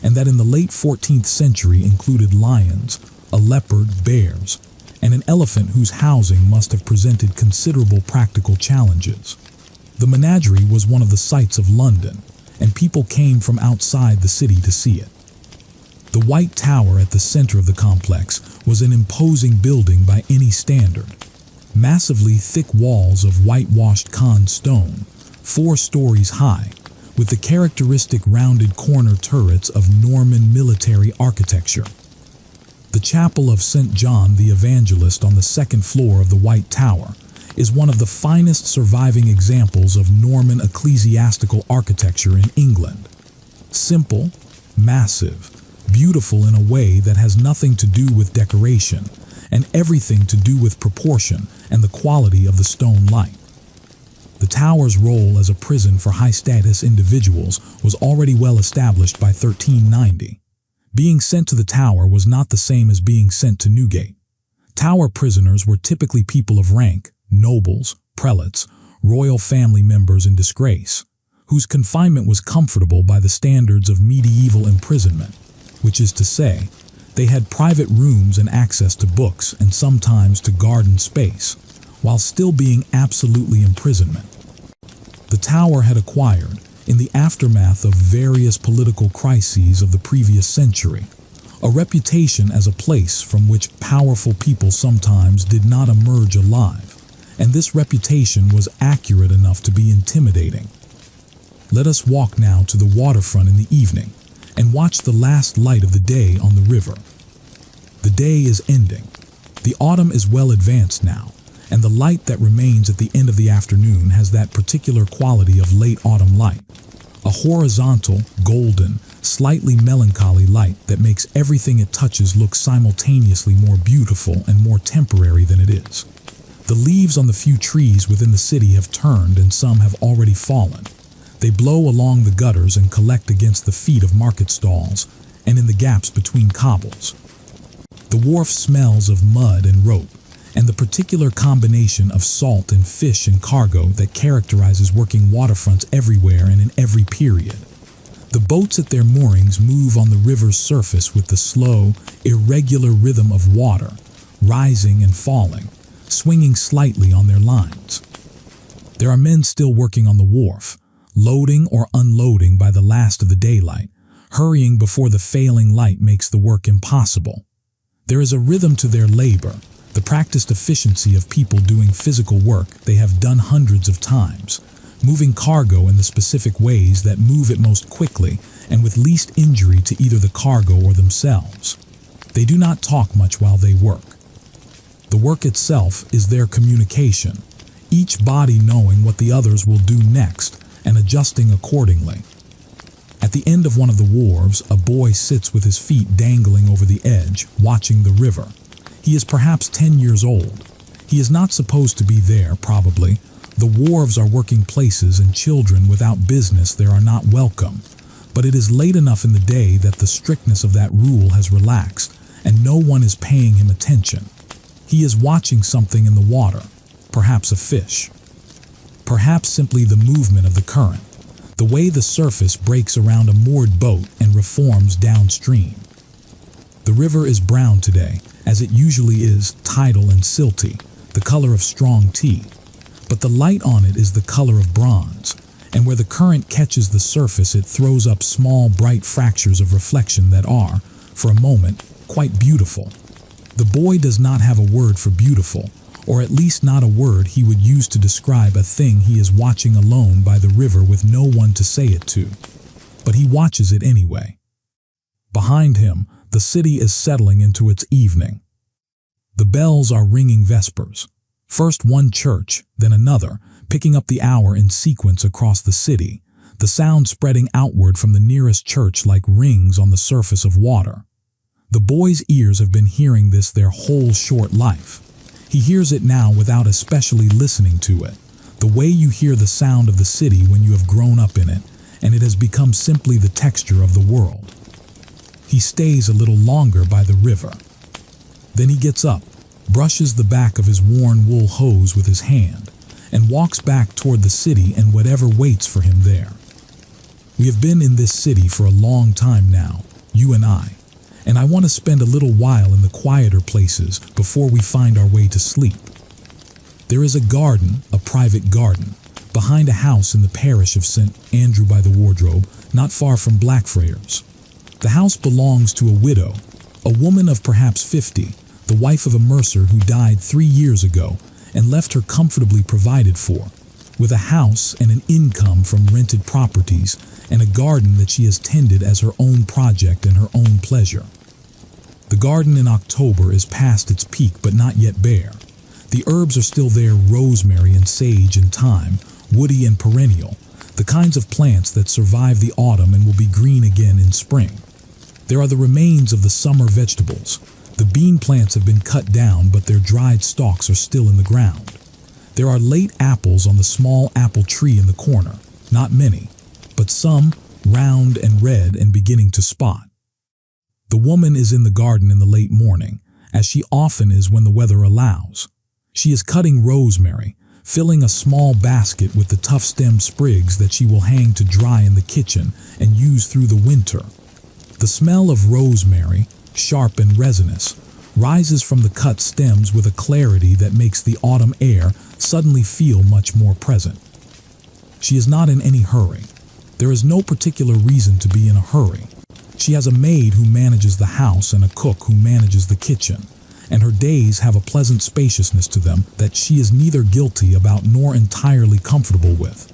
and that in the late 14th century included lions, a leopard, bears, and an elephant whose housing must have presented considerable practical challenges. The menagerie was one of the sights of London, and people came from outside the city to see it. The White Tower at the center of the complex was an imposing building by any standard. Massively thick walls of whitewashed Caen stone, 4 stories high, with the characteristic rounded corner turrets of Norman military architecture. The Chapel of St. John the Evangelist on the 2nd floor of the White Tower is one of the finest surviving examples of Norman ecclesiastical architecture in England. Simple, massive, beautiful in a way that has nothing to do with decoration and everything to do with proportion and the quality of the stone light. The tower's role as a prison for high-status individuals was already well established by 1390. Being sent to the tower was not the same as being sent to Newgate. Tower prisoners were typically people of rank, nobles, prelates, royal family members in disgrace, whose confinement was comfortable by the standards of medieval imprisonment, which is to say, they had private rooms and access to books and sometimes to garden space, while still being absolutely imprisonment. The tower had acquired, in the aftermath of various political crises of the previous century, a reputation as a place from which powerful people sometimes did not emerge alive, and this reputation was accurate enough to be intimidating. Let us walk now to the waterfront in the evening and watch the last light of the day on the river. The day is ending. The autumn is well advanced now, and the light that remains at the end of the afternoon has that particular quality of late autumn light, a horizontal, golden, slightly melancholy light that makes everything it touches look simultaneously more beautiful and more temporary than it is. The leaves on the few trees within the city have turned and some have already fallen. They blow along the gutters and collect against the feet of market stalls and in the gaps between cobbles. The wharf smells of mud and rope, and the particular combination of salt and fish and cargo that characterizes working waterfronts everywhere and in every period. The boats at their moorings move on the river's surface with the slow, irregular rhythm of water, rising and falling, swinging slightly on their lines. There are men still working on the wharf, loading or unloading by the last of the daylight, hurrying before the failing light makes the work impossible. There is a rhythm to their labor, the practiced efficiency of people doing physical work they have done hundreds of times, moving cargo in the specific ways that move it most quickly and with least injury to either the cargo or themselves. They do not talk much while they work. The work itself is their communication, each body knowing what the others will do next and adjusting accordingly. At the end of one of the wharves, a boy sits with his feet dangling over the edge, watching the river. He is perhaps 10 years old. He is not supposed to be there, probably. The wharves are working places and children without business there are not welcome. But it is late enough in the day that the strictness of that rule has relaxed, and no one is paying him attention. He is watching something in the water, perhaps a fish. Perhaps simply the movement of the current, the way the surface breaks around a moored boat and reforms downstream. The river is brown today, as it usually is, tidal and silty, the color of strong tea. But the light on it is the color of bronze, and where the current catches the surface it throws up small bright fractures of reflection that are, for a moment, quite beautiful. The boy does not have a word for beautiful, or at least not a word he would use to describe a thing he is watching alone by the river with no one to say it to. But he watches it anyway. Behind him, the city is settling into its evening. The bells are ringing vespers. First one church, then another, picking up the hour in sequence across the city, the sound spreading outward from the nearest church like rings on the surface of water. The boy's ears have been hearing this their whole short life. He hears it now without especially listening to it, the way you hear the sound of the city when you have grown up in it, and it has become simply the texture of the world. He stays a little longer by the river. Then he gets up, brushes the back of his worn wool hose with his hand, and walks back toward the city and whatever waits for him there. We have been in this city for a long time now, you and I want to spend a little while in the quieter places before we find our way to sleep. There is a garden, a private garden, behind a house in the parish of St. Andrew by the Wardrobe, not far from Blackfriars. The house belongs to a widow, a woman of perhaps 50, the wife of a mercer who died 3 years ago and left her comfortably provided for, with a house and an income from rented properties and a garden that she has tended as her own project and her own pleasure. The garden in October is past its peak but not yet bare. The herbs are still there, rosemary and sage and thyme, woody and perennial, the kinds of plants that survive the autumn and will be green again in spring. There are the remains of the summer vegetables. The bean plants have been cut down, but their dried stalks are still in the ground. There are late apples on the small apple tree in the corner, not many, but some round and red and beginning to spot. The woman is in the garden in the late morning, as she often is when the weather allows. She is cutting rosemary, filling a small basket with the tough-stemmed sprigs that she will hang to dry in the kitchen and use through the winter. The smell of rosemary, sharp and resinous, rises from the cut stems with a clarity that makes the autumn air suddenly feel much more present. She is not in any hurry. There is no particular reason to be in a hurry. She has a maid who manages the house and a cook who manages the kitchen, and her days have a pleasant spaciousness to them that she is neither guilty about nor entirely comfortable with.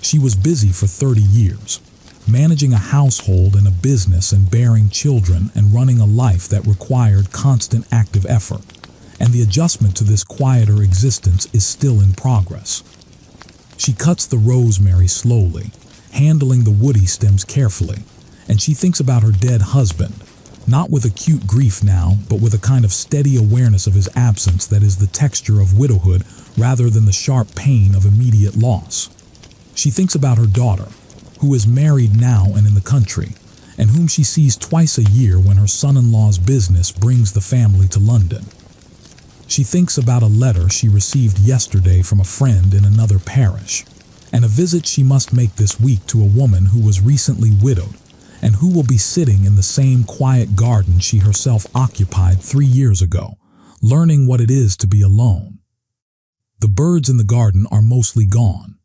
She was busy for 30 years, managing a household and a business and bearing children and running a life that required constant active effort, and the adjustment to this quieter existence is still in progress. She cuts the rosemary slowly, handling the woody stems carefully, and she thinks about her dead husband, not with acute grief now, but with a kind of steady awareness of his absence that is the texture of widowhood rather than the sharp pain of immediate loss. She thinks about her daughter, who is married now and in the country, and whom she sees twice a year when her son-in-law's business brings the family to London. She thinks about a letter she received yesterday from a friend in another parish, and a visit she must make this week to a woman who was recently widowed, and who will be sitting in the same quiet garden she herself occupied 3 years ago, learning what it is to be alone. The birds in the garden are mostly gone.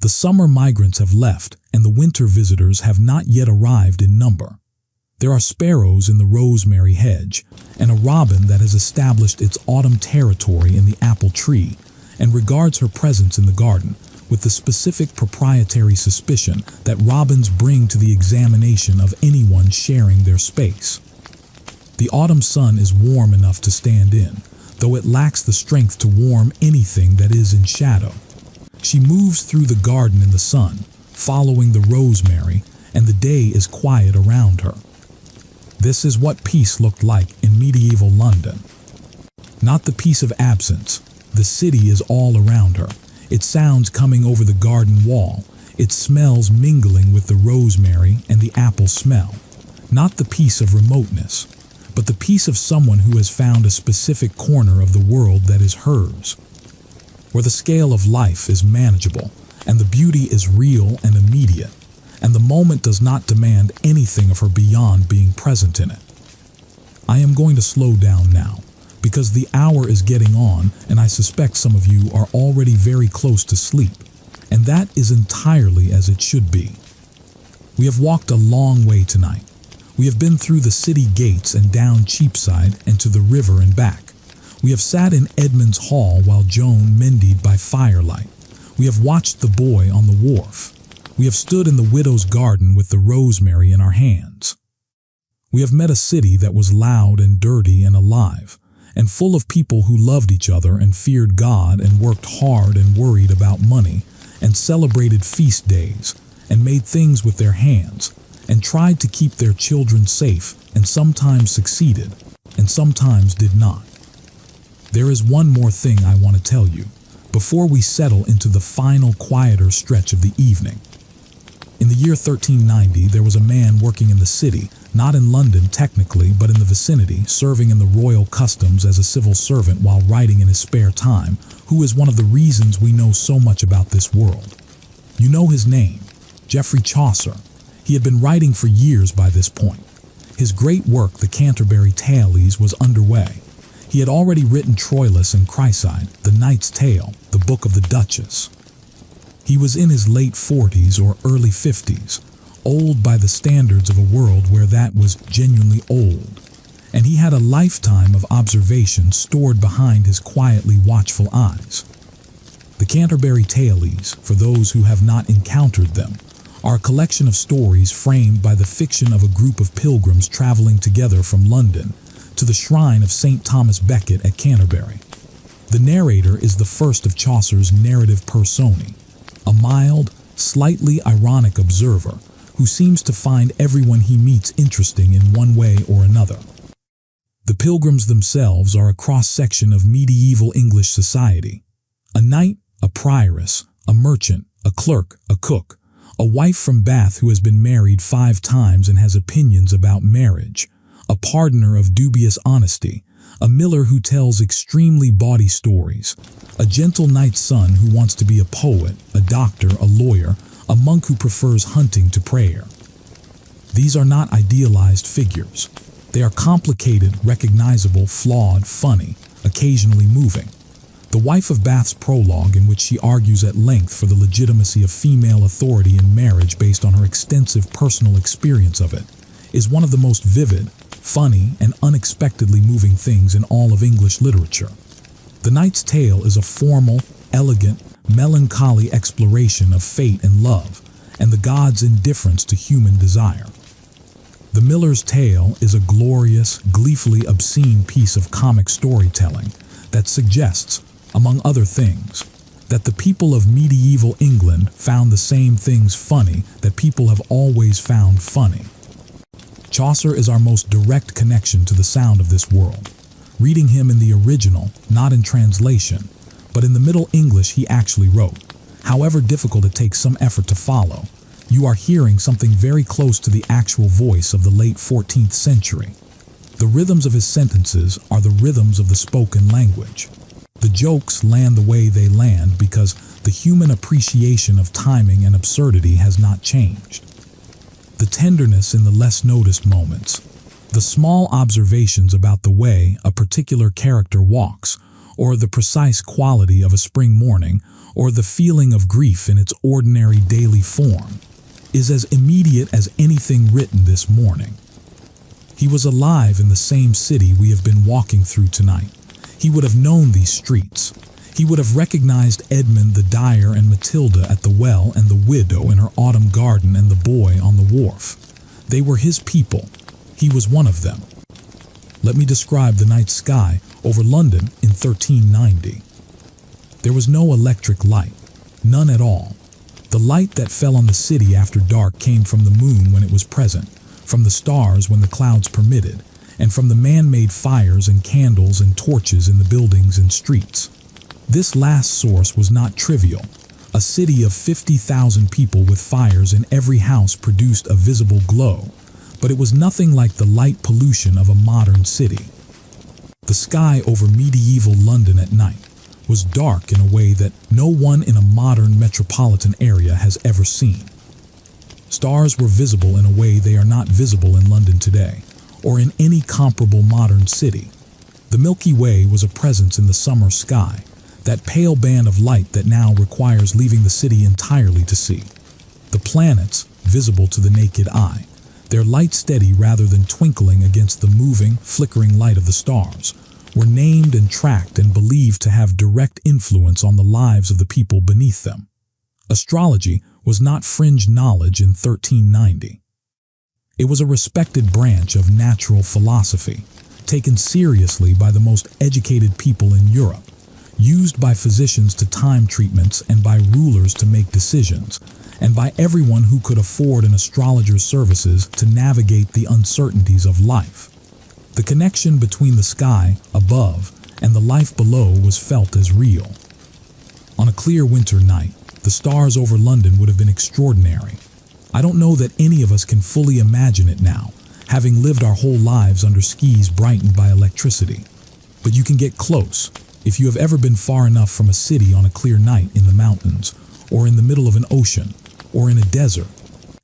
The summer migrants have left, and the winter visitors have not yet arrived in number. There are sparrows in the rosemary hedge, and a robin that has established its autumn territory in the apple tree, and regards her presence in the garden with the specific proprietary suspicion that robins bring to the examination of anyone sharing their space. The autumn sun is warm enough to stand in, though it lacks the strength to warm anything that is in shadow. She moves through the garden in the sun, following the rosemary, and the day is quiet around her. This is what peace looked like in medieval London. Not the peace of absence. The city is all around her. Its sounds coming over the garden wall, its smells mingling with the rosemary and the apple smell. Not the peace of remoteness, but the peace of someone who has found a specific corner of the world that is hers, where the scale of life is manageable, and the beauty is real and immediate, and the moment does not demand anything of her beyond being present in it. I am going to slow down now, because the hour is getting on, and I suspect some of you are already very close to sleep, and that is entirely as it should be. We have walked a long way tonight. We have been through the city gates and down Cheapside and to the river and back. We have sat in Edmund's Hall while Joan mended by firelight. We have watched the boy on the wharf. We have stood in the widow's garden with the rosemary in our hands. We have met a city that was loud and dirty and alive, and full of people who loved each other and feared God and worked hard and worried about money and celebrated feast days and made things with their hands and tried to keep their children safe and sometimes succeeded and sometimes did not. There is one more thing I want to tell you before we settle into the final quieter stretch of the evening. In the year 1390, there was a man working in the city, not in London technically, but in the vicinity, serving in the royal customs as a civil servant while writing in his spare time, who is one of the reasons we know so much about this world. You know his name, Geoffrey Chaucer. He had been writing for years by this point. His great work, the Canterbury Tales, was underway. He had already written Troilus and Chryside, The Knight's Tale, the Book of the Duchess. He was in his late 40s or early 50s, old by the standards of a world where that was genuinely old, and he had a lifetime of observation stored behind his quietly watchful eyes. The Canterbury Tales, for those who have not encountered them, are a collection of stories framed by the fiction of a group of pilgrims traveling together from London to the shrine of St. Thomas Becket at Canterbury. The narrator is the first of Chaucer's narrative personae, a mild, slightly ironic observer who seems to find everyone he meets interesting in one way or another. The pilgrims themselves are a cross-section of medieval English society. A knight, a prioress, a merchant, a clerk, a cook, a wife from Bath who has been married 5 times and has opinions about marriage, a pardoner of dubious honesty, a miller who tells extremely bawdy stories, a gentle knight's son who wants to be a poet, a doctor, a lawyer, a monk who prefers hunting to prayer. These are not idealized figures. They are complicated, recognizable, flawed, funny, occasionally moving. The Wife of Bath's prologue, in which she argues at length for the legitimacy of female authority in marriage based on her extensive personal experience of it, is one of the most vivid, funny, and unexpectedly moving things in all of English literature. The Knight's Tale is a formal, elegant, melancholy exploration of fate and love, and the gods' indifference to human desire. The Miller's Tale is a glorious, gleefully obscene piece of comic storytelling that suggests, among other things, that the people of medieval England found the same things funny that people have always found funny. Chaucer is our most direct connection to the sound of this world. Reading him in the original, not in translation, but in the Middle English he actually wrote, however difficult it takes some effort to follow, you are hearing something very close to the actual voice of the late 14th century. The rhythms of his sentences are the rhythms of the spoken language. The jokes land the way they land because the human appreciation of timing and absurdity has not changed. The tenderness in the less noticed moments, the small observations about the way a particular character walks, or the precise quality of a spring morning, or the feeling of grief in its ordinary daily form, is as immediate as anything written this morning. He was alive in the same city we have been walking through tonight. He would have known these streets. He would have recognized Edmund the dyer and Matilda at the well and the widow in her autumn garden and the boy on the wharf. They were his people. He was one of them. Let me describe the night sky over London in 1390. There was no electric light, none at all. The light that fell on the city after dark came from the moon when it was present, from the stars when the clouds permitted, and from the man-made fires and candles and torches in the buildings and streets. This last source was not trivial. A city of 50,000 people with fires in every house produced a visible glow, but it was nothing like the light pollution of a modern city. The sky over medieval London at night was dark in a way that no one in a modern metropolitan area has ever seen. Stars were visible in a way they are not visible in London today, or in any comparable modern city. The Milky Way was a presence in the summer sky, that pale band of light that now requires leaving the city entirely to see. The planets, visible to the naked eye, their light steady rather than twinkling against the moving, flickering light of the stars, were named and tracked and believed to have direct influence on the lives of the people beneath them. Astrology was not fringe knowledge in 1390. It was a respected branch of natural philosophy, taken seriously by the most educated people in Europe, used by physicians to time treatments and by rulers to make decisions, and by everyone who could afford an astrologer's services to navigate the uncertainties of life. The connection between the sky above and the life below was felt as real. On a clear winter night, the stars over London would have been extraordinary. I don't know that any of us can fully imagine it now, having lived our whole lives under skies brightened by electricity. But you can get close if you have ever been far enough from a city on a clear night in the mountains, or in the middle of an ocean, or in a desert,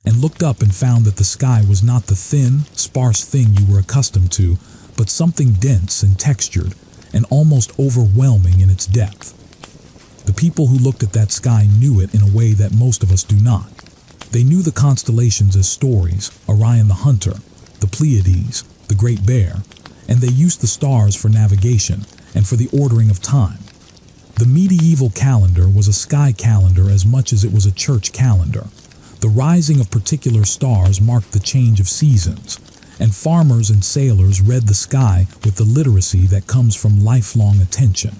and looked up and found that the sky was not the thin, sparse thing you were accustomed to, but something dense and textured, and almost overwhelming in its depth. The people who looked at that sky knew it in a way that most of us do not. They knew the constellations as stories, Orion the Hunter, the Pleiades, the Great Bear, and they used the stars for navigation and for the ordering of time. The medieval calendar was a sky calendar as much as it was a church calendar. The rising of particular stars marked the change of seasons, and farmers and sailors read the sky with the literacy that comes from lifelong attention.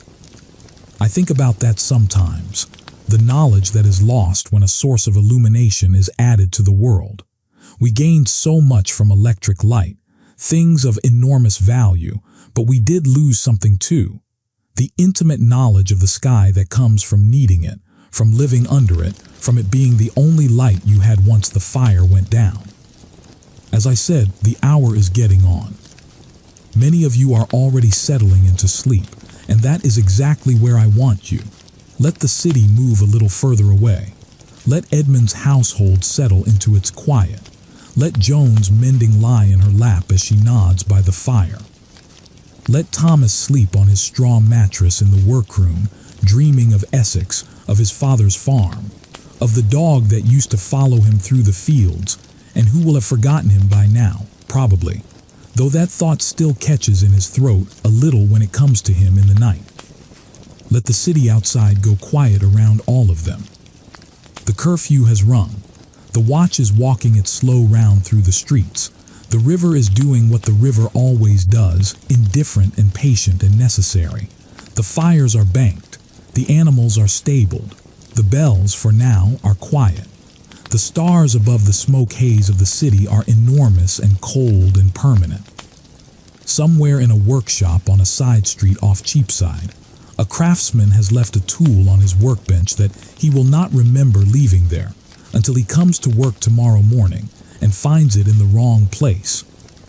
I think about that sometimes, the knowledge that is lost when a source of illumination is added to the world. We gained so much from electric light, things of enormous value, but we did lose something too. The intimate knowledge of the sky that comes from needing it, from living under it, from it being the only light you had once the fire went down. As I said, the hour is getting on. Many of you are already settling into sleep, and that is exactly where I want you. Let the city move a little further away. Let Edmund's household settle into its quiet. Let Joan's mending lie in her lap as she nods by the fire. Let Thomas sleep on his straw mattress in the workroom, dreaming of Essex, of his father's farm, of the dog that used to follow him through the fields, and who will have forgotten him by now, probably, though that thought still catches in his throat a little when it comes to him in the night. Let the city outside go quiet around all of them. The curfew has rung. The watch is walking its slow round through the streets. The river is doing what the river always does, indifferent and patient and necessary. The fires are banked. The animals are stabled. The bells, for now, are quiet. The stars above the smoke haze of the city are enormous and cold and permanent. Somewhere in a workshop on a side street off Cheapside, a craftsman has left a tool on his workbench that he will not remember leaving there until he comes to work tomorrow morning and finds it in the wrong place,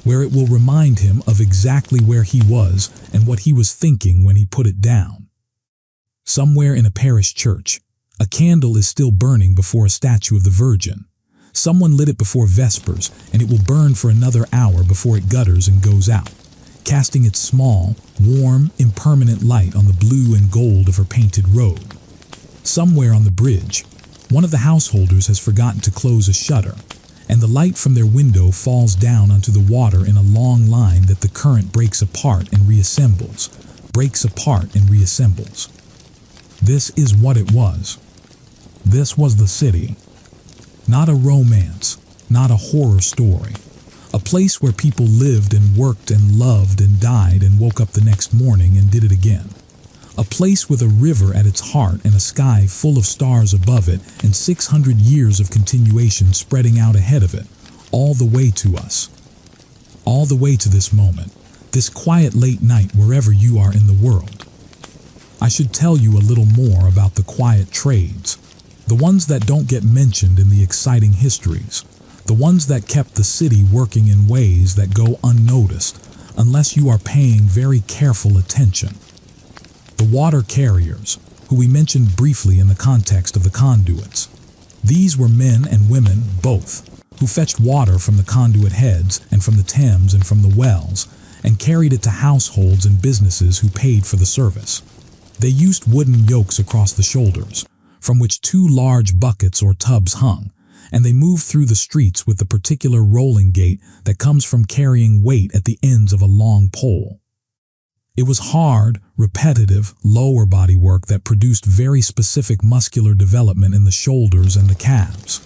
where it will remind him of exactly where he was and what he was thinking when he put it down. Somewhere in a parish church, a candle is still burning before a statue of the Virgin. Someone lit it before Vespers, and it will burn for another hour before it gutters and goes out, casting its small, warm, impermanent light on the blue and gold of her painted robe. Somewhere on the bridge, one of the householders has forgotten to close a shutter, and the light from their window falls down onto the water in a long line that the current breaks apart and reassembles, breaks apart and reassembles. This is what it was. This was the city. Not a romance, not a horror story. A place where people lived and worked and loved and died and woke up the next morning and did it again. A place with a river at its heart and a sky full of stars above it and 600 years of continuation spreading out ahead of it, all the way to us. All the way to this moment, this quiet late night wherever you are in the world. I should tell you a little more about the quiet trades, the ones that don't get mentioned in the exciting histories, the ones that kept the city working in ways that go unnoticed unless you are paying very careful attention. The water carriers, who we mentioned briefly in the context of the conduits. These were men and women both, who fetched water from the conduit heads and from the Thames and from the wells, and carried it to households and businesses who paid for the service. They used wooden yokes across the shoulders, from which 2 large buckets or tubs hung, and they moved through the streets with the particular rolling gait that comes from carrying weight at the ends of a long pole. It was hard, repetitive, lower body work that produced very specific muscular development in the shoulders and the calves.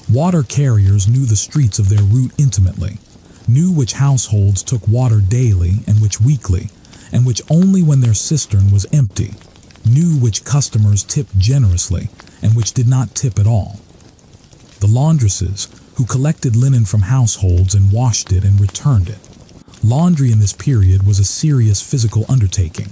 Water carriers knew the streets of their route intimately, knew which households took water daily and which weekly, and which only when their cistern was empty, knew which customers tipped generously and which did not tip at all. The laundresses, who collected linen from households and washed it and returned it. Laundry in this period was a serious physical undertaking.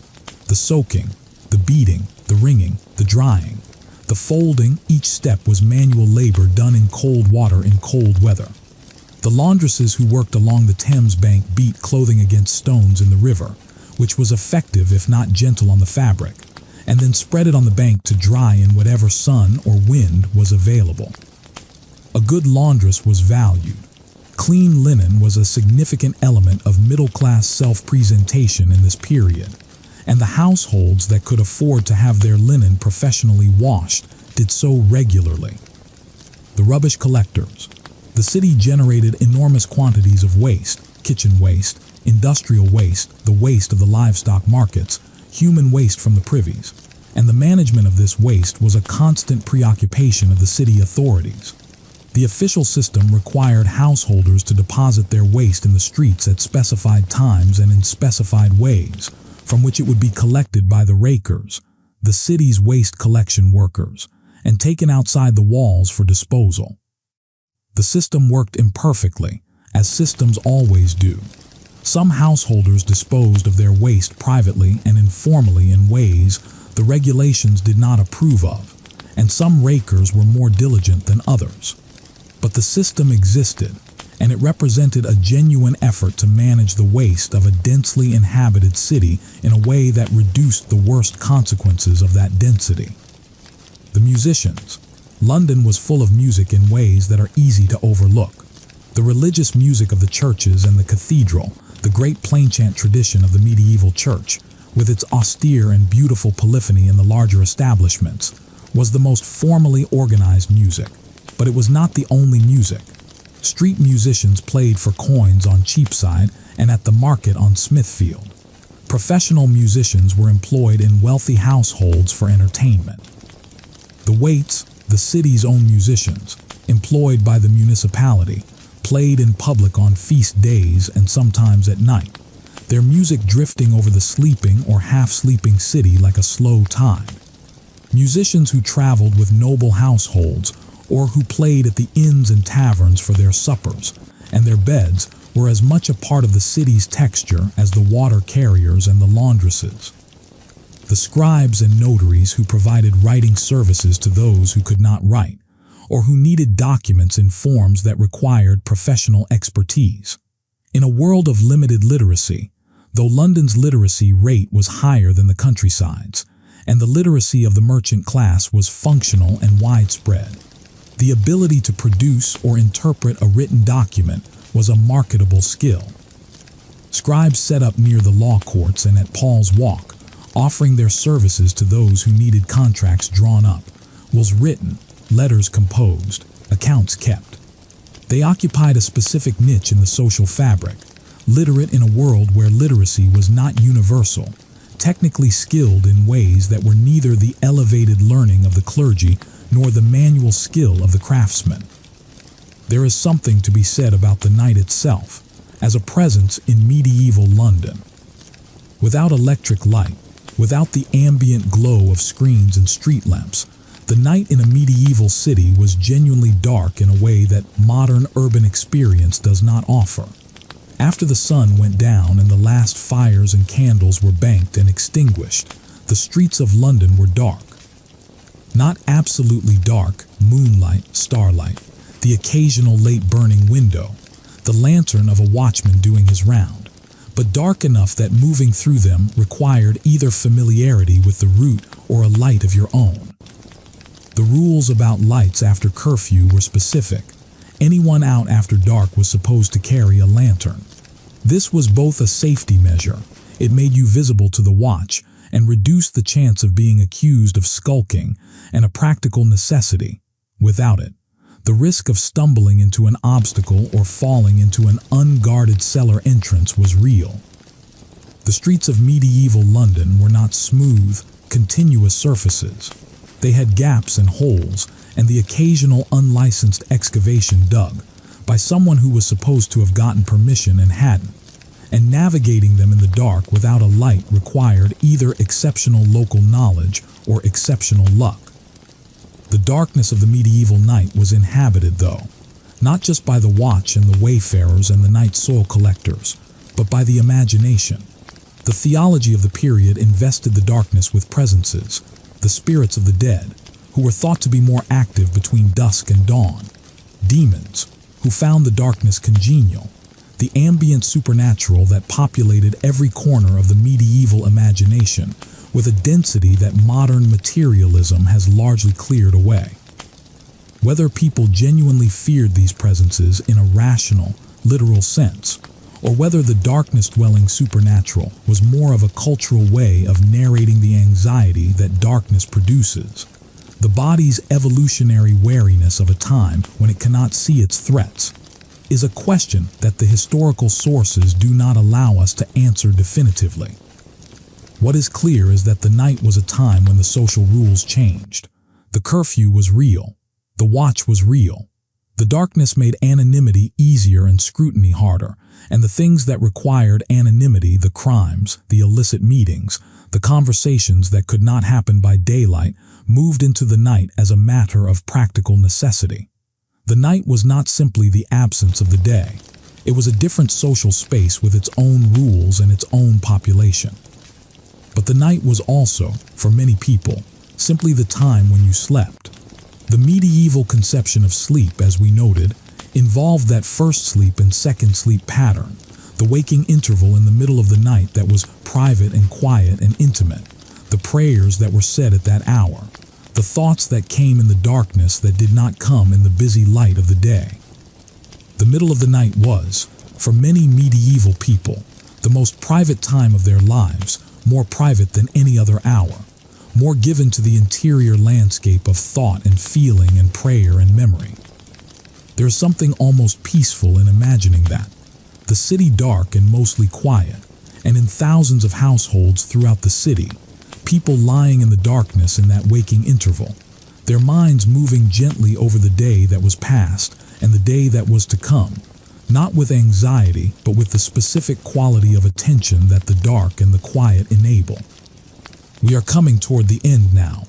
The soaking, the beating, the wringing, the drying, the folding, each step was manual labor done in cold water in cold weather. The laundresses who worked along the Thames bank beat clothing against stones in the river, which was effective if not gentle on the fabric, and then spread it on the bank to dry in whatever sun or wind was available. A good laundress was valued. Clean linen was a significant element of middle-class self-presentation in this period, and the households that could afford to have their linen professionally washed did so regularly. The rubbish collectors. The city generated enormous quantities of waste, kitchen waste, industrial waste, the waste of the livestock markets, human waste from the privies, and the management of this waste was a constant preoccupation of the city authorities. The official system required householders to deposit their waste in the streets at specified times and in specified ways, from which it would be collected by the rakers, the city's waste collection workers, and taken outside the walls for disposal. The system worked imperfectly, as systems always do. Some householders disposed of their waste privately and informally in ways the regulations did not approve of, and some rakers were more diligent than others. But the system existed, and it represented a genuine effort to manage the waste of a densely inhabited city in a way that reduced the worst consequences of that density. The musicians. London was full of music in ways that are easy to overlook. The religious music of the churches and the cathedral, the great plainchant tradition of the medieval church, with its austere and beautiful polyphony in the larger establishments, was the most formally organized music. But it was not the only music. Street musicians played for coins on Cheapside and at the market on Smithfield. Professional musicians were employed in wealthy households for entertainment. The waits, the city's own musicians, employed by the municipality, played in public on feast days and sometimes at night, their music drifting over the sleeping or half-sleeping city like a slow tide. Musicians who traveled with noble households or who played at the inns and taverns for their suppers and their beds were as much a part of the city's texture as the water carriers and the laundresses. The scribes and notaries who provided writing services to those who could not write, or who needed documents in forms that required professional expertise. In a world of limited literacy, though London's literacy rate was higher than the countryside's, and the literacy of the merchant class was functional and widespread, the ability to produce or interpret a written document was a marketable skill. Scribes set up near the law courts and at Paul's Walk, offering their services to those who needed contracts drawn up, wills written, letters composed, accounts kept. They occupied a specific niche in the social fabric, literate in a world where literacy was not universal, technically skilled in ways that were neither the elevated learning of the clergy nor the manual skill of the craftsman. There is something to be said about the night itself, as a presence in medieval London. Without electric light, without the ambient glow of screens and street lamps, the night in a medieval city was genuinely dark in a way that modern urban experience does not offer. After the sun went down and the last fires and candles were banked and extinguished, the streets of London were dark. Not absolutely dark, moonlight, starlight, the occasional late burning window, the lantern of a watchman doing his round, but dark enough that moving through them required either familiarity with the route or a light of your own. The rules about lights after curfew were specific. Anyone out after dark was supposed to carry a lantern. This was both a safety measure, it made you visible to the watch, and reduced the chance of being accused of skulking, and a practical necessity. Without it, the risk of stumbling into an obstacle or falling into an unguarded cellar entrance was real. The streets of medieval London were not smooth, continuous surfaces. They had gaps and holes, and the occasional unlicensed excavation dug by someone who was supposed to have gotten permission and hadn't, and navigating them in the dark without a light required either exceptional local knowledge or exceptional luck. The darkness of the medieval night was inhabited, though, not just by the watch and the wayfarers and the night soil collectors, but by the imagination. The theology of the period invested the darkness with presences, the spirits of the dead, who were thought to be more active between dusk and dawn, demons, who found the darkness congenial, the ambient supernatural that populated every corner of the medieval imagination with a density that modern materialism has largely cleared away. Whether people genuinely feared these presences in a rational, literal sense, or whether the darkness-dwelling supernatural was more of a cultural way of narrating the anxiety that darkness produces, the body's evolutionary wariness of a time when it cannot see its threats, is a question that the historical sources do not allow us to answer definitively. What is clear is that the night was a time when the social rules changed. The curfew was real. The watch was real. The darkness made anonymity easier and scrutiny harder, and the things that required anonymity, the crimes, the illicit meetings, the conversations that could not happen by daylight, moved into the night as a matter of practical necessity. The night was not simply the absence of the day. It was a different social space with its own rules and its own population. But the night was also, for many people, simply the time when you slept. The medieval conception of sleep, as we noted, involved that first sleep and second sleep pattern, the waking interval in the middle of the night that was private and quiet and intimate, the prayers that were said at that hour, the thoughts that came in the darkness that did not come in the busy light of the day. The middle of the night was, for many medieval people, the most private time of their lives, more private than any other hour, more given to the interior landscape of thought and feeling and prayer and memory. There is something almost peaceful in imagining that. The city dark and mostly quiet, and in thousands of households throughout the city, people lying in the darkness in that waking interval, their minds moving gently over the day that was past and the day that was to come, not with anxiety, but with the specific quality of attention that the dark and the quiet enable. We are coming toward the end now.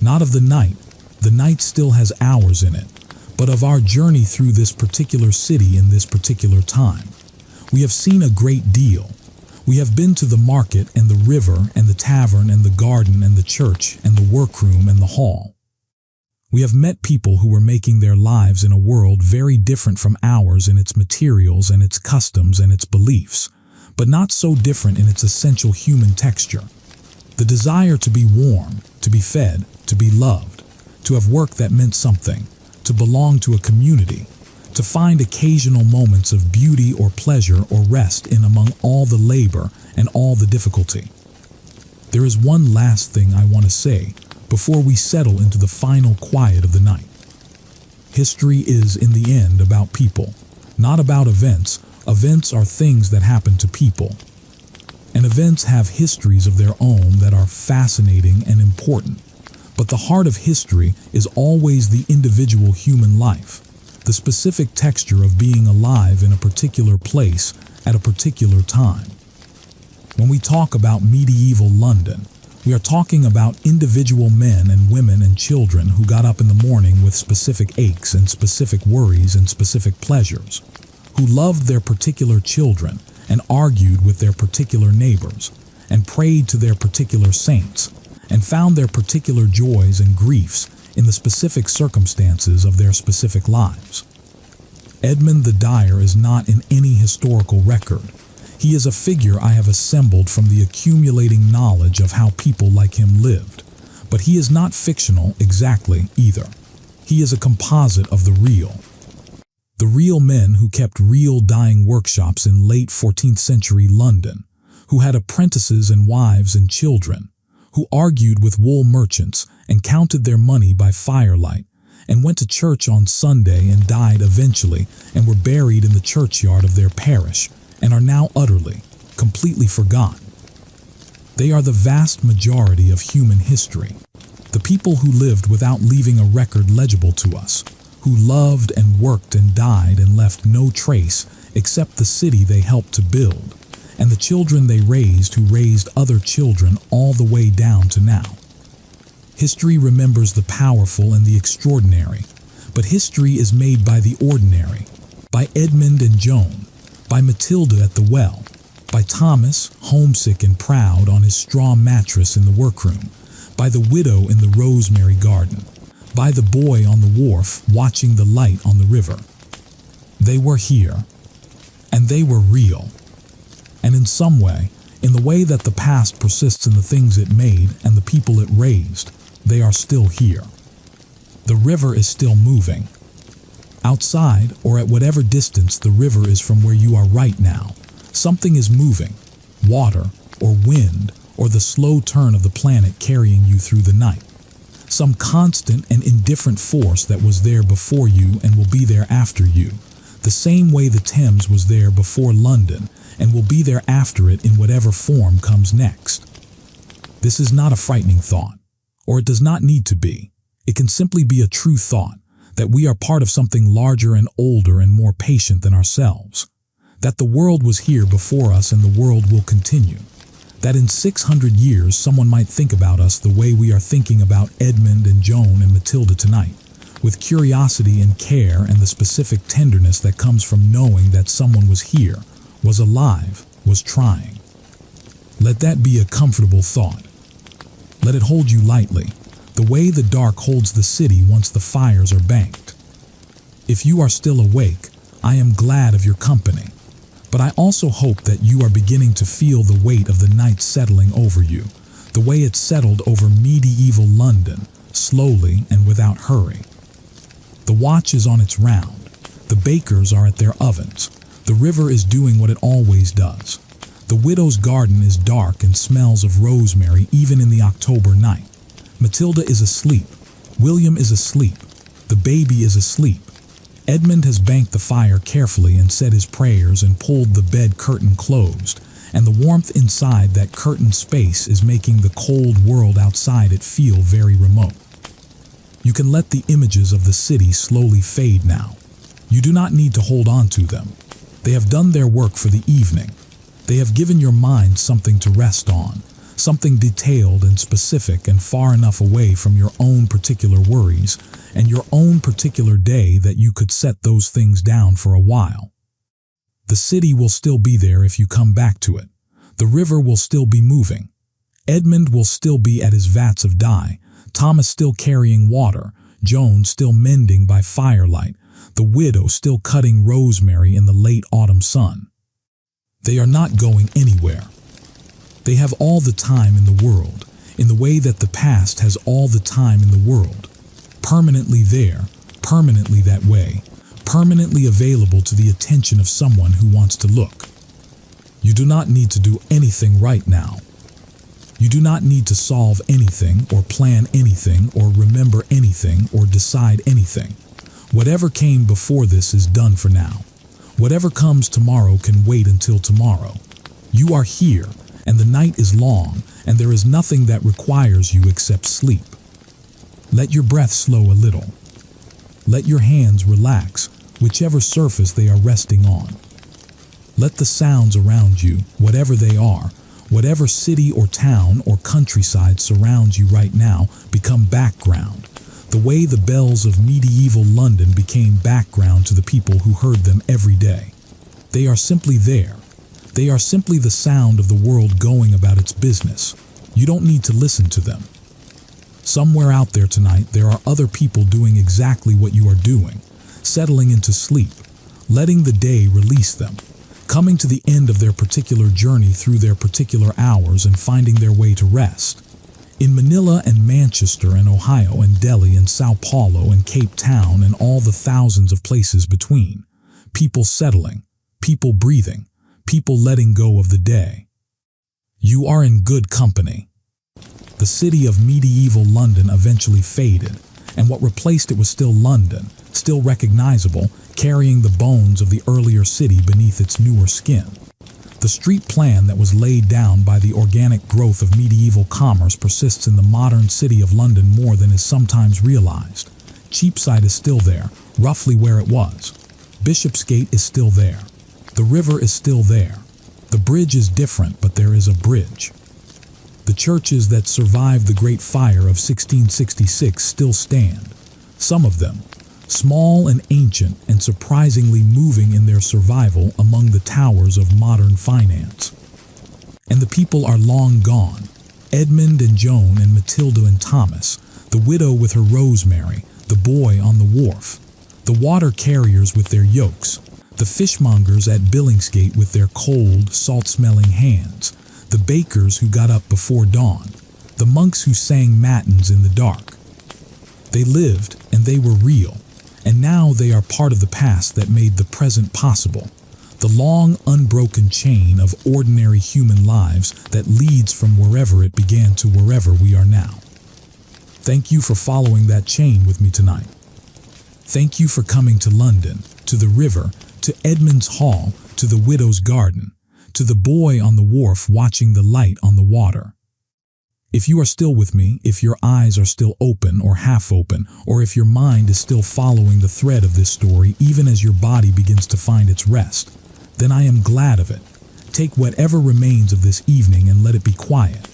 Not of the night still has hours in it, but of our journey through this particular city in this particular time. We have seen a great deal. We have been to the market and the river and the tavern and the garden and the church and the workroom and the hall. We have met people who were making their lives in a world very different from ours in its materials and its customs and its beliefs, but not so different in its essential human texture. The desire to be warm, to be fed, to be loved, to have work that meant something, to belong to a community, to find occasional moments of beauty or pleasure or rest in among all the labor and all the difficulty. There is one last thing I want to say before we settle into the final quiet of the night. History is, in the end, about people, not about events. Events are things that happen to people. And events have histories of their own that are fascinating and important. But the heart of history is always the individual human life, the specific texture of being alive in a particular place at a particular time. When we talk about medieval London, we are talking about individual men and women and children who got up in the morning with specific aches and specific worries and specific pleasures, who loved their particular children and argued with their particular neighbors and prayed to their particular saints and found their particular joys and griefs in the specific circumstances of their specific lives. Edmund the Dyer is not in any historical record. He is a figure I have assembled from the accumulating knowledge of how people like him lived. But he is not fictional exactly either. He is a composite of the real. The real men who kept real dyeing workshops in late 14th century London, who had apprentices and wives and children, who argued with wool merchants and counted their money by firelight, and went to church on Sunday and died eventually and were buried in the churchyard of their parish, and are now utterly, completely forgotten. They are the vast majority of human history, the people who lived without leaving a record legible to us, who loved and worked and died and left no trace except the city they helped to build, and the children they raised who raised other children all the way down to now. History remembers the powerful and the extraordinary, but history is made by the ordinary, by Edmund and Joan, by Matilda at the well, by Thomas, homesick and proud on his straw mattress in the workroom, by the widow in the rosemary garden, by the boy on the wharf watching the light on the river. They were here, and they were real. And in some way, in the way that the past persists in the things it made and the people it raised, they are still here. The river is still moving. Outside, or at whatever distance the river is from where you are right now, something is moving. Water, or wind, or the slow turn of the planet carrying you through the night. Some constant and indifferent force that was there before you and will be there after you, the same way the Thames was there before London and will be there after it in whatever form comes next. This is not a frightening thought, or it does not need to be. It can simply be a true thought, that we are part of something larger and older and more patient than ourselves, that the world was here before us and the world will continue, that in 600 years someone might think about us the way we are thinking about Edmund and Joan and Matilda tonight, with curiosity and care and the specific tenderness that comes from knowing that someone was here, was alive, was trying. Let that be a comfortable thought. Let it hold you lightly, the way the dark holds the city once the fires are banked. If you are still awake, I am glad of your company, but I also hope that you are beginning to feel the weight of the night settling over you, the way it settled over medieval London, slowly and without hurry. The watch is on its round, the bakers are at their ovens, the river is doing what it always does. The widow's garden is dark and smells of rosemary even in the October night. Matilda is asleep. William is asleep. The baby is asleep. Edmund has banked the fire carefully and said his prayers and pulled the bed curtain closed, and the warmth inside that curtained space is making the cold world outside it feel very remote. You can let the images of the city slowly fade now. You do not need to hold on to them. They have done their work for the evening. They have given your mind something to rest on, something detailed and specific and far enough away from your own particular worries and your own particular day that you could set those things down for a while. The city will still be there if you come back to it. The river will still be moving. Edmund will still be at his vats of dye, Thomas still carrying water, Joan still mending by firelight, the widow still cutting rosemary in the late autumn sun. They are not going anywhere. They have all the time in the world, in the way that the past has all the time in the world. Permanently there, permanently that way, permanently available to the attention of someone who wants to look. You do not need to do anything right now. You do not need to solve anything or plan anything or remember anything or decide anything. Whatever came before this is done for now. Whatever comes tomorrow can wait until tomorrow. You are here, and the night is long, and there is nothing that requires you except sleep. Let your breath slow a little. Let your hands relax, whichever surface they are resting on. Let the sounds around you, whatever they are, whatever city or town or countryside surrounds you right now, become background, the way the bells of medieval London became background to the people who heard them every day. They are simply there. They are simply the sound of the world going about its business. You don't need to listen to them. Somewhere out there tonight, there are other people doing exactly what you are doing, settling into sleep, letting the day release them, coming to the end of their particular journey through their particular hours and finding their way to rest. In Manila and Manchester and Ohio and Delhi and Sao Paulo and Cape Town and all the thousands of places between, people settling, people breathing, people letting go of the day. You are in good company. The city of medieval London eventually faded, and what replaced it was still London, still recognizable, carrying the bones of the earlier city beneath its newer skin. The street plan that was laid down by the organic growth of medieval commerce persists in the modern city of London more than is sometimes realized. Cheapside is still there, roughly where it was. Bishopsgate is still there. The river is still there. The bridge is different, but there is a bridge. The churches that survived the Great Fire of 1666 still stand. Some of them, small and ancient and surprisingly moving in their survival among the towers of modern finance. And the people are long gone. Edmund and Joan and Matilda and Thomas, the widow with her rosemary, the boy on the wharf, the water carriers with their yokes, the fishmongers at Billingsgate with their cold, salt-smelling hands, the bakers who got up before dawn, the monks who sang matins in the dark. They lived and they were real, and now they are part of the past that made the present possible. The long, unbroken chain of ordinary human lives that leads from wherever it began to wherever we are now. Thank you for following that chain with me tonight. Thank you for coming to London, to the river, to Edmund's Hall, to the widow's garden, to the boy on the wharf watching the light on the water. If you are still with me, if your eyes are still open or half open, or if your mind is still following the thread of this story even as your body begins to find its rest, then I am glad of it. Take whatever remains of this evening and let it be quiet.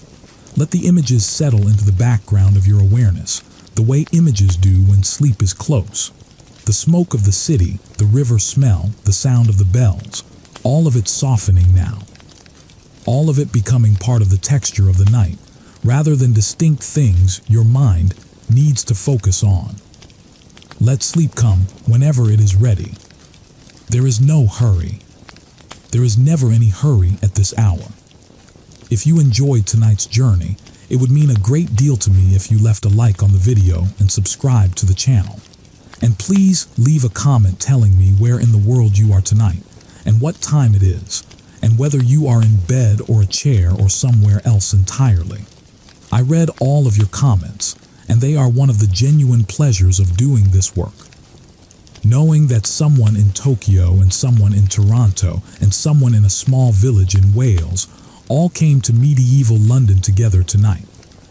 Let the images settle into the background of your awareness, the way images do when sleep is close. The smoke of the city, the river smell, the sound of the bells, all of it softening now. All of it becoming part of the texture of the night, rather than distinct things your mind needs to focus on. Let sleep come whenever it is ready. There is no hurry. There is never any hurry at this hour. If you enjoyed tonight's journey, it would mean a great deal to me if you left a like on the video and subscribed to the channel. And please leave a comment telling me where in the world you are tonight, and what time it is, and whether you are in bed or a chair or somewhere else entirely. I read all of your comments, and they are one of the genuine pleasures of doing this work. Knowing that someone in Tokyo and someone in Toronto and someone in a small village in Wales all came to medieval London together tonight.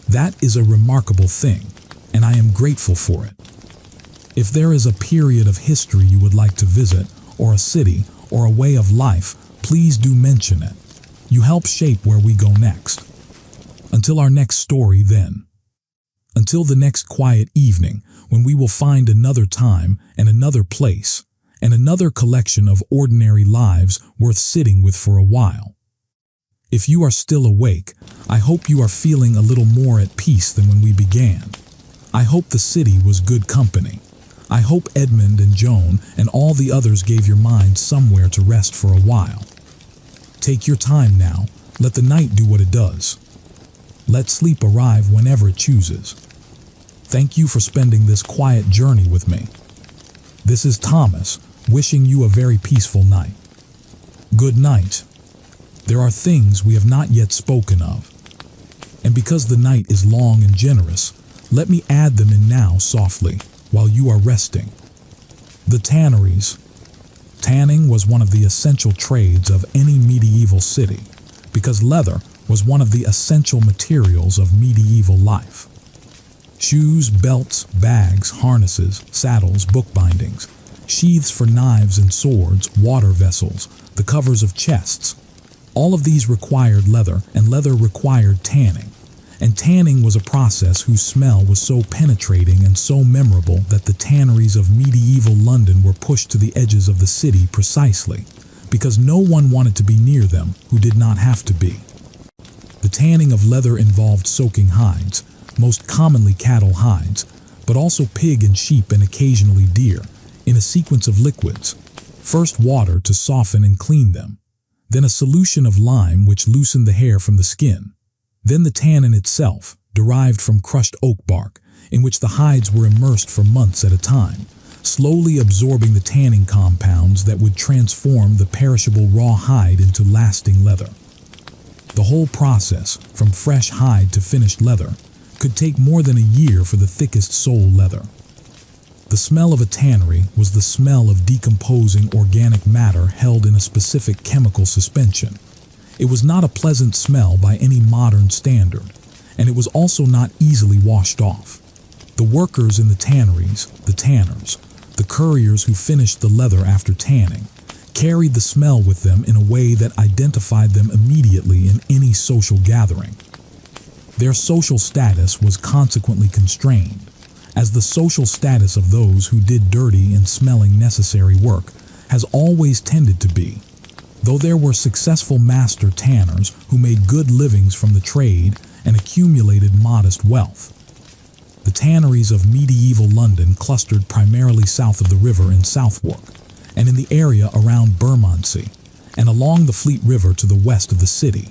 That is a remarkable thing, and I am grateful for it. If there is a period of history you would like to visit, or a city, or a way of life, please do mention it. You help shape where we go next. Until our next story, then. Until the next quiet evening, when we will find another time and another place, and another collection of ordinary lives worth sitting with for a while. If you are still awake, I hope you are feeling a little more at peace than when we began. I hope the city was good company. I hope Edmund and Joan and all the others gave your mind somewhere to rest for a while. Take your time now. Let the night do what it does. Let sleep arrive whenever it chooses. Thank you for spending this quiet journey with me. This is Thomas, wishing you a very peaceful night. Good night. There are things we have not yet spoken of. And because the night is long and generous, let me add them in now softly, while you are resting. The tanneries. Tanning was one of the essential trades of any medieval city, because leather was one of the essential materials of medieval life. Shoes, belts, bags, harnesses, saddles, bookbindings, sheaths for knives and swords, water vessels, the covers of chests. All of these required leather, and leather required tanning. And tanning was a process whose smell was so penetrating and so memorable that the tanneries of medieval London were pushed to the edges of the city precisely because no one wanted to be near them who did not have to be. The tanning of leather involved soaking hides, most commonly cattle hides, but also pig and sheep and occasionally deer, in a sequence of liquids. First water to soften and clean them, then a solution of lime which loosened the hair from the skin, then the tannin itself, derived from crushed oak bark, in which the hides were immersed for months at a time, slowly absorbing the tanning compounds that would transform the perishable raw hide into lasting leather. The whole process, from fresh hide to finished leather, could take more than a year for the thickest sole leather. The smell of a tannery was the smell of decomposing organic matter held in a specific chemical suspension. It was not a pleasant smell by any modern standard, and it was also not easily washed off. The workers in the tanneries, the tanners, the couriers who finished the leather after tanning, carried the smell with them in a way that identified them immediately in any social gathering. Their social status was consequently constrained, as the social status of those who did dirty and smelling necessary work has always tended to be, though there were successful master tanners who made good livings from the trade and accumulated modest wealth. The tanneries of medieval London clustered primarily south of the river in Southwark, and in the area around Bermondsey, and along the Fleet River to the west of the city.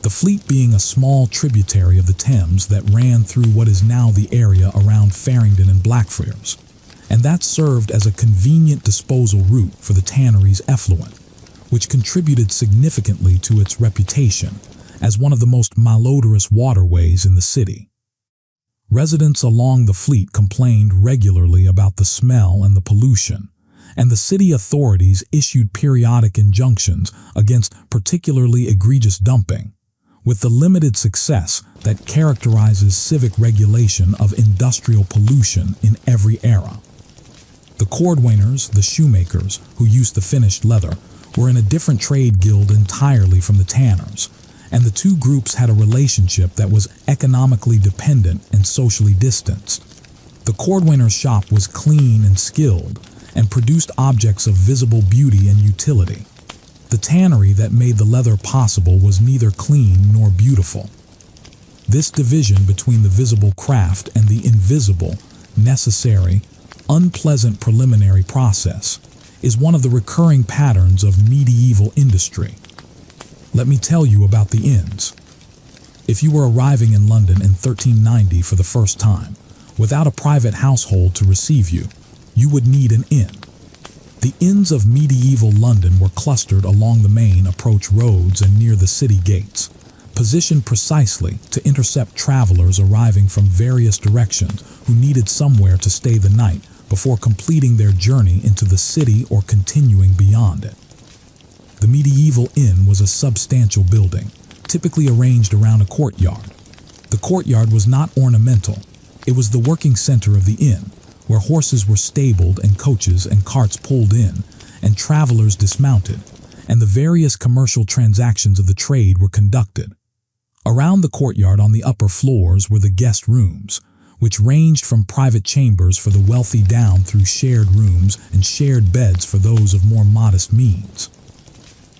The Fleet being a small tributary of the Thames that ran through what is now the area around Farringdon and Blackfriars, and that served as a convenient disposal route for the tannery's effluent, which contributed significantly to its reputation as one of the most malodorous waterways in the city. Residents along the fleet complained regularly about the smell and the pollution, and the city authorities issued periodic injunctions against particularly egregious dumping, with the limited success that characterizes civic regulation of industrial pollution in every era. The cordwainers, the shoemakers, who used the finished leather, were in a different trade guild entirely from the tanners, and the two groups had a relationship that was economically dependent and socially distanced. The cordwainer's shop was clean and skilled, and produced objects of visible beauty and utility. The tannery that made the leather possible was neither clean nor beautiful. This division between the visible craft and the invisible, necessary, unpleasant preliminary process is one of the recurring patterns of medieval industry. Let me tell you about the inns. If you were arriving in London in 1390 for the first time, without a private household to receive you, you would need an inn. The inns of medieval London were clustered along the main approach roads and near the city gates, positioned precisely to intercept travelers arriving from various directions who needed somewhere to stay the night before completing their journey into the city or continuing beyond it. The medieval inn was a substantial building, typically arranged around a courtyard. The courtyard was not ornamental. It was the working center of the inn, where horses were stabled and coaches and carts pulled in, and travelers dismounted, and the various commercial transactions of the trade were conducted. Around the courtyard on the upper floors were the guest rooms, which ranged from private chambers for the wealthy down through shared rooms and shared beds for those of more modest means.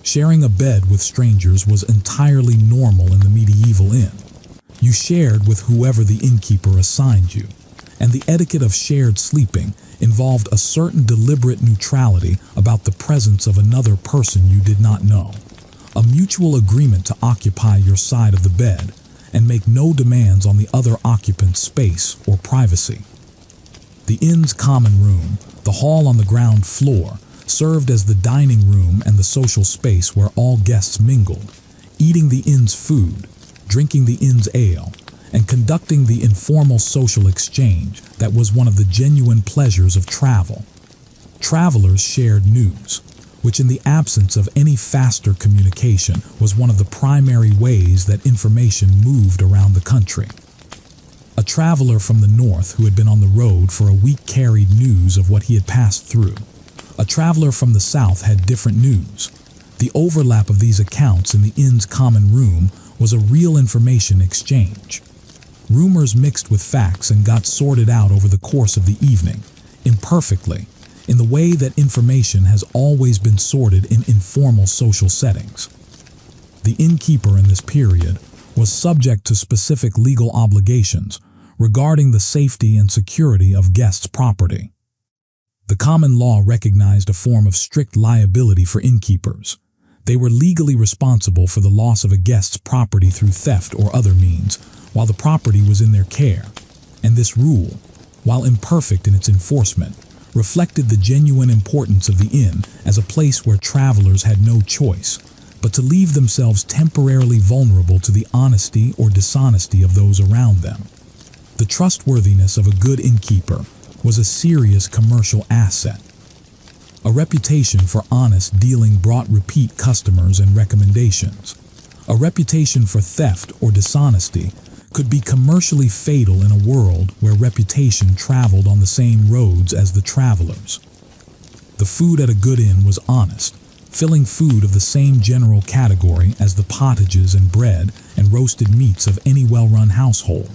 Sharing a bed with strangers was entirely normal in the medieval inn. You shared with whoever the innkeeper assigned you, and the etiquette of shared sleeping involved a certain deliberate neutrality about the presence of another person you did not know, a mutual agreement to occupy your side of the bed and make no demands on the other occupant's space or privacy. The inn's common room, the hall on the ground floor, served as the dining room and the social space where all guests mingled, eating the inn's food, drinking the inn's ale, and conducting the informal social exchange that was one of the genuine pleasures of travel. Travelers shared news, which in the absence of any faster communication was one of the primary ways that information moved around the country. A traveler from the north who had been on the road for a week carried news of what he had passed through. A traveler from the south had different news. The overlap of these accounts in the inn's common room was a real information exchange. Rumors mixed with facts and got sorted out over the course of the evening, imperfectly, in the way that information has always been sorted in informal social settings. The innkeeper in this period was subject to specific legal obligations regarding the safety and security of guests' property. The common law recognized a form of strict liability for innkeepers. They were legally responsible for the loss of a guest's property through theft or other means, while the property was in their care, and this rule, while imperfect in its enforcement, reflected the genuine importance of the inn as a place where travelers had no choice but to leave themselves temporarily vulnerable to the honesty or dishonesty of those around them. The trustworthiness of a good innkeeper was a serious commercial asset. A reputation for honest dealing brought repeat customers and recommendations. A reputation for theft or dishonesty could be commercially fatal in a world where reputation traveled on the same roads as the travelers. The food at a good inn was honest, filling food of the same general category as the pottages and bread and roasted meats of any well-run household.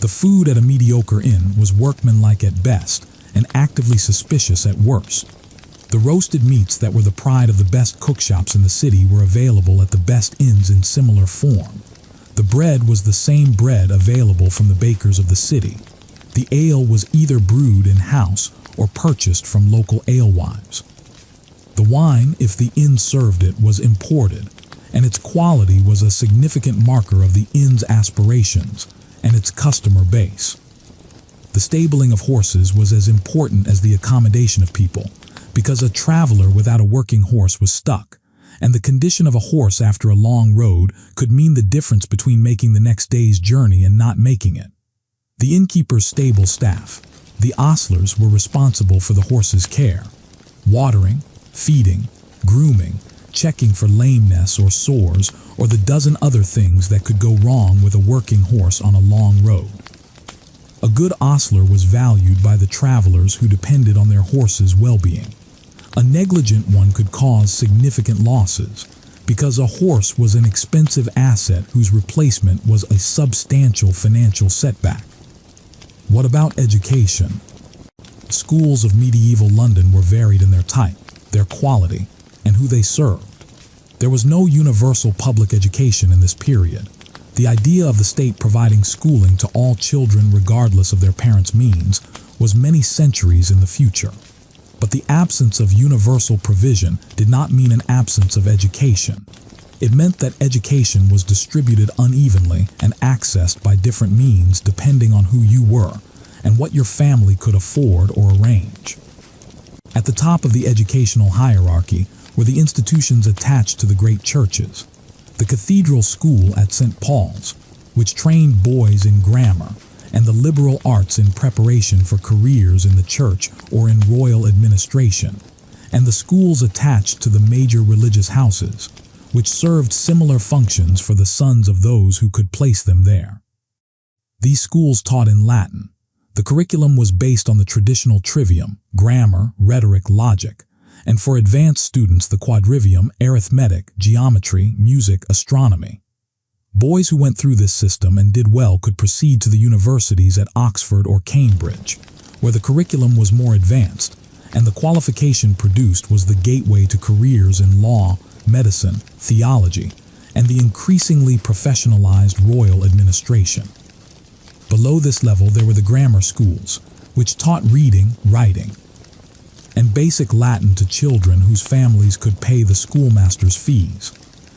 The food at a mediocre inn was workmanlike at best and actively suspicious at worst. The roasted meats that were the pride of the best cookshops in the city were available at the best inns in similar form. The bread was the same bread available from the bakers of the city. The ale was either brewed in-house or purchased from local alewives. The wine, if the inn served it, was imported, and its quality was a significant marker of the inn's aspirations and its customer base. The stabling of horses was as important as the accommodation of people, because a traveler without a working horse was stuck, and the condition of a horse after a long road could mean the difference between making the next day's journey and not making it. The innkeeper's stable staff, the ostlers, were responsible for the horse's care, watering, feeding, grooming, checking for lameness or sores, or the dozen other things that could go wrong with a working horse on a long road. A good ostler was valued by the travelers who depended on their horse's well-being. A negligent one could cause significant losses, because a horse was an expensive asset whose replacement was a substantial financial setback. What about education? Schools of medieval London were varied in their type, their quality, and who they served. There was no universal public education in this period. The idea of the state providing schooling to all children regardless of their parents' means was many centuries in the future. But the absence of universal provision did not mean an absence of education. It meant that education was distributed unevenly and accessed by different means depending on who you were and what your family could afford or arrange. At the top of the educational hierarchy were the institutions attached to the great churches. The cathedral school at St. Paul's, which trained boys in grammar, and the liberal arts in preparation for careers in the church or in royal administration, and the schools attached to the major religious houses, which served similar functions for the sons of those who could place them there. These schools taught in Latin. The curriculum was based on the traditional trivium, grammar, rhetoric, logic, and for advanced students the quadrivium, arithmetic, geometry, music, astronomy. Boys who went through this system and did well could proceed to the universities at Oxford or Cambridge, where the curriculum was more advanced, and the qualification produced was the gateway to careers in law, medicine, theology, and the increasingly professionalized royal administration. Below this level there were the grammar schools, which taught reading, writing, and basic Latin to children whose families could pay the schoolmaster's fees.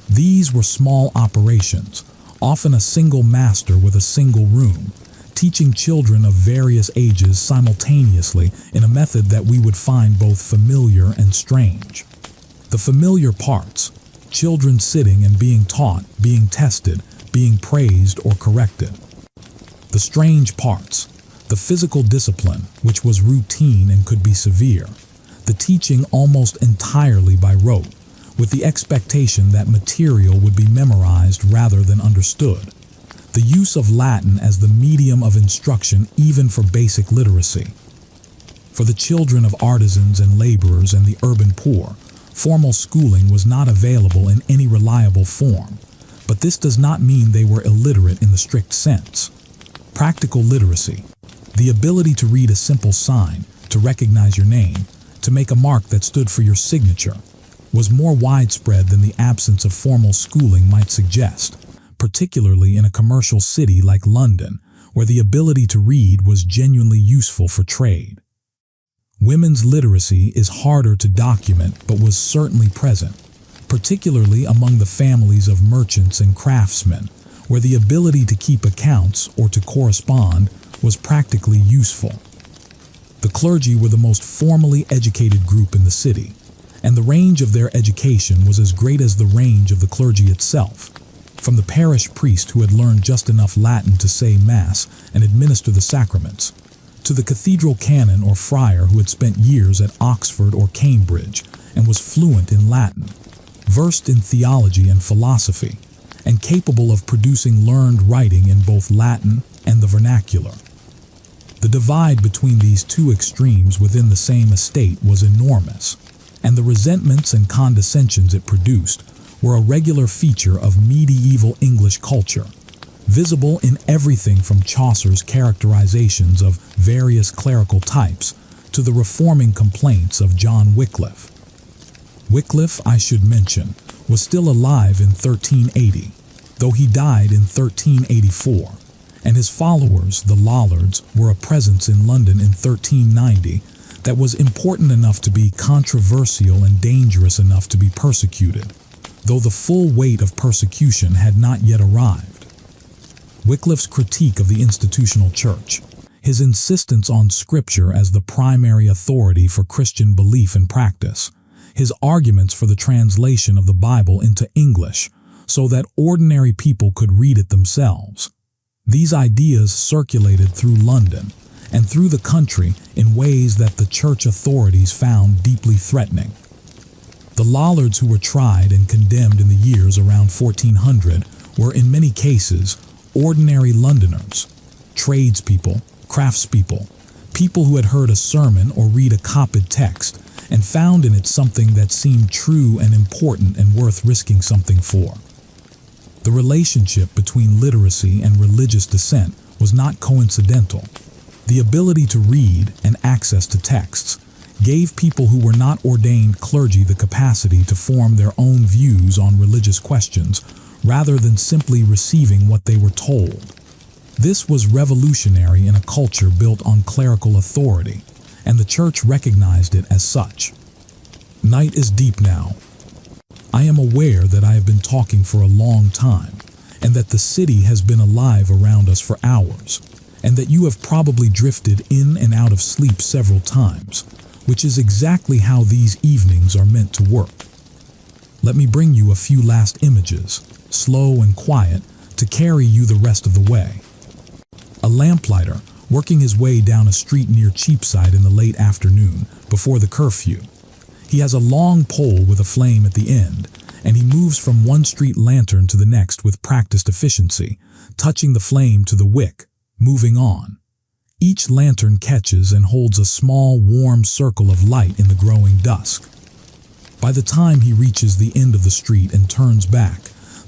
These were small operations, often a single master with a single room, teaching children of various ages simultaneously in a method that we would find both familiar and strange. The familiar parts, children sitting and being taught, being tested, being praised or corrected. The strange parts, the physical discipline, which was routine and could be severe, the teaching almost entirely by rote, with the expectation that material would be memorized rather than understood. The use of Latin as the medium of instruction even for basic literacy. For the children of artisans and laborers and the urban poor, formal schooling was not available in any reliable form, but this does not mean they were illiterate in the strict sense. Practical literacy, the ability to read a simple sign, to recognize your name, to make a mark that stood for your signature, was more widespread than the absence of formal schooling might suggest, particularly in a commercial city like London, where the ability to read was genuinely useful for trade. Women's literacy is harder to document but was certainly present, particularly among the families of merchants and craftsmen, where the ability to keep accounts or to correspond was practically useful. The clergy were the most formally educated group in the city, and the range of their education was as great as the range of the clergy itself, from the parish priest who had learned just enough Latin to say Mass and administer the sacraments, to the cathedral canon or friar who had spent years at Oxford or Cambridge and was fluent in Latin, versed in theology and philosophy, and capable of producing learned writing in both Latin and the vernacular. The divide between these two extremes within the same estate was enormous, and the resentments and condescensions it produced were a regular feature of medieval English culture, visible in everything from Chaucer's characterizations of various clerical types to the reforming complaints of John Wycliffe. Wycliffe, I should mention, was still alive in 1380, though he died in 1384, and his followers, the Lollards, were a presence in London in 1390 that was important enough to be controversial and dangerous enough to be persecuted, though the full weight of persecution had not yet arrived. Wycliffe's critique of the institutional church, his insistence on Scripture as the primary authority for Christian belief and practice, his arguments for the translation of the Bible into English so that ordinary people could read it themselves. These ideas circulated through London and through the country in ways that the church authorities found deeply threatening. The Lollards who were tried and condemned in the years around 1400 were in many cases ordinary Londoners, tradespeople, craftspeople, people who had heard a sermon or read a copied text and found in it something that seemed true and important and worth risking something for. The relationship between literacy and religious dissent was not coincidental. The ability to read and access to texts gave people who were not ordained clergy the capacity to form their own views on religious questions rather than simply receiving what they were told. This was revolutionary in a culture built on clerical authority, and the church recognized it as such. Night is deep now. I am aware that I have been talking for a long time, and that the city has been alive around us for hours, and that you have probably drifted in and out of sleep several times, which is exactly how these evenings are meant to work. Let me bring you a few last images, slow and quiet, to carry you the rest of the way. A lamplighter working his way down a street near Cheapside in the late afternoon before the curfew. He has a long pole with a flame at the end, and he moves from one street lantern to the next with practiced efficiency, touching the flame to the wick, moving on. Each lantern catches and holds a small, warm circle of light in the growing dusk. By the time he reaches the end of the street and turns back,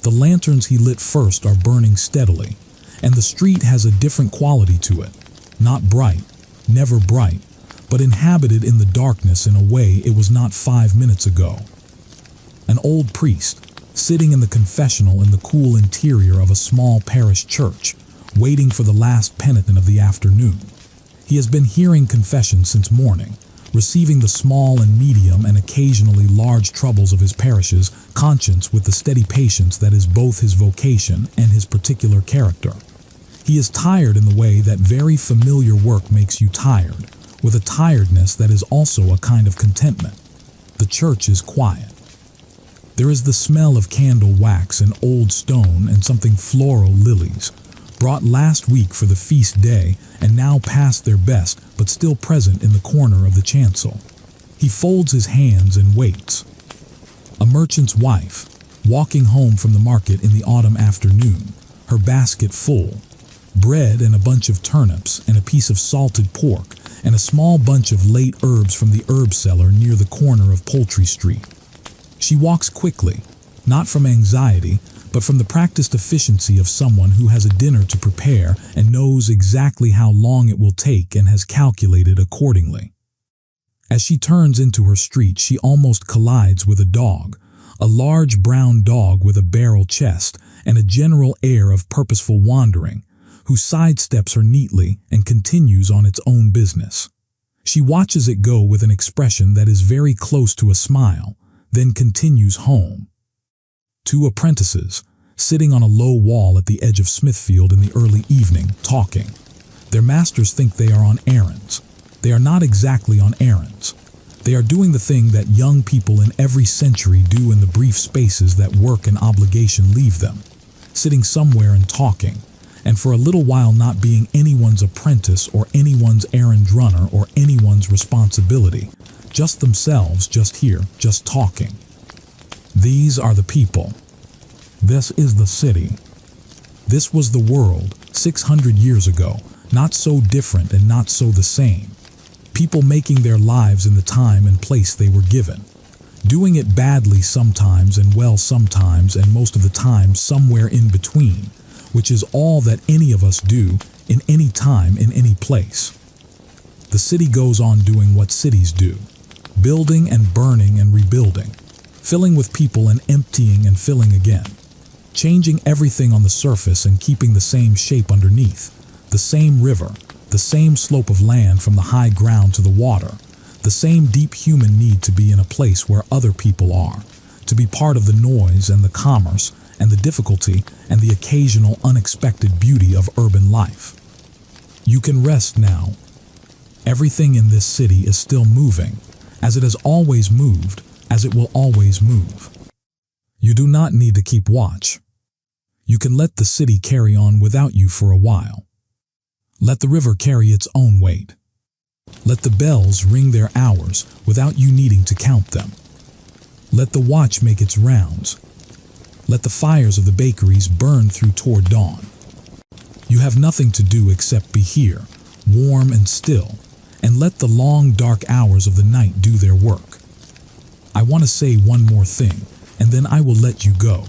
the lanterns he lit first are burning steadily, and the street has a different quality to it. Not bright, never bright, but inhabited in the darkness in a way it was not 5 minutes ago. An old priest, sitting in the confessional in the cool interior of a small parish church, waiting for the last penitent of the afternoon. He has been hearing confession since morning, receiving the small and medium and occasionally large troubles of his parish's conscience with the steady patience that is both his vocation and his particular character. He is tired in the way that very familiar work makes you tired, with a tiredness that is also a kind of contentment. The church is quiet. There is the smell of candle wax and old stone and something floral lilies, brought last week for the feast day and now past their best but still present in the corner of the chancel. He folds his hands and waits. A merchant's wife, walking home from the market in the autumn afternoon, her basket full, bread and a bunch of turnips and a piece of salted pork and a small bunch of late herbs from the herb cellar near the corner of Poultry Street. She walks quickly, not from anxiety, but from the practiced efficiency of someone who has a dinner to prepare and knows exactly how long it will take and has calculated accordingly. As she turns into her street, she almost collides with a dog, a large brown dog with a barrel chest and a general air of purposeful wandering, who sidesteps her neatly and continues on its own business. She watches it go with an expression that is very close to a smile, then continues home. 2 apprentices, sitting on a low wall at the edge of Smithfield in the early evening, talking. Their masters think they are on errands. They are not exactly on errands. They are doing the thing that young people in every century do in the brief spaces that work and obligation leave them, sitting somewhere and talking, and for a little while not being anyone's apprentice or anyone's errand runner or anyone's responsibility, just themselves, just here, just talking. These are the people. This is the city. This was the world 600 years ago, not so different and not so the same. People making their lives in the time and place they were given, doing it badly sometimes and well sometimes and most of the time somewhere in between, which is all that any of us do in any time in any place. The city goes on doing what cities do, building and burning and rebuilding, filling with people and emptying and filling again, changing everything on the surface and keeping the same shape underneath, the same river, the same slope of land from the high ground to the water, the same deep human need to be in a place where other people are, to be part of the noise and the commerce and the difficulty and the occasional unexpected beauty of urban life. You can rest now. Everything in this city is still moving, as it has always moved, as it will always move. You do not need to keep watch. You can let the city carry on without you for a while. Let the river carry its own weight. Let the bells ring their hours without you needing to count them. Let the watch make its rounds. Let the fires of the bakeries burn through toward dawn. You have nothing to do except be here, warm and still, and let the long dark hours of the night do their work. I want to say one more thing, and then I will let you go.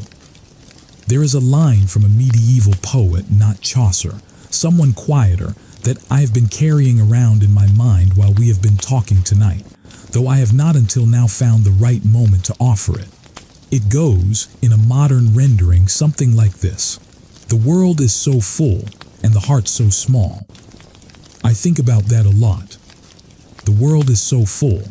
There is a line from a medieval poet, not Chaucer, someone quieter, that I have been carrying around in my mind while we have been talking tonight, though I have not until now found the right moment to offer it. It goes, in a modern rendering, something like this: the world is so full, and the heart so small. I think about that a lot. The world is so full,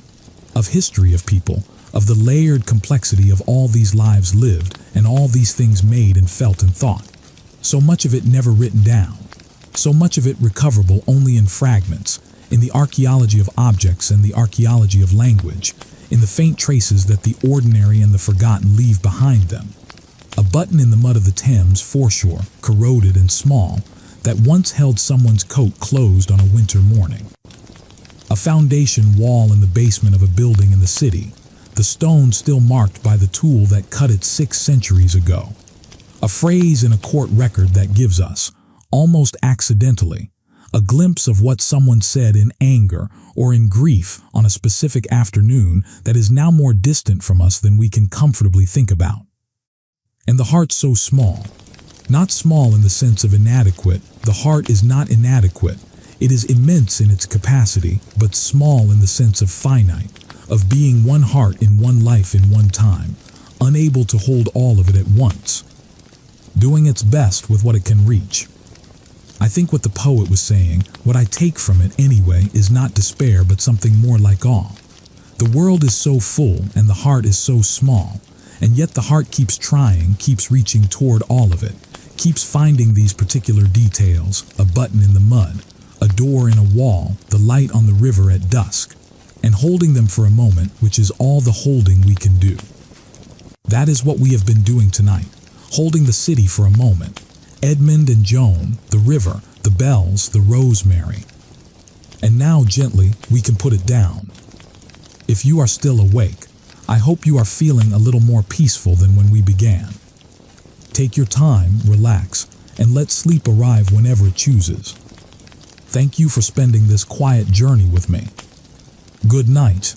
of history of people, of the layered complexity of all these lives lived, and all these things made and felt and thought. So much of it never written down. So much of it recoverable only in fragments, in the archaeology of objects and the archaeology of language, in the faint traces that the ordinary and the forgotten leave behind them. A button in the mud of the Thames foreshore, corroded and small, that once held someone's coat closed on a winter morning. A foundation wall in the basement of a building in the city, the stone still marked by the tool that cut it 6 centuries ago. A phrase in a court record that gives us, almost accidentally, a glimpse of what someone said in anger or in grief on a specific afternoon that is now more distant from us than we can comfortably think about. And the heart so small. Not small in the sense of inadequate. The heart is not inadequate. It is immense in its capacity, but small in the sense of finite, of being one heart in one life in one time, unable to hold all of it at once, doing its best with what it can reach. I think what the poet was saying, what I take from it anyway, is not despair but something more like awe. The world is so full and the heart is so small, and yet the heart keeps trying, keeps reaching toward all of it, keeps finding these particular details, a button in the mud, a door in a wall, the light on the river at dusk, and holding them for a moment, which is all the holding we can do. That is what we have been doing tonight, holding the city for a moment. Edmund and Joan, the river, the bells, the rosemary. And now gently we can put it down. If you are still awake, I hope you are feeling a little more peaceful than when we began. Take your time, relax, and let sleep arrive whenever it chooses. Thank you for spending this quiet journey with me. Good night.